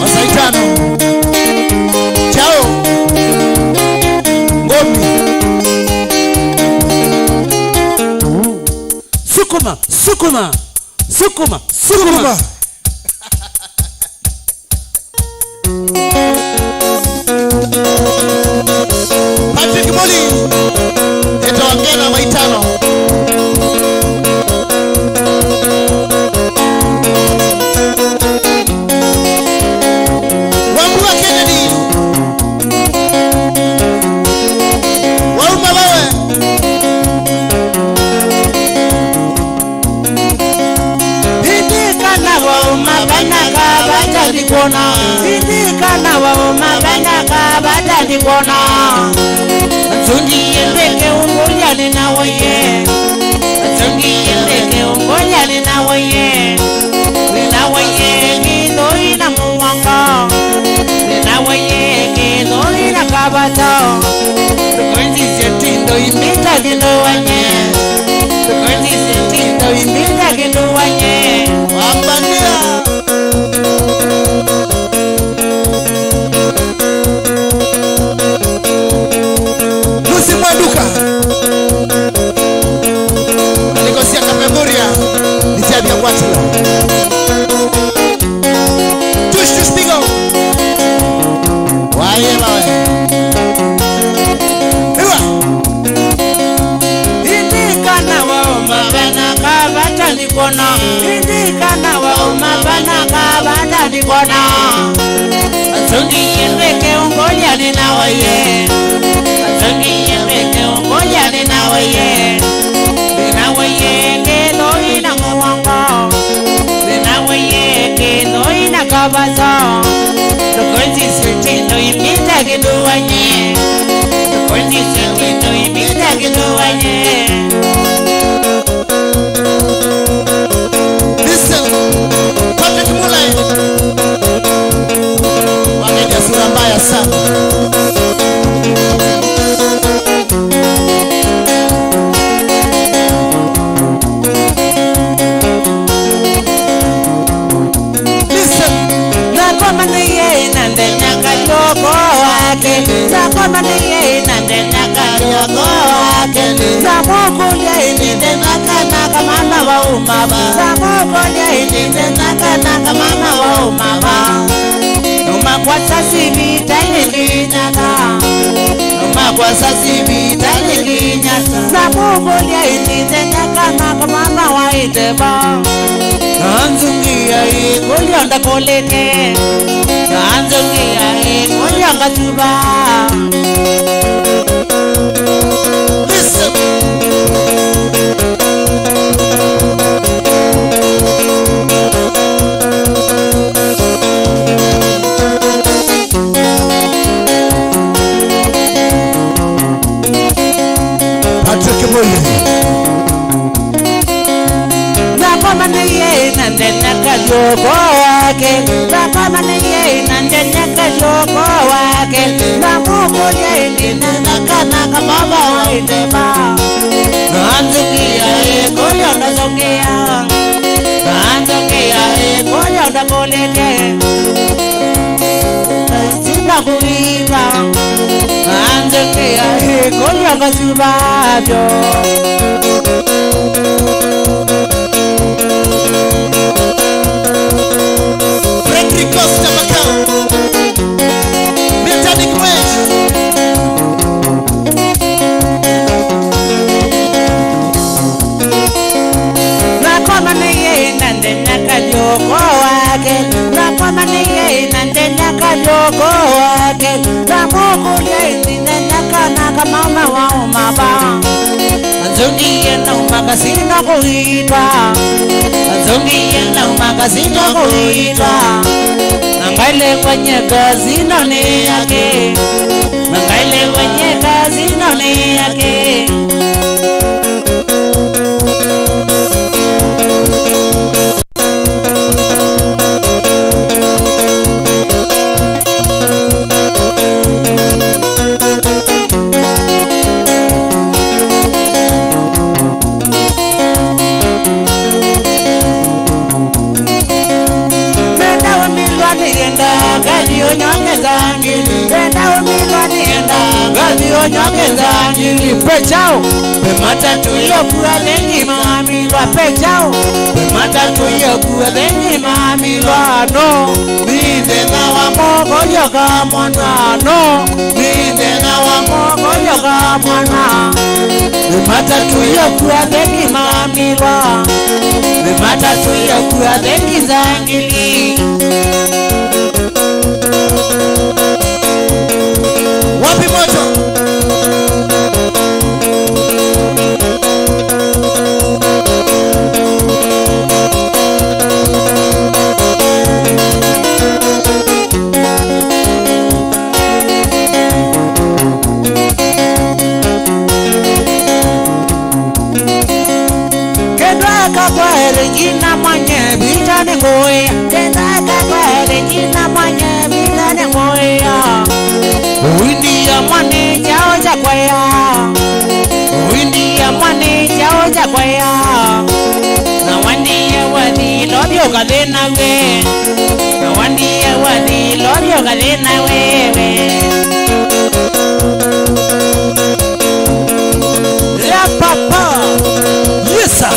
Wasaitano Chao Ngomi Sukuma Sukuma Sukuma Sukuma Patrick Moli Eto wangena Waitano Wambua Kennedy Wauma wewe Hindika na wauma banaka batali kona Hindika na wauma banaka batali kona Nzungi yembeke ungoja nina waye Nzungi yembeke ungoja nina waye Nina waye kido ina muwanga Nina waye kido ina kabata Tukonzi setindo imita kido wanye Tukonzi setindo imita kido wanye Wabandia Lucy Mwaduka Anikosia Kapemuria Nikyavya Ngwatilo Tush Pigo Waye mawe Ewa Hindika na wauma banaka batali kona Hindika na wauma banaka batali kona Nzungi yembeke ungoja nina waye Nzungi yembeke ungoja nina waye Nina waye kedo ina muwanga Nina waye kedo ina kabata Tukonzi setindo imita kido wanye Tukonzi setindo imita kido wanye Listen Patrick Muli Wageja Sura Mbaya sana Listen Zakoma niye nande nyaka yoko wake Zakoma niye nande nyaka yoko wake Zamoku ye ninde naka naka mama wa umaba Zamoku mokolia inine naka mama wa mama Numa kwa sasi vitani linyaka Numa kwa sasi vitani linyaka Na mokolia inine naka mama wa iteba Nanzungia ikolia ndakolete Nanzungia ikolia ngatuba Listen Nandenya joko wake Nakama niye nandenya joko wake Namuko ye ninaka baba waitema Nanzukia koyo nazongea Nanzukia koyo nakolete Sina kuiva Nanzukia koyo kasubabyo Costa Macau Mechanic West Nakoma niye nandenya kajoko wake Nakoma niye nandenya kajoko wake Namuku ye ninenaka mama wa umaba Nzungiye na umakasino kuhitwa Nzungiye na umakasino kuhitwa Nangaile kwenye kazi none yake Nangaile kwenye kazi none yake Pechao, matatu yokuwa dengi mamilwa pechao, matatu yokuwa dengi mamilwa no, mide na wa mogo yoka mwana no, mide na wa mogo yoka mwana, matatu yokuwa dengi mamilwa, matatu yokuwa dengi zangili. Wapi moto? Jina mwenye vitani ngoya Tendaka kwa jina mwenye vitani ngoya Windi ya mwane chao cha kwaya Windi ya mwane chao cha kwaya Na wandi ya wadi lobyo kadena we Na wandi ya wadi lobyo kadena wewe Ya papa Yes sir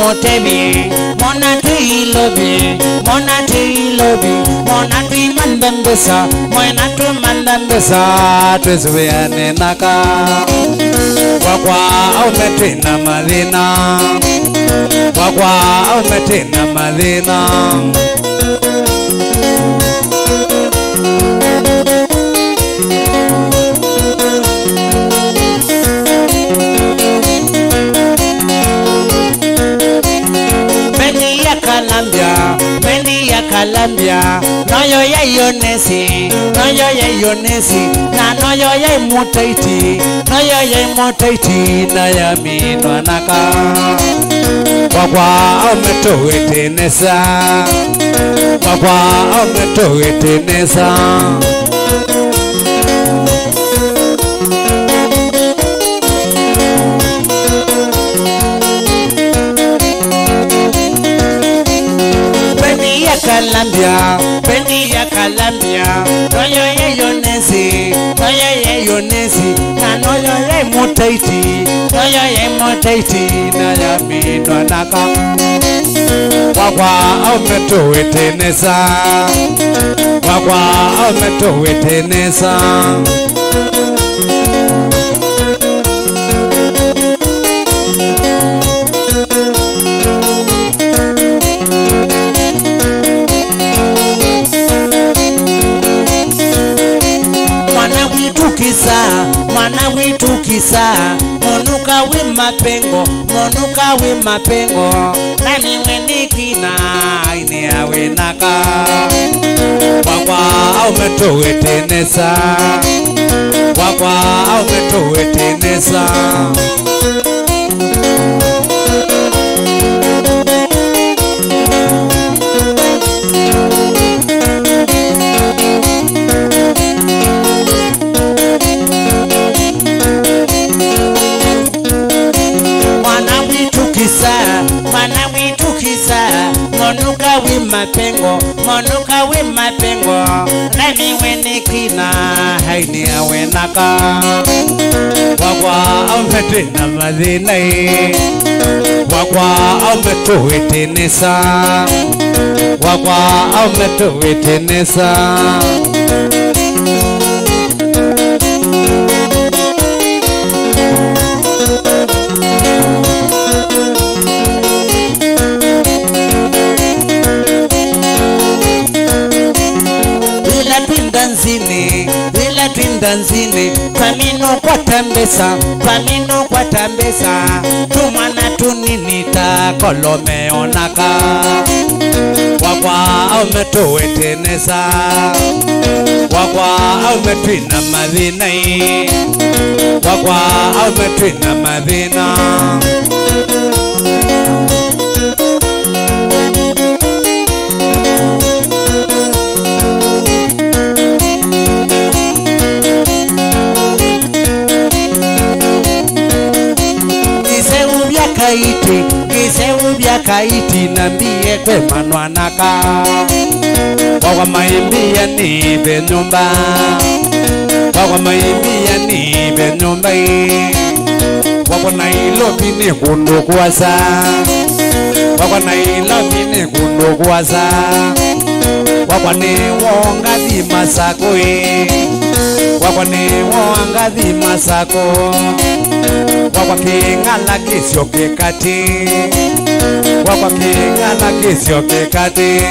motebi mona tuilobi mona tuilobi mona tuimandambesa mona tumandambesa twezuviane naka wakwa aumetena madhina wakwa aumetena madhina Bendi ya Kalambia noyo ya Yonesi na noyo ya Mutaiti na ya Minwanaka wakwa umetowetenesa Bendi ya Kalambia noyo ya Yonesi na noyo ya Mutaiti na ya Minwanaka wakwa umetowetenesa mwana witukisa monuka we mapengo nani wenikina ine awe naka wakwa umetowetenesa monuka we mapengo nani wenikina haini awe naka wakwa aumetena madhina wakwa aumetuwetenesa Bila twindanzini pamino kwa tambesa tumana tuninita kolome onaka wakwa aumetuwetenesa wakwa aumetwina madhina Kiseu bya kaiti nambie kwe manwanaka wakwa maimbia ni benyumba wakwa Nairobi ni kundu kuwasa wakwa ni wonga di masako wakwa kingala kisio kekati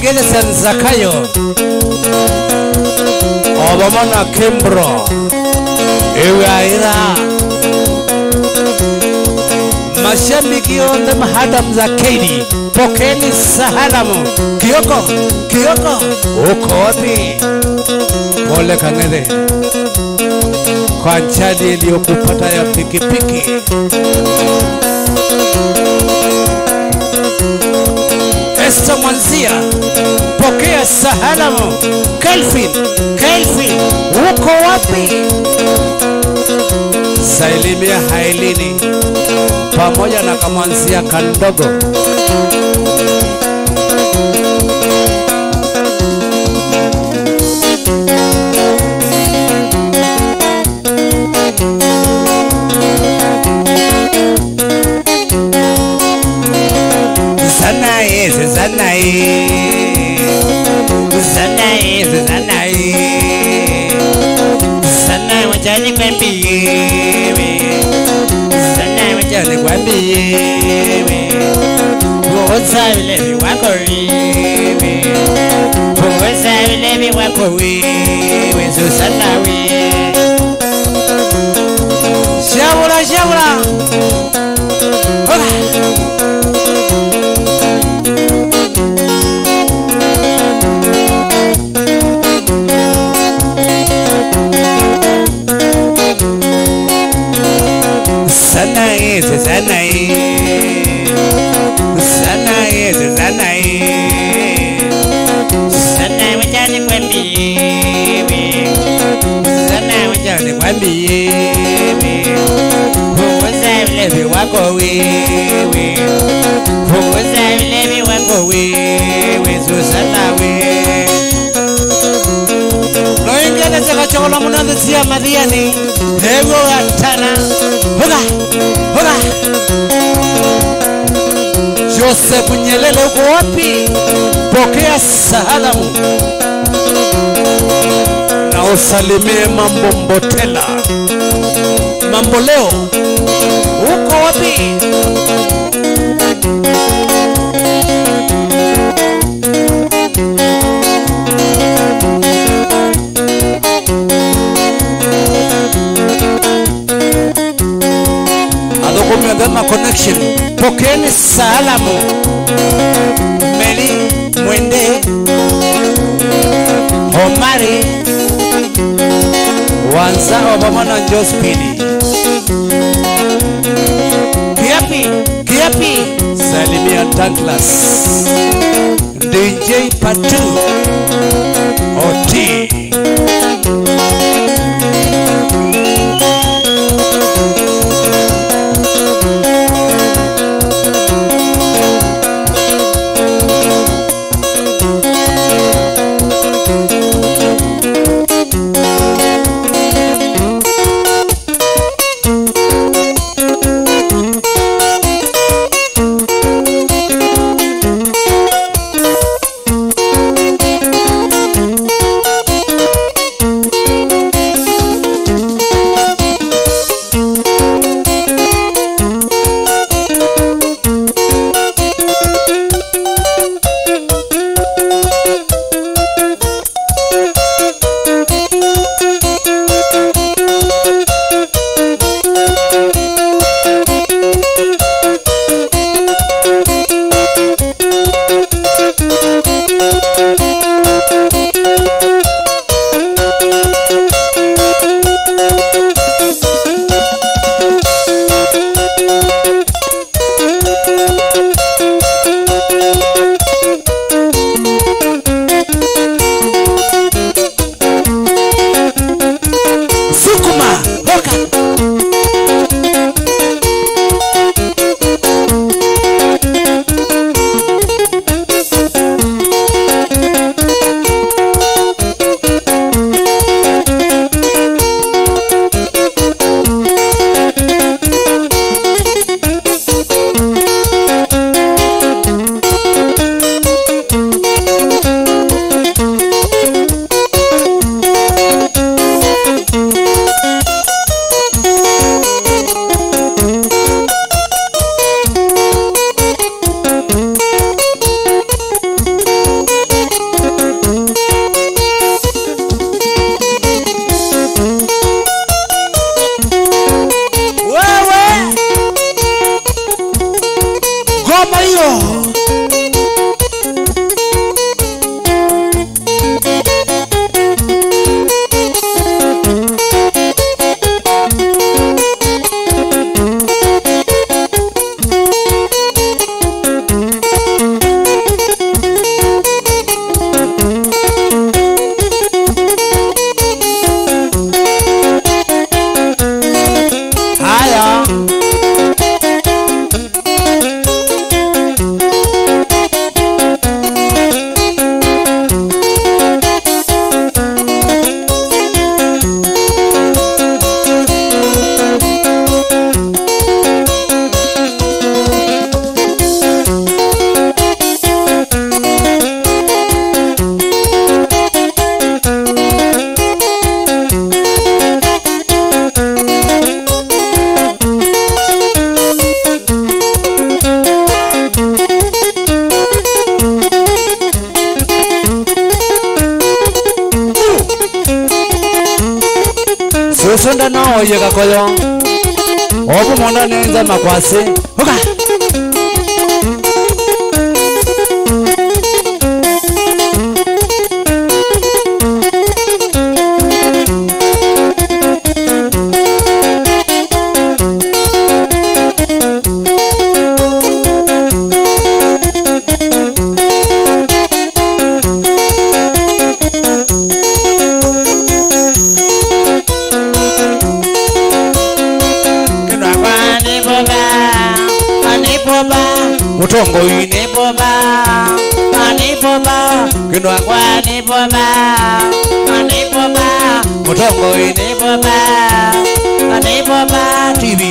Noigele Zakayo Obamana Kimbro Ewe Aira Mashabiki on the Mahadam Zakedi Pokeni Sahalamu Kyoko Uko wapi Pole Kangede kwa ajali iliyokupata ya pikipiki. Esther Mwanzia, pokea salamu. Kelvin, uko wapi? Salimia Hailini pamoja na Kamwanzia kandogo. Zanai wajani kwambiyewe Punguza ulevi wako wewe Punguza ulevi wako wewe Susana wewe Shabula Zanai wajani kwambiyewe Zanai wajani kwambiyewe Punguza ulevi wako wewe Punguza ulevi wako wewe Susana wewe Noingele zakachokola munanzi siya madhiani Hego atana Hoga Joseph Nyelele uko wapi? Pokea salamu na usalimie Mambo Mbotela. Mambo leo uko wapi? Adogoma connection. Pokeeni salamu. Meli Mwende Homari Wanza Obamana Jospini Kiapi Salimia Douglas DJ Patu Oti Musunda no yega koyo. Obu monda nenza makwase. Hoka. Mutongo ine boba, mani boba, kinwa kwa ni boba, mani boba, mutongo ine boba, mani boba, TV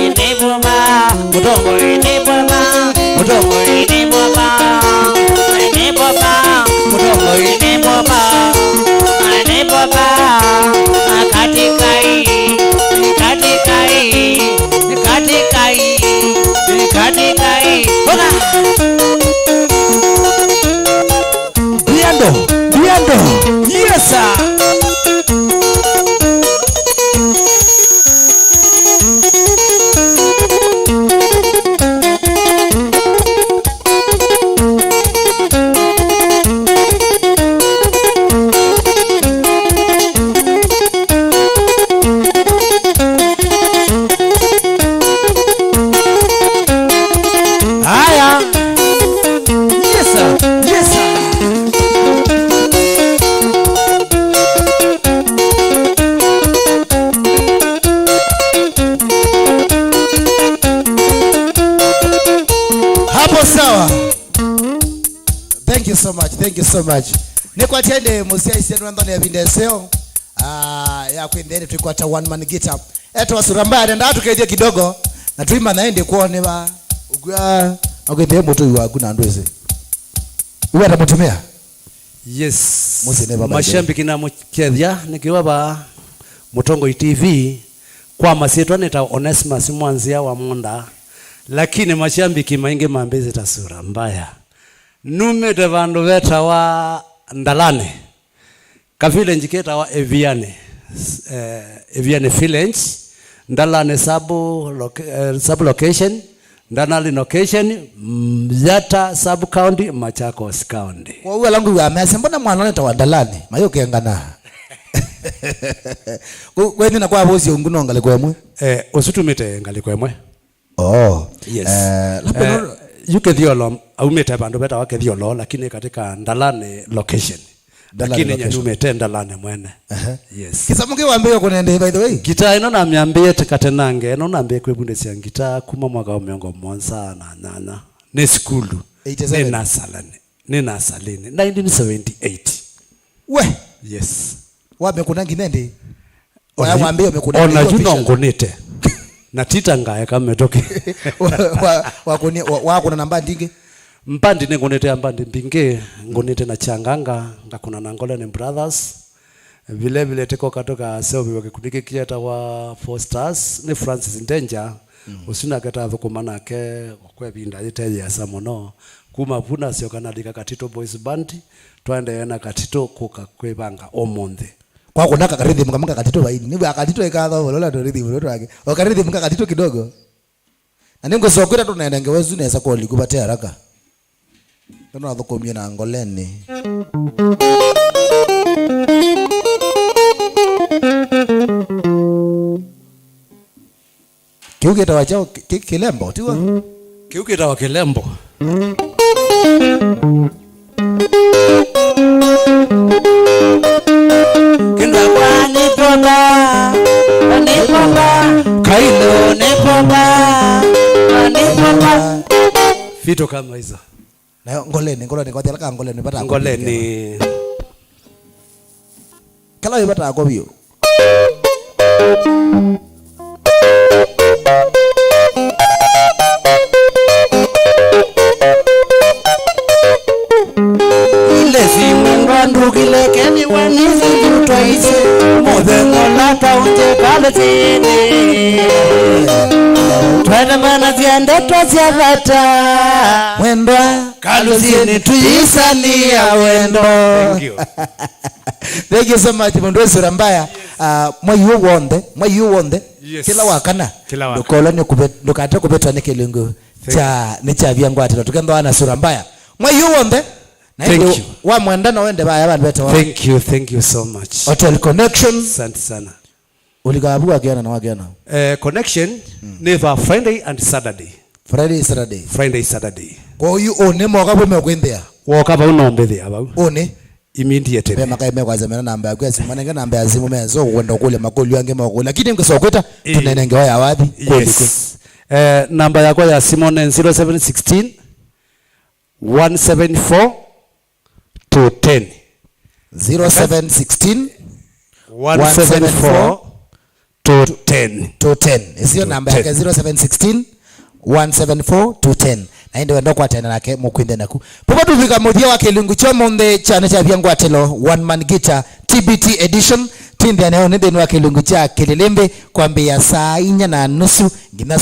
ine boba, mutongo ine boba, mutongo ine boba, ine boba, mutongo ine boba, mani boba, katikai, katikai, katikai, katikai. Biado, yes sir. Thank you so much. Nikwatende musia isienu ndani ya vindeseo. Ya kuendeni tukwata one man guitar. Eto wa Sura Mbaya nenda tukeje kidogo na tuimba naende kuone ba. Ugwa agende moto yuwa kuna ndweze. Uwe atamutumia? Yes. Mashambiki na mukethia nikiwa ba Mutongo TV kwa masietu aneta Onesmus mwanzia wa Munda. Lakini mashambiki maingi mambezi ta Sura Mbaya. Numete vandu veta wa Ndalane kavile njiketa wa Eviane Village Ndalane sub location Ndanali location Mzata sub county Machakos county. Kwa uwe langu ya mese mbona mwana neta wa Ndalane mayo kiengana. Kwenye na kwa bosi unguno ngalikwemwe usutumite ngalikwemwe. Oh yes. Yukethiolo aumete bandu beta wakethiolo lakini katika Ndalane location. Lakini nyumete Ndalane mwene. Yes. Kisamuke wambie kunende by the way. Gita ino na miambie tekatenange ino nambe kwebunde sia gita kuma mwaka miongo monza na nana. Ne skulu. Ne nasalane. Ne nasalini 1978. We. Yes. Wabe kunangi nende. Oya wambie umekunangi. Ona junongonete. Na tita ngaya kama toke. Wako na namba ndinge? Mpandi ne ngonete mbandi mbinge ngonete na changanga ngakuna na Ngole ne brothers. Vile vile teko katoka seobi wakikudike kiata wa Four Stars ne Francis Ndenja. Usina kata thukumana ke kwa binda ite ya samono kuma puna sio kanalika Katito Boys Band twende yana Katito kuka kwebanga omonde. Kwa kunaka karidi mkamanga Katito baini nibu akatito ikadha lola ndo ridi mloto wake wakaridi mkaka Katito kidogo na ningo sokwita tunaenda ngewezu neza kwa likupate haraka ndio nathukumia na Ngoleni. Kiuketa wachao kilembo tiwa kiuketa wa kilembo. Kinda kwa nipoba kailo nipoba fito kama hizo na Ngoleni kwa teleka Ngoleni pata Ngoleni kala yopata kwa bio Ndukilekeni wanizi tutwaise Mothengo na kaunje kaletini Twende mana ziende twazia vata Mwendwa kalusini tuyisania wendo. Thank you so much Mundu Sura Mbaya. mwayu wonde Yes. kila wakana Kila wakana. dukoloni dukate kubetwa ni kilungu cha Nikyavya Ngwatilo tukendo ana Sura Mbaya mwayu wonde na Thank ndio you. wa mwendana wende baya abantu beta wa Thank you so much. Hotel Connection Asante sana. uligabu agiana na wagiana Connection never Friday and Saturday. Friday Saturday kwa hiyo one moga bwe mekwendea woka unombe thia bau one immediately bema kaime kwa zamana namba ya kwezi manenge namba ya zimu mezo kwenda kule makoli yange makoli lakini ngisokweta tunenenge wa wapi kweli namba yako ya Simon 0716 174 210 0716 174 210 isiyo namba yake 0716 174 210 na ndio ndo kwa tena nake mukwinde naku popo tufika muthia wa kilungu cha monde chane cha Ngwatilo one man guitar TBT edition tindi anayo ndio wa kilungu cha Kililembe kwambia saa 4:30 ngina